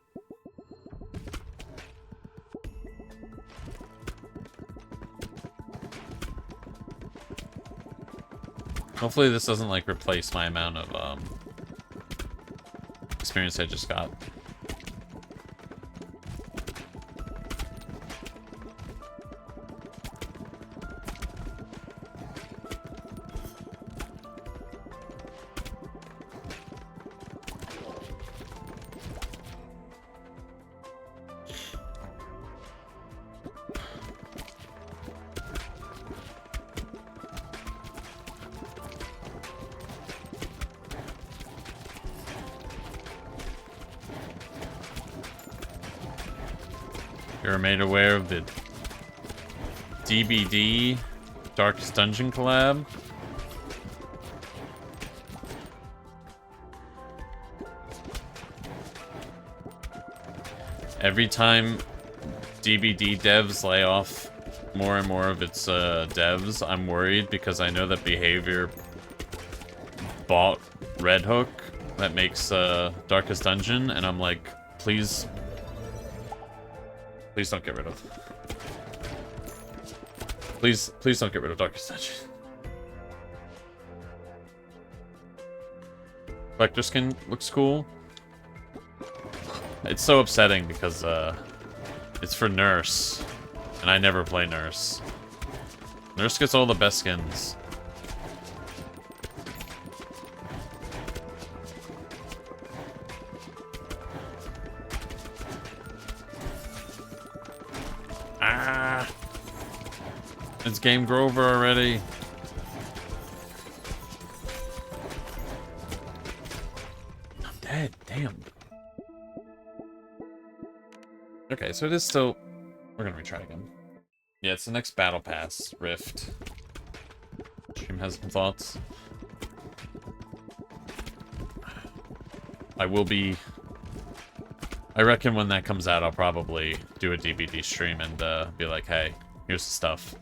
Speaker 1: Hopefully this doesn't, like, replace my amount of, experience I just got. You're made aware of the DBD Darkest Dungeon collab? Every time DBD devs lay off more and more of its devs, I'm worried because I know that Behavior bought Red Hook that makes Darkest Dungeon, and I'm like, please don't get rid of. Please don't get rid of Darkest Dungeon. Collector skin looks cool. It's so upsetting because it's for Nurse, and I never play Nurse. Nurse gets all the best skins. Ah! It's Game Grover already. I'm dead. Damn. Okay, so it is still... We're gonna retry again. Yeah, it's the next Battle Pass Rift. Stream has some thoughts. I will be... I reckon when that comes out, I'll probably do a DVD stream and be like, hey, here's the stuff.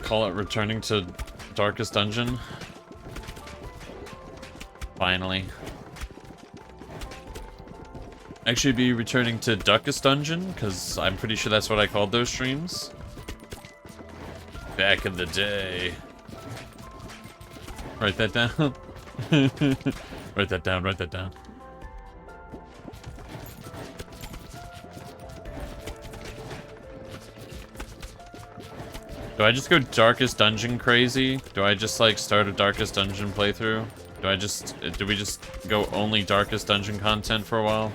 Speaker 1: Call it returning to Darkest Dungeon. Finally. Actually be returning to Duckest Dungeon, because I'm pretty sure that's what I called those streams. Back in the day. Write that down. Write that down, write that down. Do I just go Darkest Dungeon crazy? Do I just like start a Darkest Dungeon playthrough? Do we just go only Darkest Dungeon content for a while?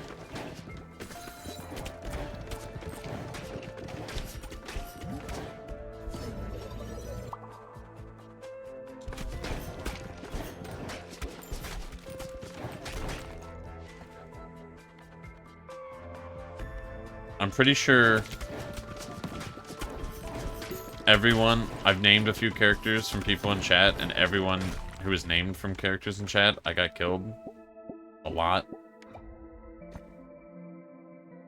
Speaker 1: I'm pretty sure everyone, I've named a few characters from people in chat, and everyone who was named from characters in chat, I got killed. A lot.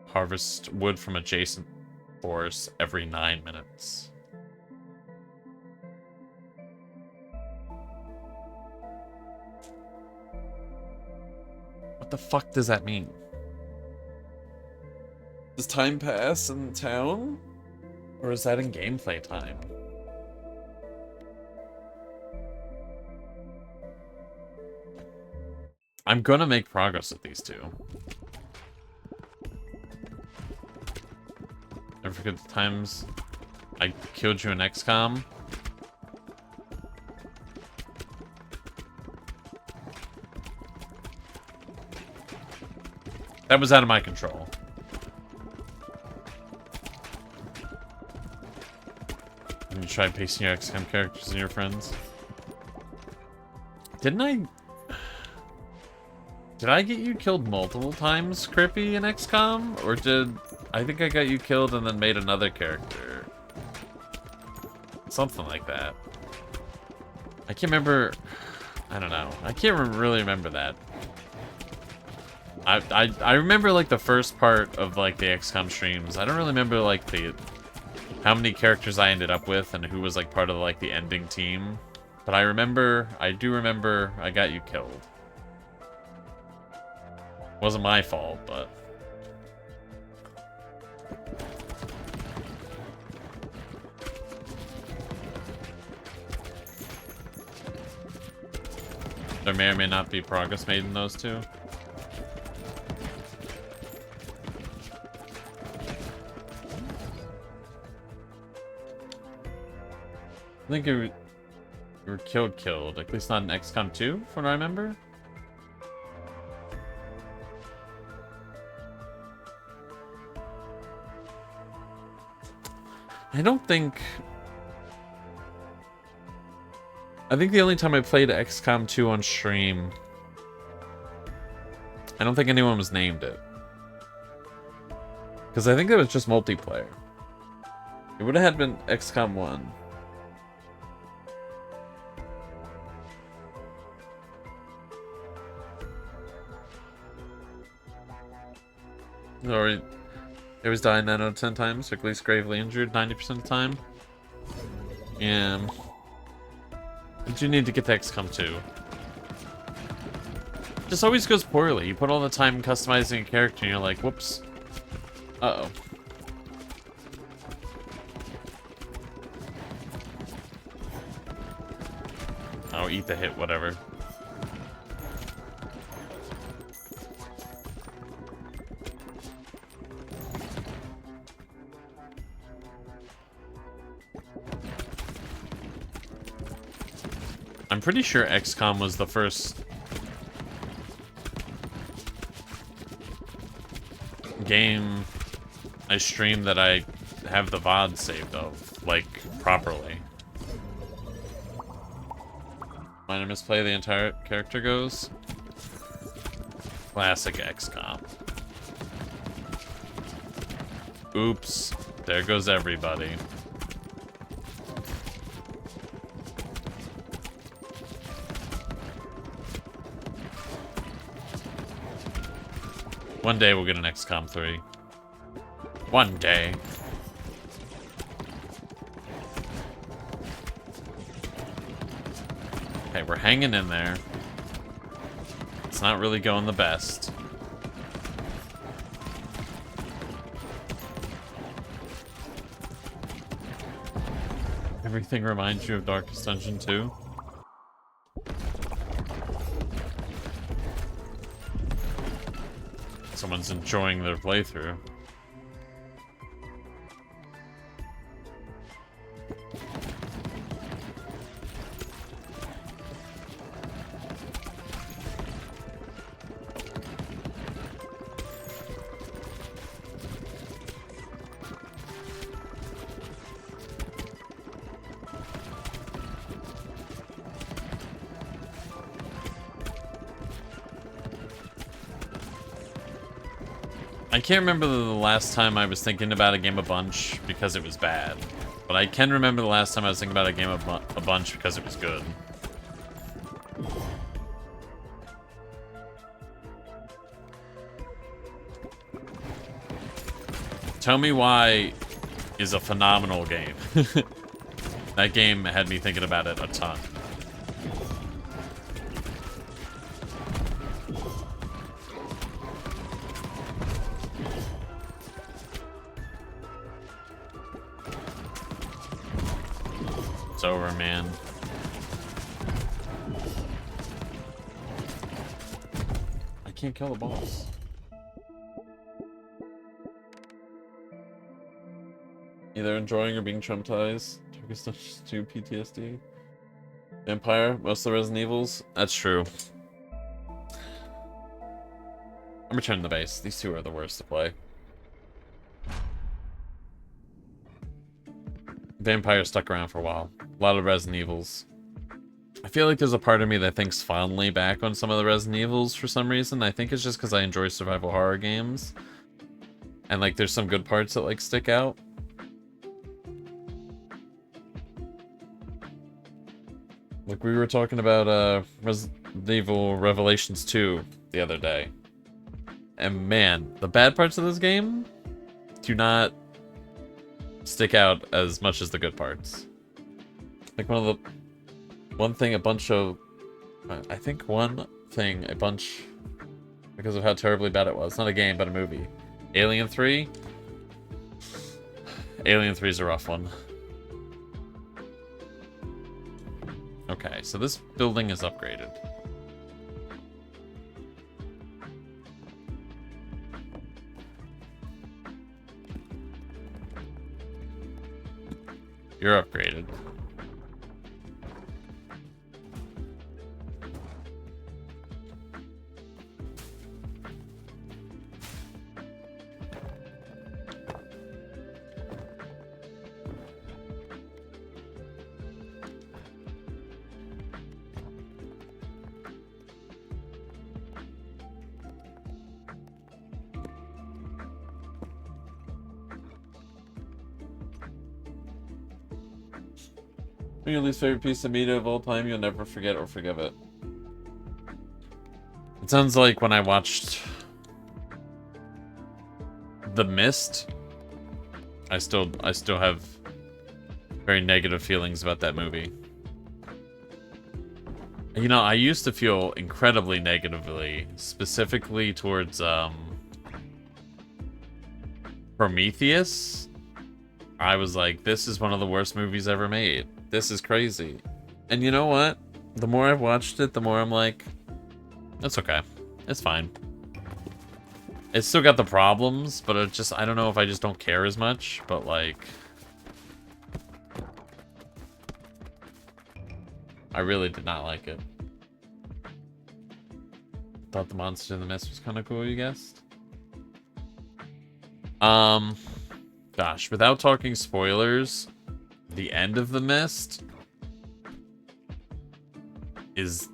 Speaker 1: Harvest wood from adjacent forest every 9 minutes. What the fuck does that mean? Does time pass in town? Or is that in gameplay time? I'm gonna make progress with these two. Never forget the times I killed you in XCOM. That was out of my control. And you try pasting your XCOM characters and your friends. Did I get you killed multiple times, Crippy, in XCOM? Or did... I think I got you killed and then made another character. Something like that. I can't remember... I don't know. I can't really remember that. I remember, like, the first part of, like, the XCOM streams. I don't really remember, like, how many characters I ended up with and who was, like, part of, like, the ending team. But I do remember I got you killed. Wasn't my fault, but... There may or may not be progress made in those two. I think you were killed. At least not in XCOM 2, from what I remember. I think the only time I played XCOM 2 on stream, I don't think anyone was named it. Because I think it was just multiplayer. It would have had been XCOM 1. Or it was dying 9 out of 10 times, or at least gravely injured 90% of the time. Yeah. But you need to get to XCOM 2. Just always goes poorly. You put all the time customizing a character and you're like, whoops. Uh-oh. Oh, eat the hit, whatever. I'm pretty sure XCOM was the first game I streamed that I have the VOD saved of, like, properly. Minor misplay, the entire character goes. Classic XCOM. Oops. There goes everybody. One day we'll get an XCOM 3. One day. Okay, we're hanging in there. It's not really going the best. Everything reminds you of Darkest Dungeon 2. Someone's enjoying their playthrough. I can't remember the last time I was thinking about a game a bunch because it was bad. But I can remember the last time I was thinking about a game a bunch because it was good. Tell Me Why is a phenomenal game. That game had me thinking about it a ton. It's over, man. I can't kill the boss. Either enjoying or being traumatized. Darkest Dungeon 2 PTSD. Vampire, most of the Resident Evils. That's true. I'm returning the base. These two are the worst to play. Vampire stuck around for a while. A lot of Resident Evils. I feel like there's a part of me that thinks fondly back on some of the Resident Evils for some reason. I think it's just because I enjoy survival horror games. And like there's some good parts that like stick out. Like we were talking about Resident Evil Revelations 2 the other day. And man, the bad parts of this game do not stick out as much as the good parts. Like one thing a bunch, because of how terribly bad it was. Not a game, but a movie. Alien 3? Alien 3 is a rough one. Okay, so this building is upgraded. You're upgraded. Your least favorite piece of media of all time, you'll never forget or forgive it. It sounds like when I watched The Mist, I still have very negative feelings about that movie. You know, I used to feel incredibly negatively, specifically towards Prometheus. I was like, this is one of the worst movies ever made. This is crazy. And you know what? The more I've watched it, the more I'm like, that's okay. It's fine. It's still got the problems, but it just, I don't know if I just don't care as much, but like... I really did not like it. Thought the Monster in the Mist was kind of cool, you guessed? Gosh, without talking spoilers, the end of The Mist is...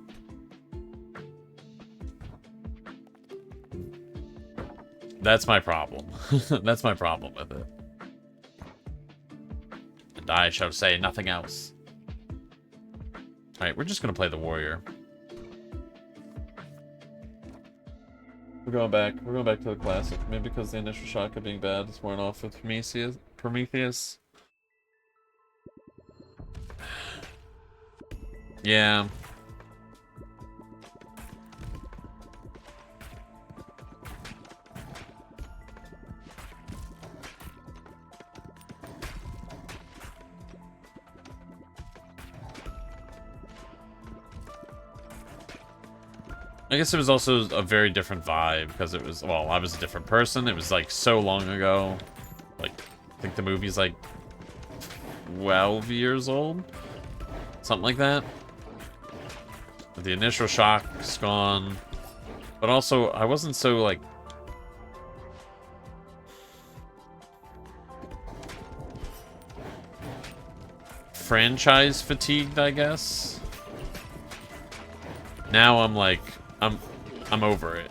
Speaker 1: That's my problem. That's my problem with it. And I shall say nothing else. Alright, we're just gonna play the warrior. We're going back. We're going back to the classic. Maybe because the initial shock of being bad is worn off with Prometheus. Yeah. I guess it was also a very different vibe because it was, well, I was a different person. It was like so long ago. Like, I think the movie's like 12 years old. Something like that. The initial shock's gone. But also, I wasn't so like... franchise fatigued, I guess. Now I'm like... I'm over it.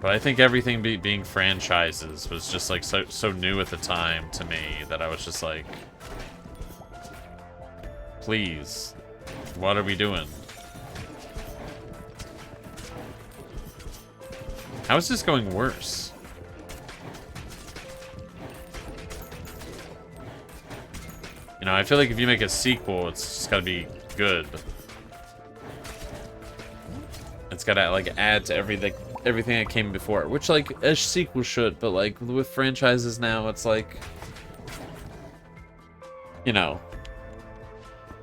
Speaker 1: But I think everything being franchises was just like so new at the time to me that I was just like, please, what are we doing? How is this going worse? You know, I feel like if you make a sequel, it's just gotta be good. It's gotta like add to everything that came before, which like a sequel should, but like with franchises now, it's like, you know,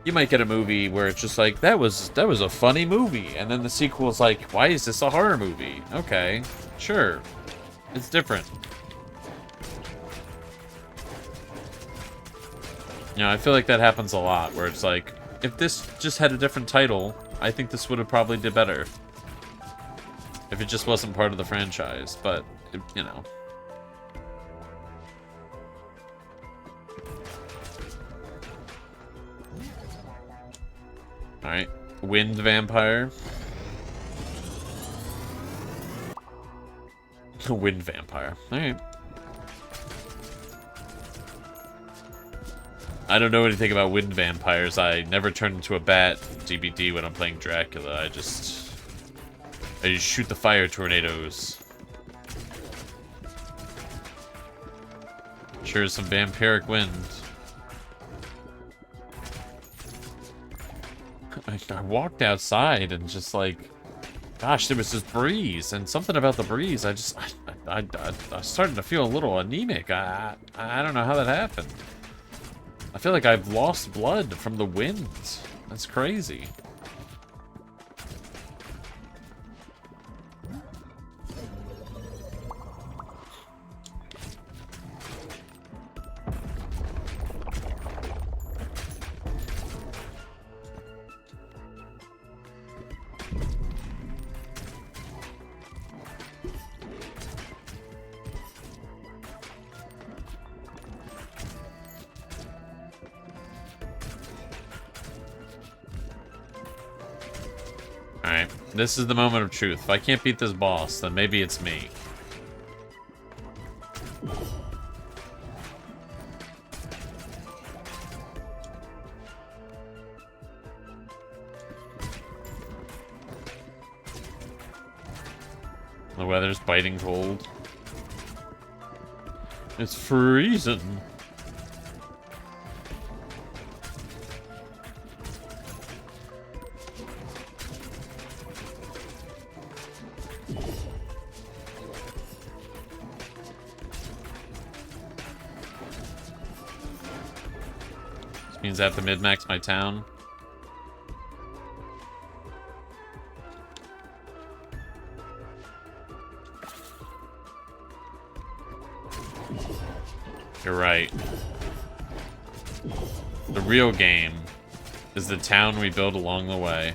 Speaker 1: you might get a movie where it's just like that was a funny movie, and then the sequel is like, why is this a horror movie? Okay, sure, it's different. You know, I feel like that happens a lot, where it's like, if this just had a different title, I think this would have probably did better. If it just wasn't part of the franchise, but, you know. Alright, Wind Vampire. Wind Vampire, alright. I don't know anything about wind vampires. I never turn into a bat DBD when I'm playing Dracula. I just shoot the fire tornadoes. Sure is some vampiric wind. I walked outside and just like, gosh, there was this breeze, and something about the breeze, I started to feel a little anemic. I don't know how that happened. I feel like I've lost blood from the wind. That's crazy. Alright, this is the moment of truth. If I can't beat this boss, then maybe it's me. The weather's biting cold. It's freezing. Means I have to mid-max my town. You're right. The real game is the town we build along the way.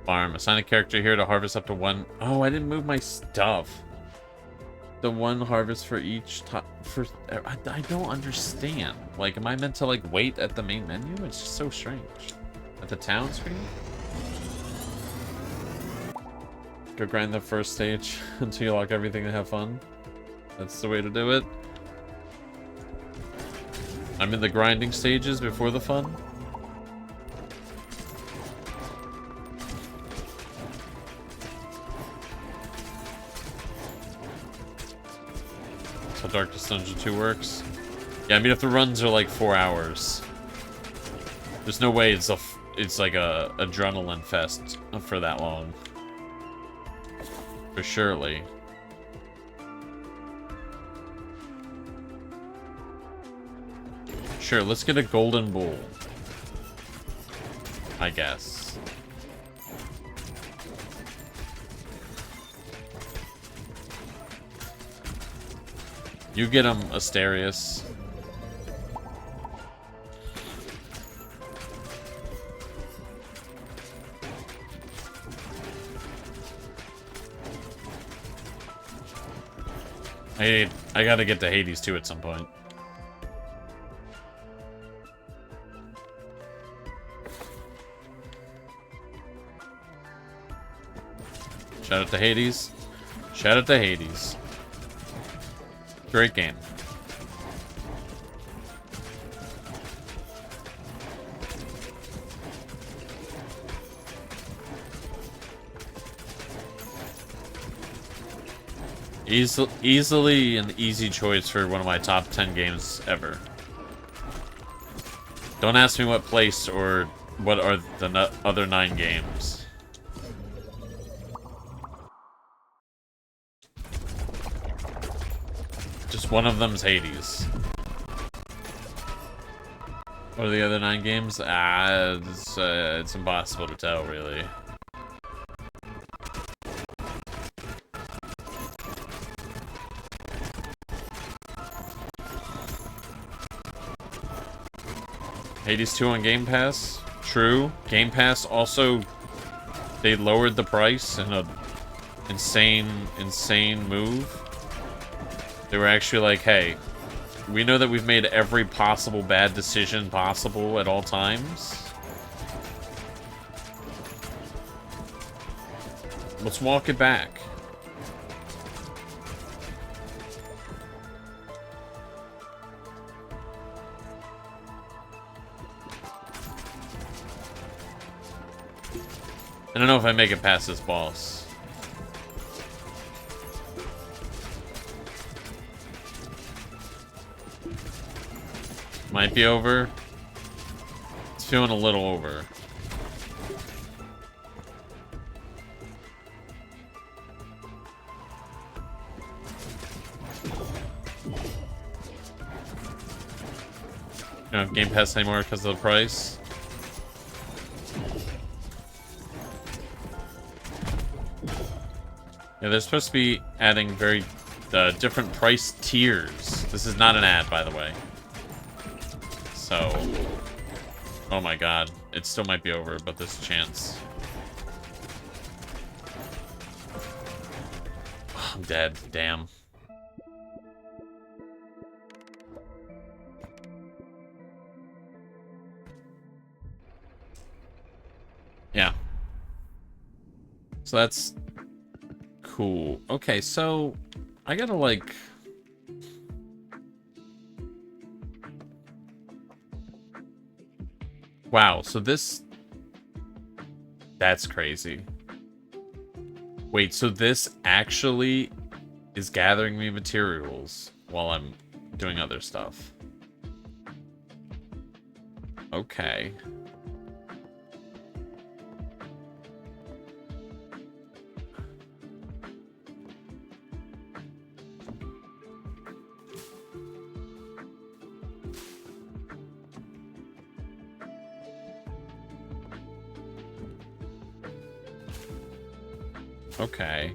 Speaker 1: Farm. Assign a character here to harvest up to one. Oh, I didn't move my stuff. The one harvest for each I don't understand. Like, am I meant to, like, wait at the main menu? It's just so strange. At the town screen? Go grind the first stage until you lock everything and have fun. That's the way to do it. I'm in the grinding stages before the fun. That's how Darkest Dungeon 2 works. Yeah, I mean, if the runs are like 4 hours, there's no way it's like a adrenaline fest for that long. For surely. Sure, let's get a golden bull. I guess. You get him, Asterius. I gotta get to Hades too at some point. Shout out to Hades. Shout out to Hades. Great game. Easily an easy choice for one of my top 10 games ever. Don't ask me what place or what are the other 9 games. Just one of them's Hades. What are the other 9 games? It's impossible to tell, really. Hades 2 on Game Pass? True. Game Pass also, they lowered the price in a insane move. They were actually like, hey, we know that we've made every possible bad decision possible at all times. Let's walk it back. I don't know if I make it past this boss. Might be over. It's feeling a little over. Don't have Game Pass anymore because of the price. Yeah, they're supposed to be adding very different price tiers. This is not an ad, by the way. So, oh my god, it still might be over, but there's a chance. I'm dead, damn. Yeah. So that's cool. Okay, so I gotta like... Wow, so this... That's crazy. Wait, so this actually is gathering me materials while I'm doing other stuff. Okay. Okay.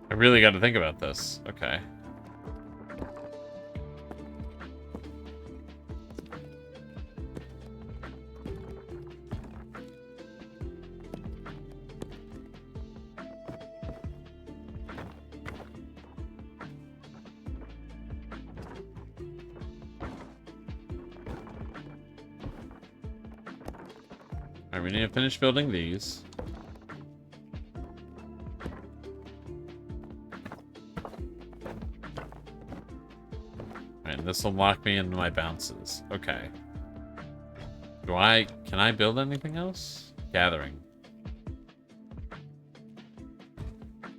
Speaker 1: I really got to think about this. Okay. Alright, we need to finish building these. Alright, this will lock me into my bounces. Okay. Can I build anything else? Gathering.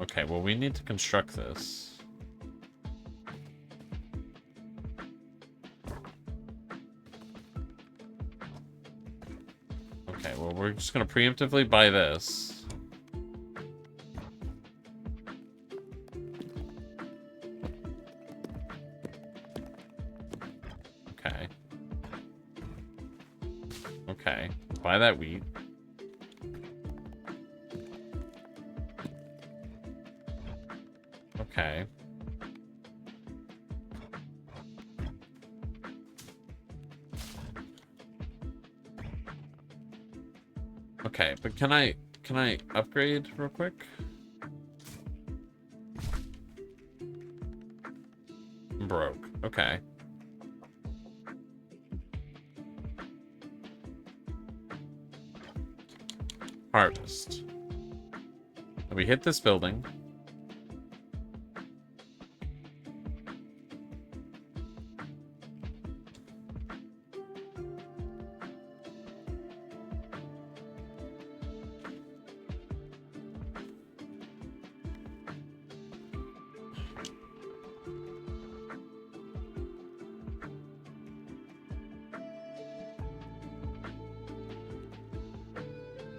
Speaker 1: Okay, well we need to construct this. Okay, well we're just gonna preemptively buy this. Okay. Okay, buy that wheat. Okay. Okay, but can I upgrade real quick? I'm broke. Okay. Harvest. We hit this building.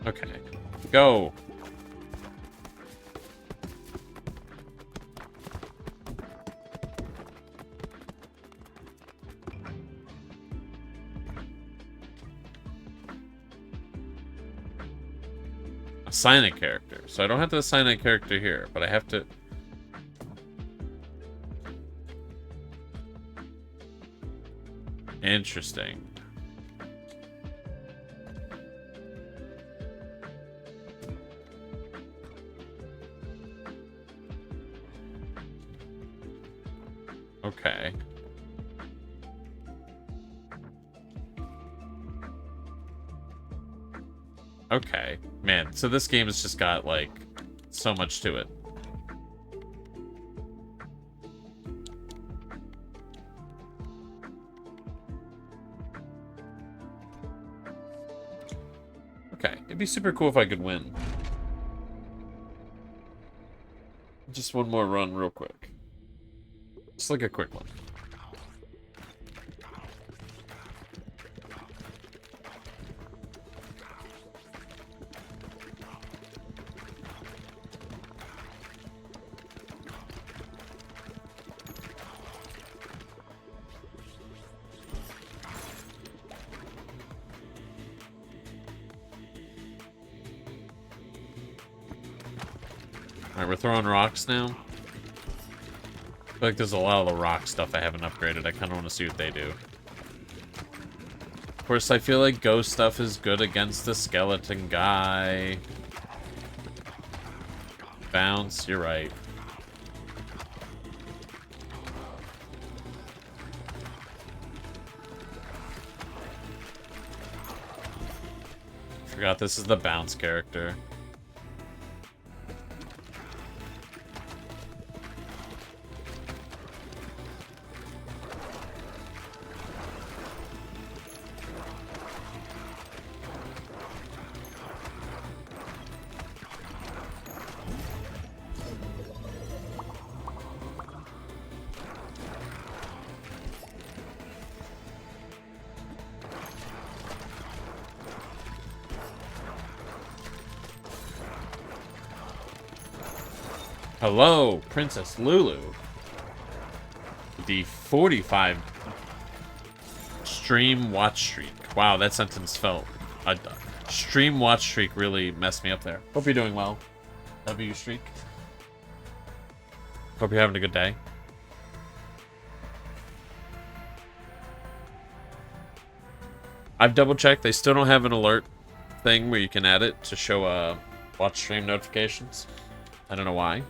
Speaker 1: Okay. Go. Assign a character. So I don't have to assign a character here, but I have to... Interesting. Okay. Okay. Man, so this game has just got, like, so much to it. Okay, it'd be super cool if I could win. Just one more run real quick. Just like a quick one. Alright, we're throwing rocks now. I feel like there's a lot of the rock stuff I haven't upgraded. I kind of want to see what they do. Of course, I feel like ghost stuff is good against the skeleton guy. Bounce, you're right. Forgot this is the bounce character. Hello, Princess Lulu. The 45 stream watch streak. Wow, that sentence felt... stream watch streak really messed me up there. Hope you're doing well. W streak. Hope you're having a good day. I've double checked. They still don't have an alert thing where you can add it to show watch stream notifications. I don't know why.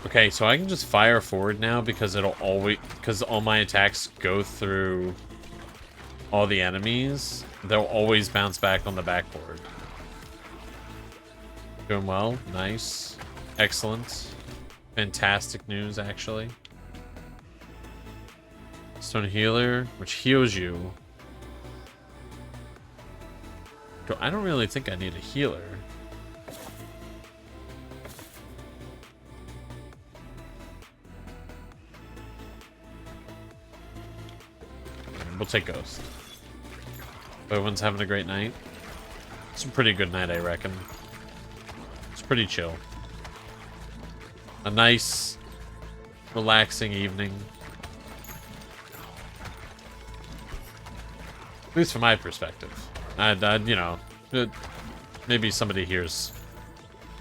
Speaker 1: Okay, so I can just fire forward now because all my attacks go through all the enemies. They'll always bounce back on the backboard. Doing well. Nice. Excellent. Fantastic news, actually. Stone Healer, which heals you. I don't really think I need a healer. We'll take Ghost. Everyone's having a great night. It's a pretty good night, I reckon. It's pretty chill. A nice, relaxing evening. At least from my perspective. You know, maybe somebody here's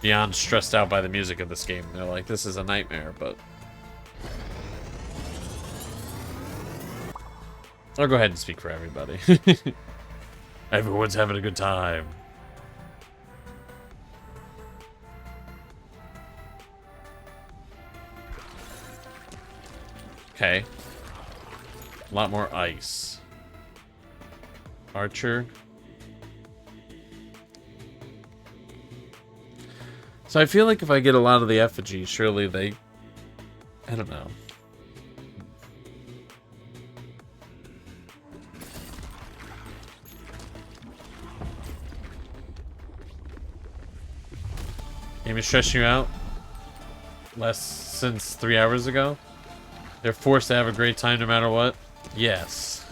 Speaker 1: beyond stressed out by the music of this game. They're like, this is a nightmare, but... I'll go ahead and speak for everybody. Everyone's having a good time. Okay. A lot more ice. Archer. So I feel like if I get a lot of the effigy, surely they... I don't know. Game is stressing you out? Less since 3 hours ago? They're forced to have a great time no matter what? Yes.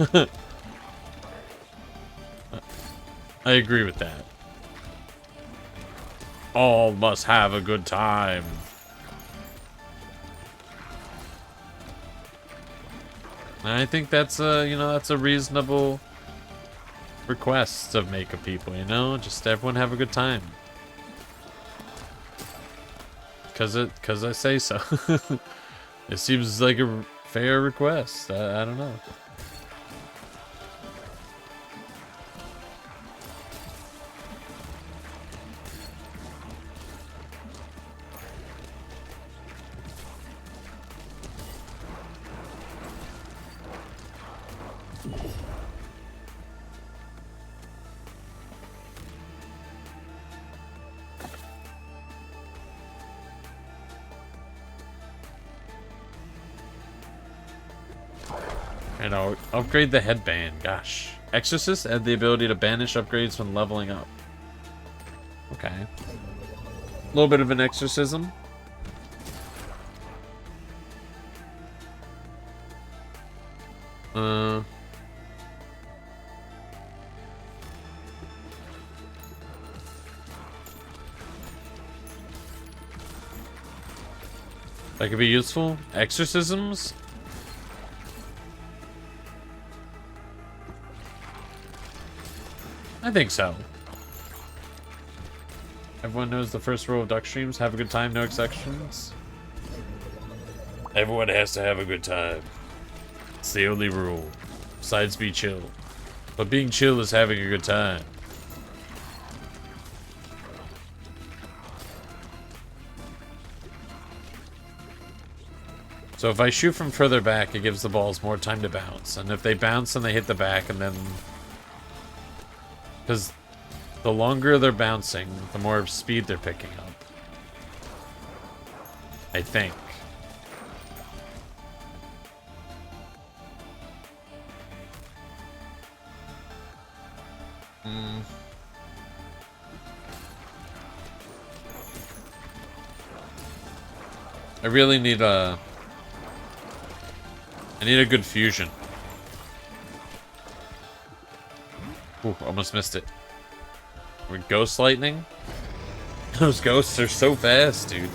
Speaker 1: I agree with that. All must have a good time. I think that's that's a reasonable request of make of people, you know? Just everyone have a good time. Cause I say so. It seems like a fair request. I don't know. And I'll upgrade the headband. Gosh. Exorcist had the ability to banish upgrades when leveling up. Okay. A little bit of an exorcism. That could be useful. Exorcisms? I think so. Everyone knows the first rule of duck streams. Have a good time, no exceptions. Everyone has to have a good time. It's the only rule. Besides be chill. But being chill is having a good time. So if I shoot from further back, it gives the balls more time to bounce. And if they bounce and they hit the back and then... Because the longer they're bouncing, the more speed they're picking up. I think. I really need a... I need a good fusion. Ooh, almost missed it. With ghost lightning? Those ghosts are so fast, dude.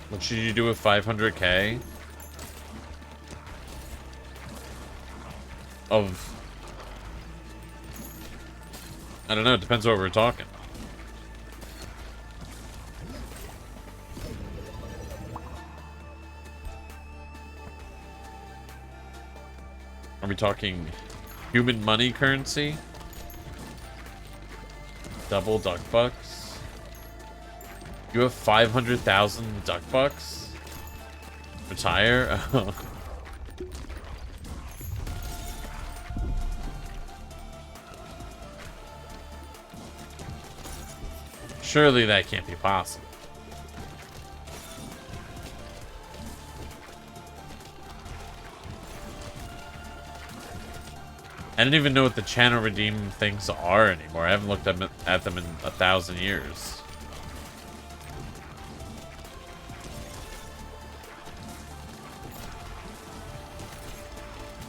Speaker 1: What should you do with 500k? Of... I don't know, it depends what we're talking. Are we talking human money currency? Double duck bucks? You have 500,000 duck bucks? Retire? Oh. Surely that can't be possible. I don't even know what the channel redeem things are anymore. I haven't looked at them in 1,000 years.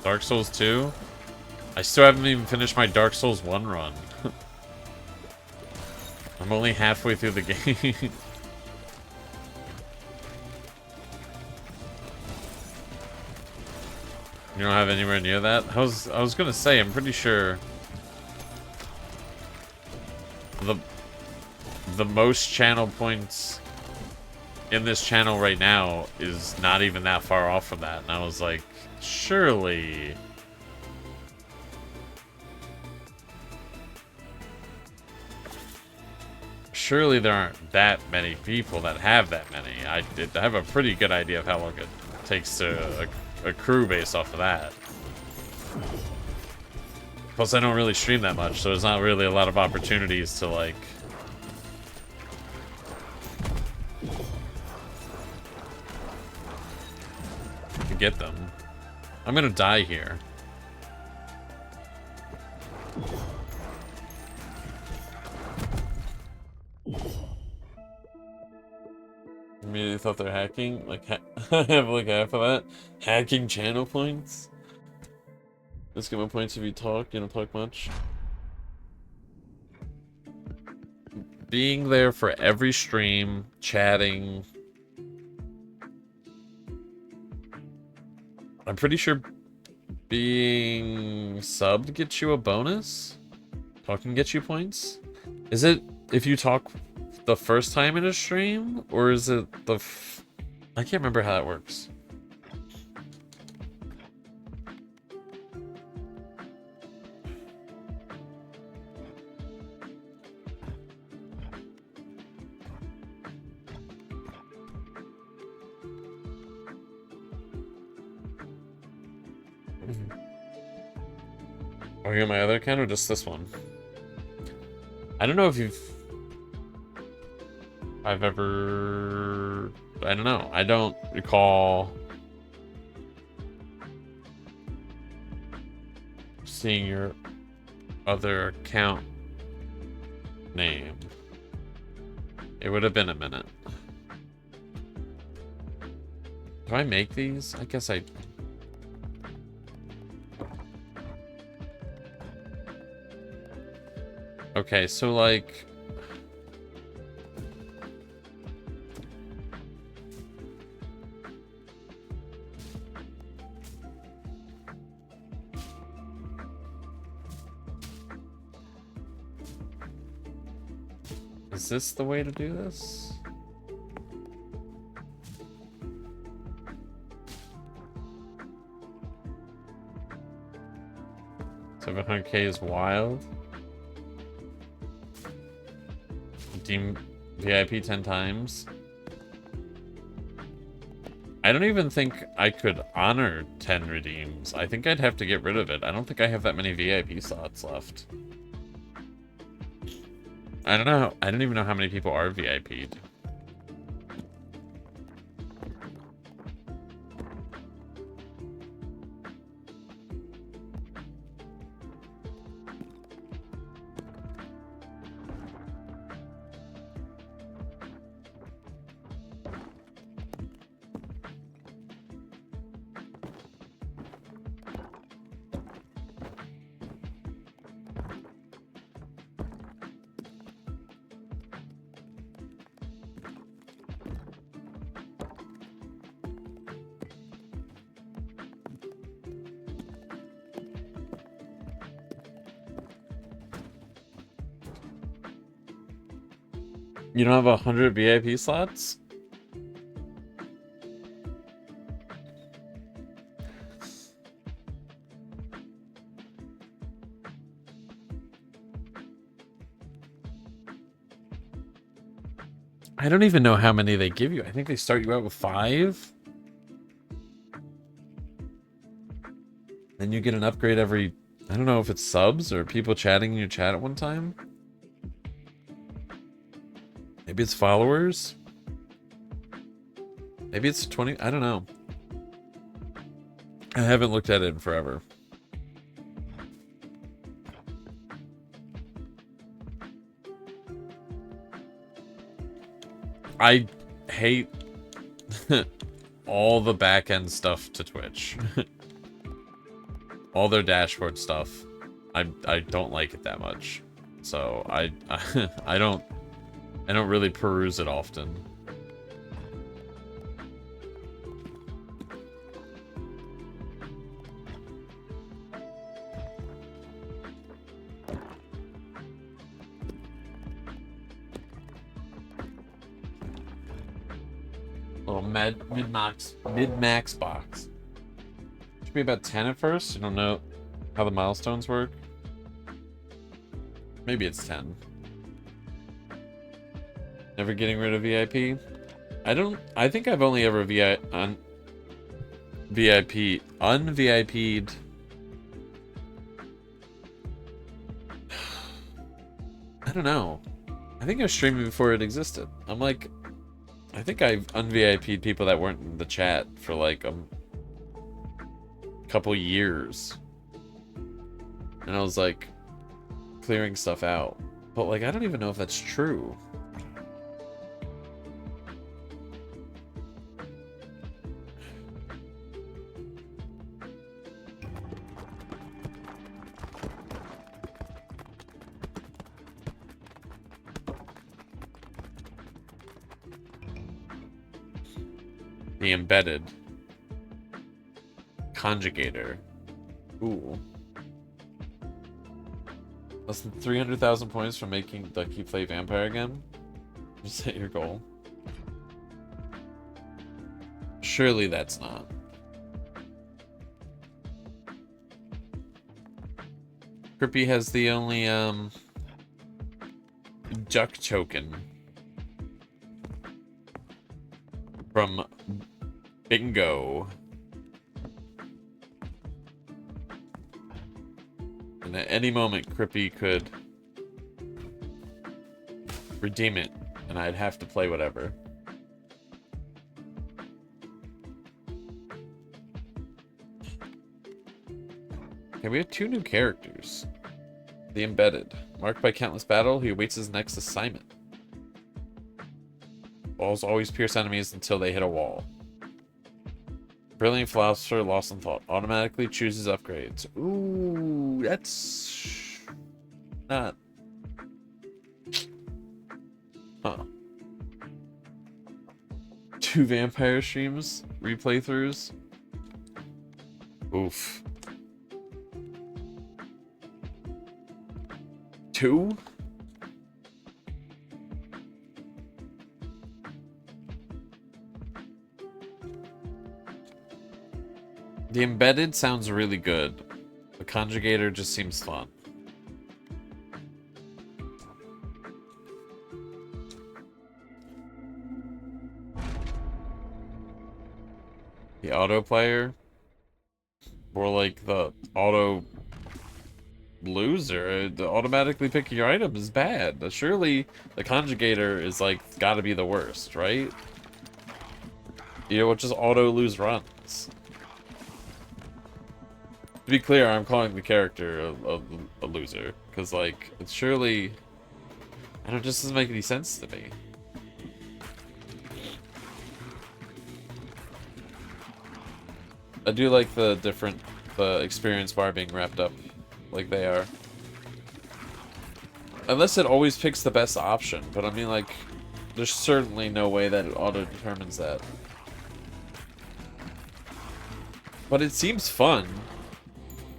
Speaker 1: Dark Souls 2? I still haven't even finished my Dark Souls 1 run. I'm only halfway through the game. You don't have anywhere near that? I was gonna say, I'm pretty sure the most channel points in this channel right now is not even that far off from that. And I was like, surely there aren't that many people that have that many. I have a pretty good idea of how long it takes to accrue based off of that. Plus, I don't really stream that much, so there's not really a lot of opportunities to, like... to get them. I'm gonna die here. Immediately thought they're hacking. Like, I have like half of that. Hacking channel points. Let's get my points if you talk. You don't talk much. Being there for every stream, chatting. I'm pretty sure being subbed gets you a bonus. Talking gets you points. Is it if you talk the first time in a stream, or is it the I can't remember how that works. Are you on my other account or just this one? I don't know if I've ever... I don't know. I don't recall seeing your other account name. It would have been a minute. Do I make these? I guess I... Okay, so like... Is this the way to do this? 700k is wild. Redeem VIP 10 times. I don't even think I could honor 10 redeems. I think I'd have to get rid of it. I don't think I have that many VIP slots left. I don't know. I don't even know how many people are VIP'd. You don't have 100 VIP slots? I don't even know how many they give you. I think they start you out with 5. Then you get an upgrade every... I don't know if it's subs or people chatting in your chat at one time. Maybe it's followers? Maybe it's 20... I don't know. I haven't looked at it in forever. I hate all the back-end stuff to Twitch. All their dashboard stuff. I don't like it that much. So I don't really peruse it often. Little mid-max box. Should be about 10 at first. You don't know how the milestones work. Maybe it's 10. Never getting rid of VIP. I think I've only ever un-VIP'd. I don't know. I think I was streaming before it existed. I think I've un-VIP'd people that weren't in the chat for like a couple years. And I was like clearing stuff out. But like I don't even know if that's true. The embedded conjugator. Ooh. Less than 300,000 points from making Ducky play vampire again? Just hit your goal. Surely that's not. Crippy has the only duck token from Bingo. And at any moment, Crippy could redeem it, and I'd have to play whatever. Okay, we have 2 new characters. The Embedded. Marked by countless battle, he awaits his next assignment. Balls always pierce enemies until they hit a wall. Brilliant Philosopher, lost in thought. Automatically chooses upgrades. Ooh, that's not. Huh. 2 vampire streams, replay throughs. Oof. 2? The Embedded sounds really good. The Conjugator just seems fun. The auto player? Or like the auto loser. The automatically picking your item is bad. Surely the conjugator is like gotta be the worst, right? You know what, just auto lose runs. To be clear, I'm calling the character a loser. Because like, it's surely, I don't know, it just doesn't make any sense to me. I do like the experience bar being wrapped up like they are. Unless it always picks the best option, but I mean, like, there's certainly no way that it auto-determines that. But it seems fun.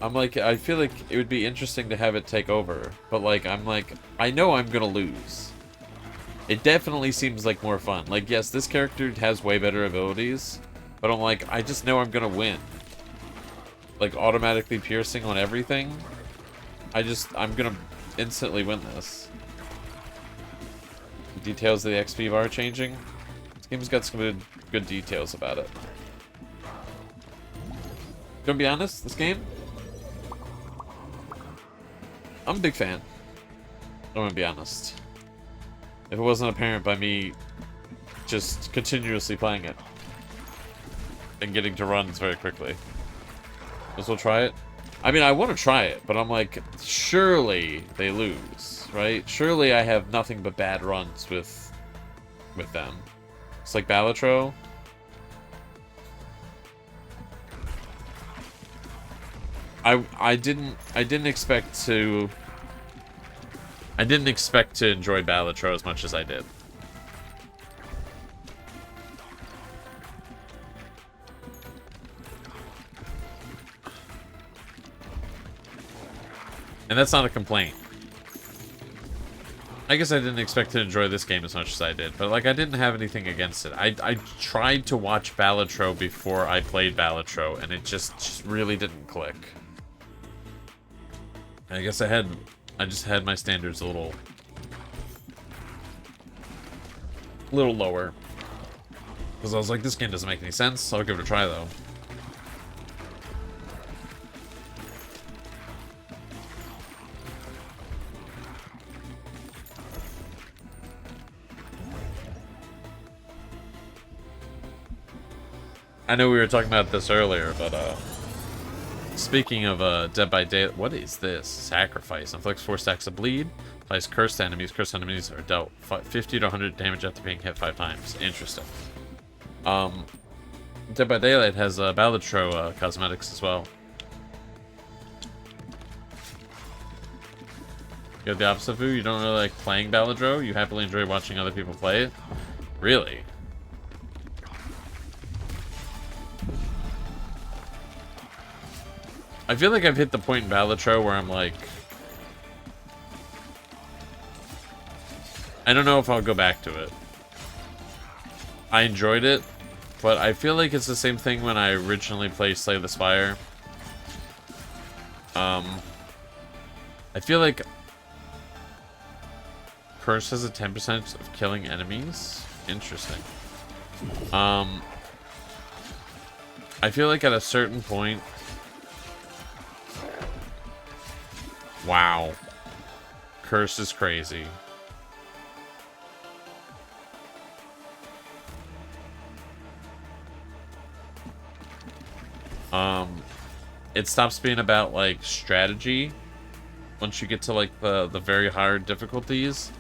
Speaker 1: I'm like, I feel like it would be interesting to have it take over, but like, I'm like, I know I'm gonna lose. It definitely seems like more fun. Like, yes, this character has way better abilities, but I'm like, I just know I'm gonna win. Like, automatically piercing on everything. I'm gonna instantly win this. The details of the XP bar changing. This game's got some good details about it. Gonna be honest, this game, I'm a big fan. I'm gonna be honest. If it wasn't apparent by me just continuously playing it and getting to runs very quickly. Guess we'll try it. I mean, I want to try it, but I'm like, surely they lose, right? Surely I have nothing but bad runs with them. It's like Balatro. I didn't expect to enjoy Balatro as much as I did. And that's not a complaint. I guess I didn't expect to enjoy this game as much as I did, but like, I didn't have anything against it. I tried to watch Balatro before I played Balatro, and it just really didn't click. I guess I just had my standards a little lower. Because I was like, this game doesn't make any sense, so I'll give it a try though. I know we were talking about this earlier, but speaking of Dead by Daylight, what is this? Sacrifice. Inflicts 4 stacks of bleed. Applies curse to enemies. Cursed enemies are dealt 50 to 100 damage after being hit 5 times. Interesting. Dead by Daylight has Balatro cosmetics as well. You have the opposite of you? You don't really like playing Balatro? You happily enjoy watching other people play it? Really? I feel like I've hit the point in Balatro where I'm like, I don't know if I'll go back to it. I enjoyed it, but I feel like it's the same thing when I originally played Slay the Spire. I feel like Curse has a 10% of killing enemies. Interesting. I feel like at a certain point, wow. Curse is crazy. It stops being about, like, strategy once you get to, like, the very hard difficulties.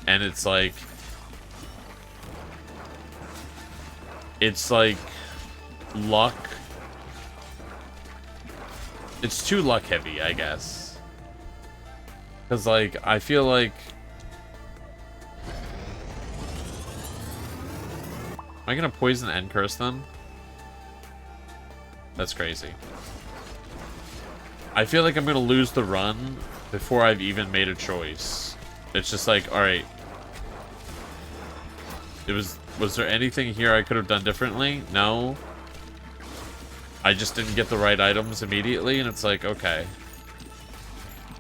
Speaker 1: And it's like luck. It's too luck heavy, I guess. Because, like, I feel like... Am I gonna poison and curse them? That's crazy. I feel like I'm gonna lose the run before I've even made a choice. It's just like, alright. Was there anything here I could have done differently? No. I just didn't get the right items immediately, and it's like, okay.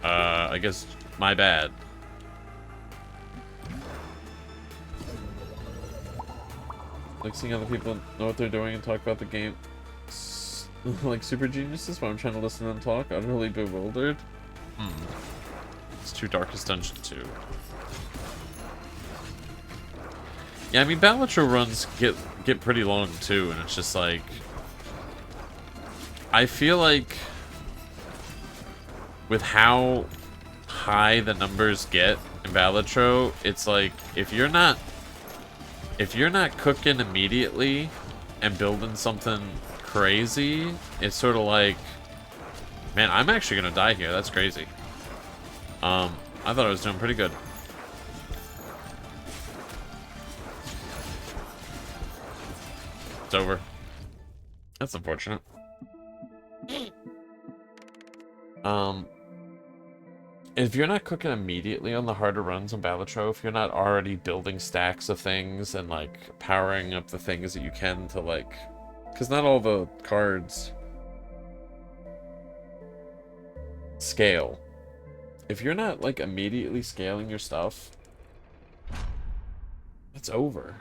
Speaker 1: I guess my bad. Like seeing other people know what they're doing and talk about the game like super geniuses while I'm trying to listen to them talk. Utterly bewildered. It's too Darkest Dungeon 2. Yeah, I mean, Balatro runs get pretty long too, and it's just like, I feel like with how high the numbers get in Balatro, it's like if you're not cooking immediately and building something crazy, it's sort of like, man, I'm actually gonna die here. That's crazy. I thought I was doing pretty good. It's over. That's unfortunate. If you're not cooking immediately on the harder runs on Balatro, if you're not already building stacks of things and like powering up the things that you can to like, because not all the cards scale. If you're not like immediately scaling your stuff, it's over.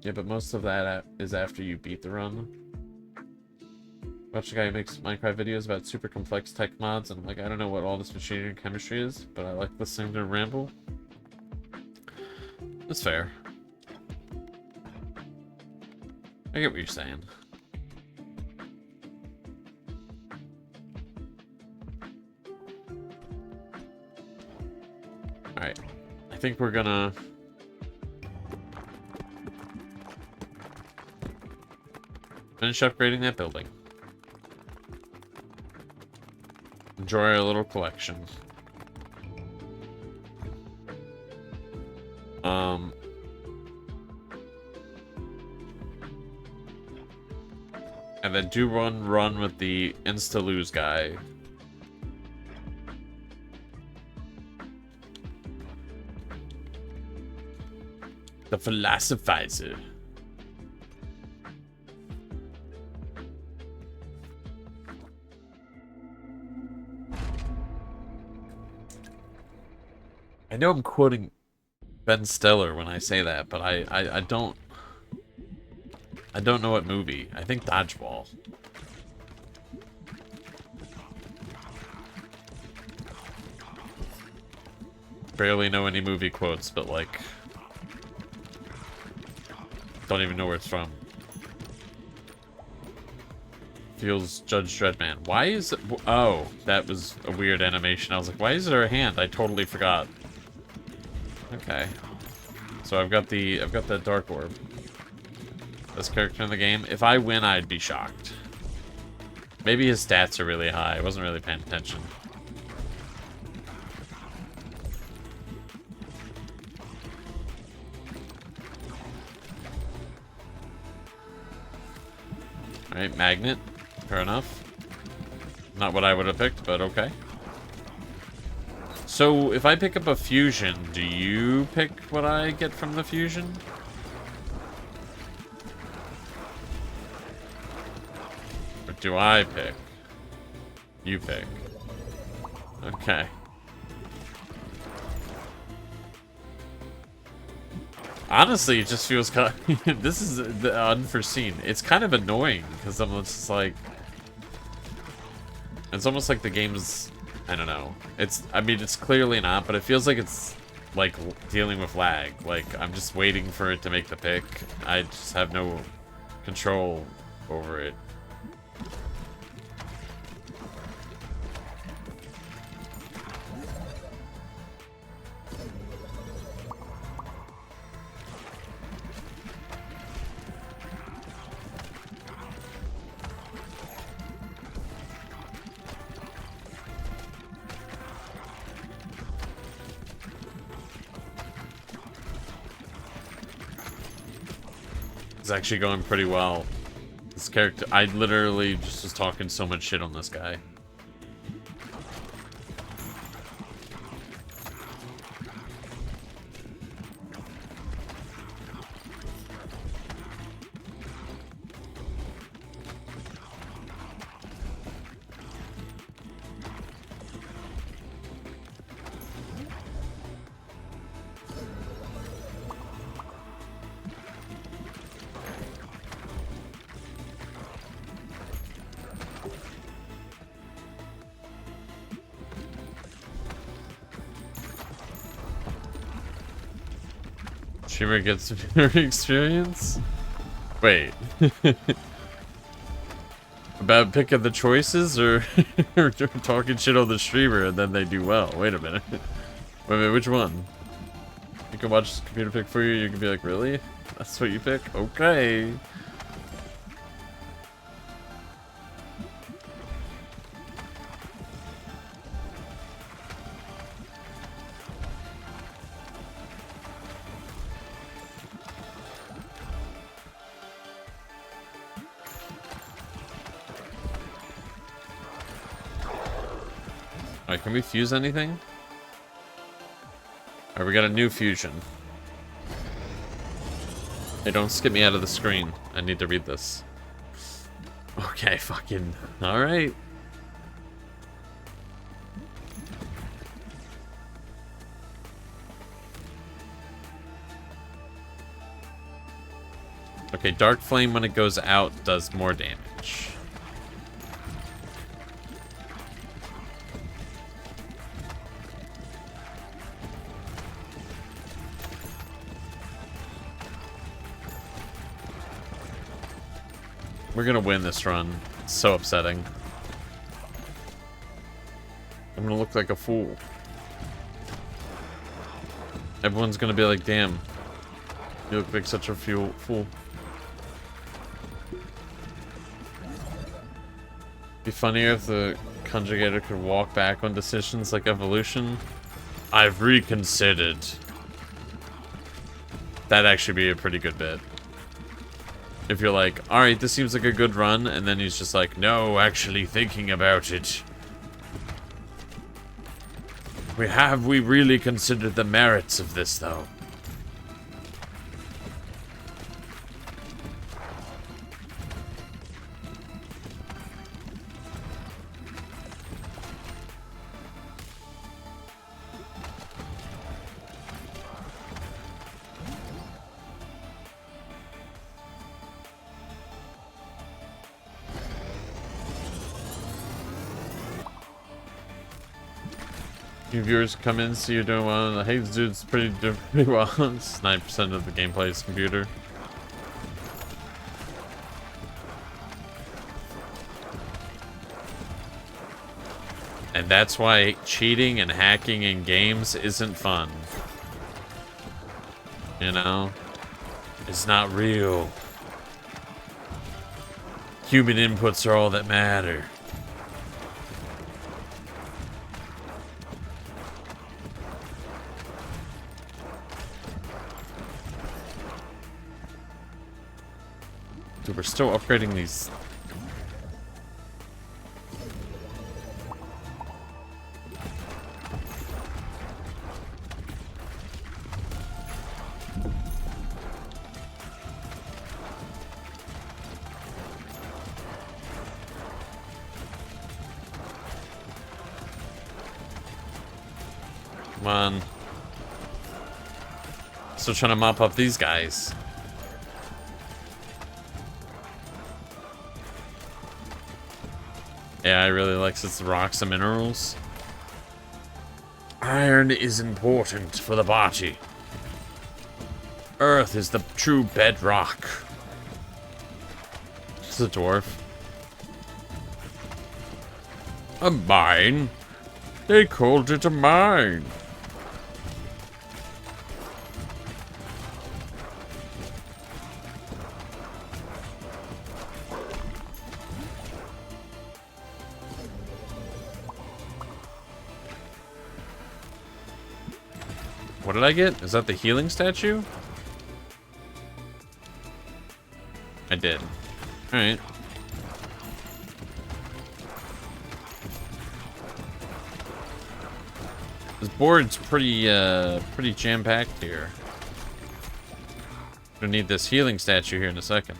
Speaker 1: Yeah, but most of that is after you beat the run. Watch the guy who makes Minecraft videos about super complex tech mods, and I'm like, I don't know what all this machinery and chemistry is, but I like listening to ramble. That's fair. I get what you're saying. Alright. I think we're gonna... finish upgrading that building. Enjoy our little collection. And then do run with the insta-lose guy. The philosophizer. I know I'm quoting Ben Stiller when I say that, but I don't know what movie. I think Dodgeball. Barely know any movie quotes, but like don't even know where it's from. Feels Judge Dreadman. Why is it? Oh, that was a weird animation. I was like, why is there a hand? I totally forgot. Okay. So I've got the Dark Orb. This character in the game. If I win, I'd be shocked. Maybe his stats are really high. I wasn't really paying attention. Alright, magnet. Fair enough. Not what I would have picked, but okay. So, if I pick up a fusion, do you pick what I get from the fusion? Or do I pick? You pick. Okay. Honestly, it just feels kind of... This is the unforeseen. It's kind of annoying, because I'm just like... It's almost like the game's... I don't know. I mean, it's clearly not, but it feels like it's, like, dealing with lag. Like, I'm just waiting for it to make the pick. I just have no control over it. It's actually going pretty well. This character, I literally just was talking so much shit on this guy. Streamer gets viewer experience? Wait. About picking the choices or, or talking shit on the streamer and then they do well? Wait a minute. Wait a minute, which one? You can watch the computer pick for you, you can be like, really? That's what you pick? Okay. Alright, can we fuse anything? Alright, we got a new fusion. Hey, don't skip me out of the screen. I need to read this. Okay, fucking... Alright. Okay, Dark Flame when it goes out does more damage. We're gonna win this run. It's so upsetting. I'm gonna look like a fool. Everyone's gonna be like, damn. You look like such a fool. Be funnier if the conjugator could walk back on decisions like evolution. I've reconsidered. That'd actually be a pretty good bit. If you're like, alright, this seems like a good run, and then he's just like, no, actually thinking about it. We really considered the merits of this, though? New viewers come in, see you're doing well. Hey, this dude's doing pretty well. 9% of the gameplay is computer. And that's why cheating and hacking in games isn't fun. You know? It's not real. Human inputs are all that matter. Dude, we're still upgrading these. Come on. Still trying to mop up these guys. Yeah, I really like its rocks and minerals. Iron is important for the body. Earth is the true bedrock. It's a dwarf. A mine? They called it a mine. What did I get? Is that the healing statue? I did. Alright. This board's pretty jam-packed here. Gonna need this healing statue here in a second.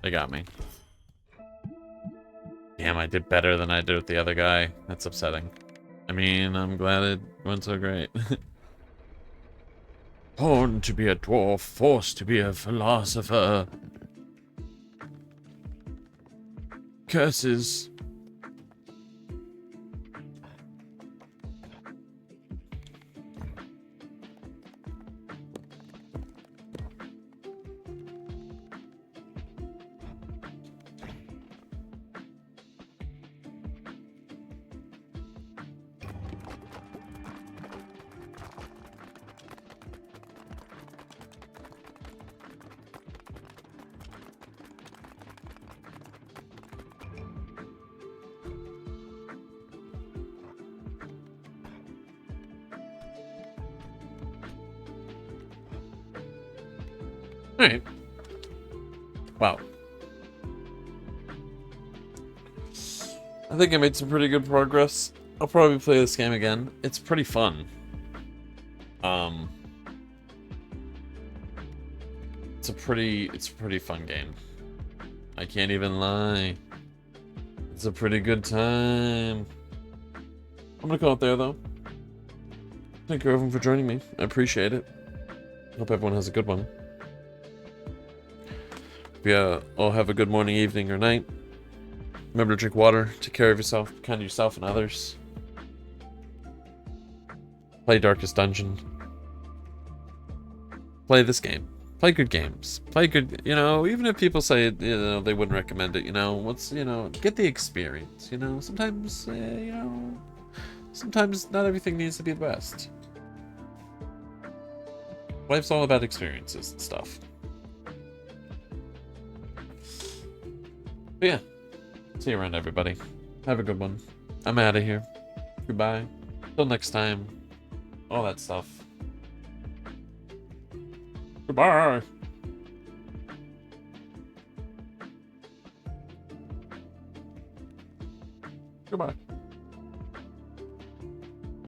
Speaker 1: They got me. Damn, I did better than I did with the other guy. That's upsetting. I mean, I'm glad it went so great. Born to be a dwarf, forced to be a philosopher. Curses. Alright. Wow. I think I made some pretty good progress. I'll probably play this game again. It's pretty fun. It's a pretty fun game. I can't even lie. It's a pretty good time. I'm gonna go out there though. Thank you everyone for joining me. I appreciate it. Hope everyone has a good one. Yeah, all have a good morning, evening, or night. Remember to drink water, take care of yourself, be kind to yourself and others. Play Darkest Dungeon. Play this game. Play good games. Play good, you know, even if people say, you know, they wouldn't recommend it, you know, get the experience, you know. Sometimes, you know, sometimes not everything needs to be the best. Life's all about experiences and stuff. But yeah, see you around, everybody. Have a good one. I'm out of here. Goodbye. Till next time. All that stuff. Goodbye. Goodbye.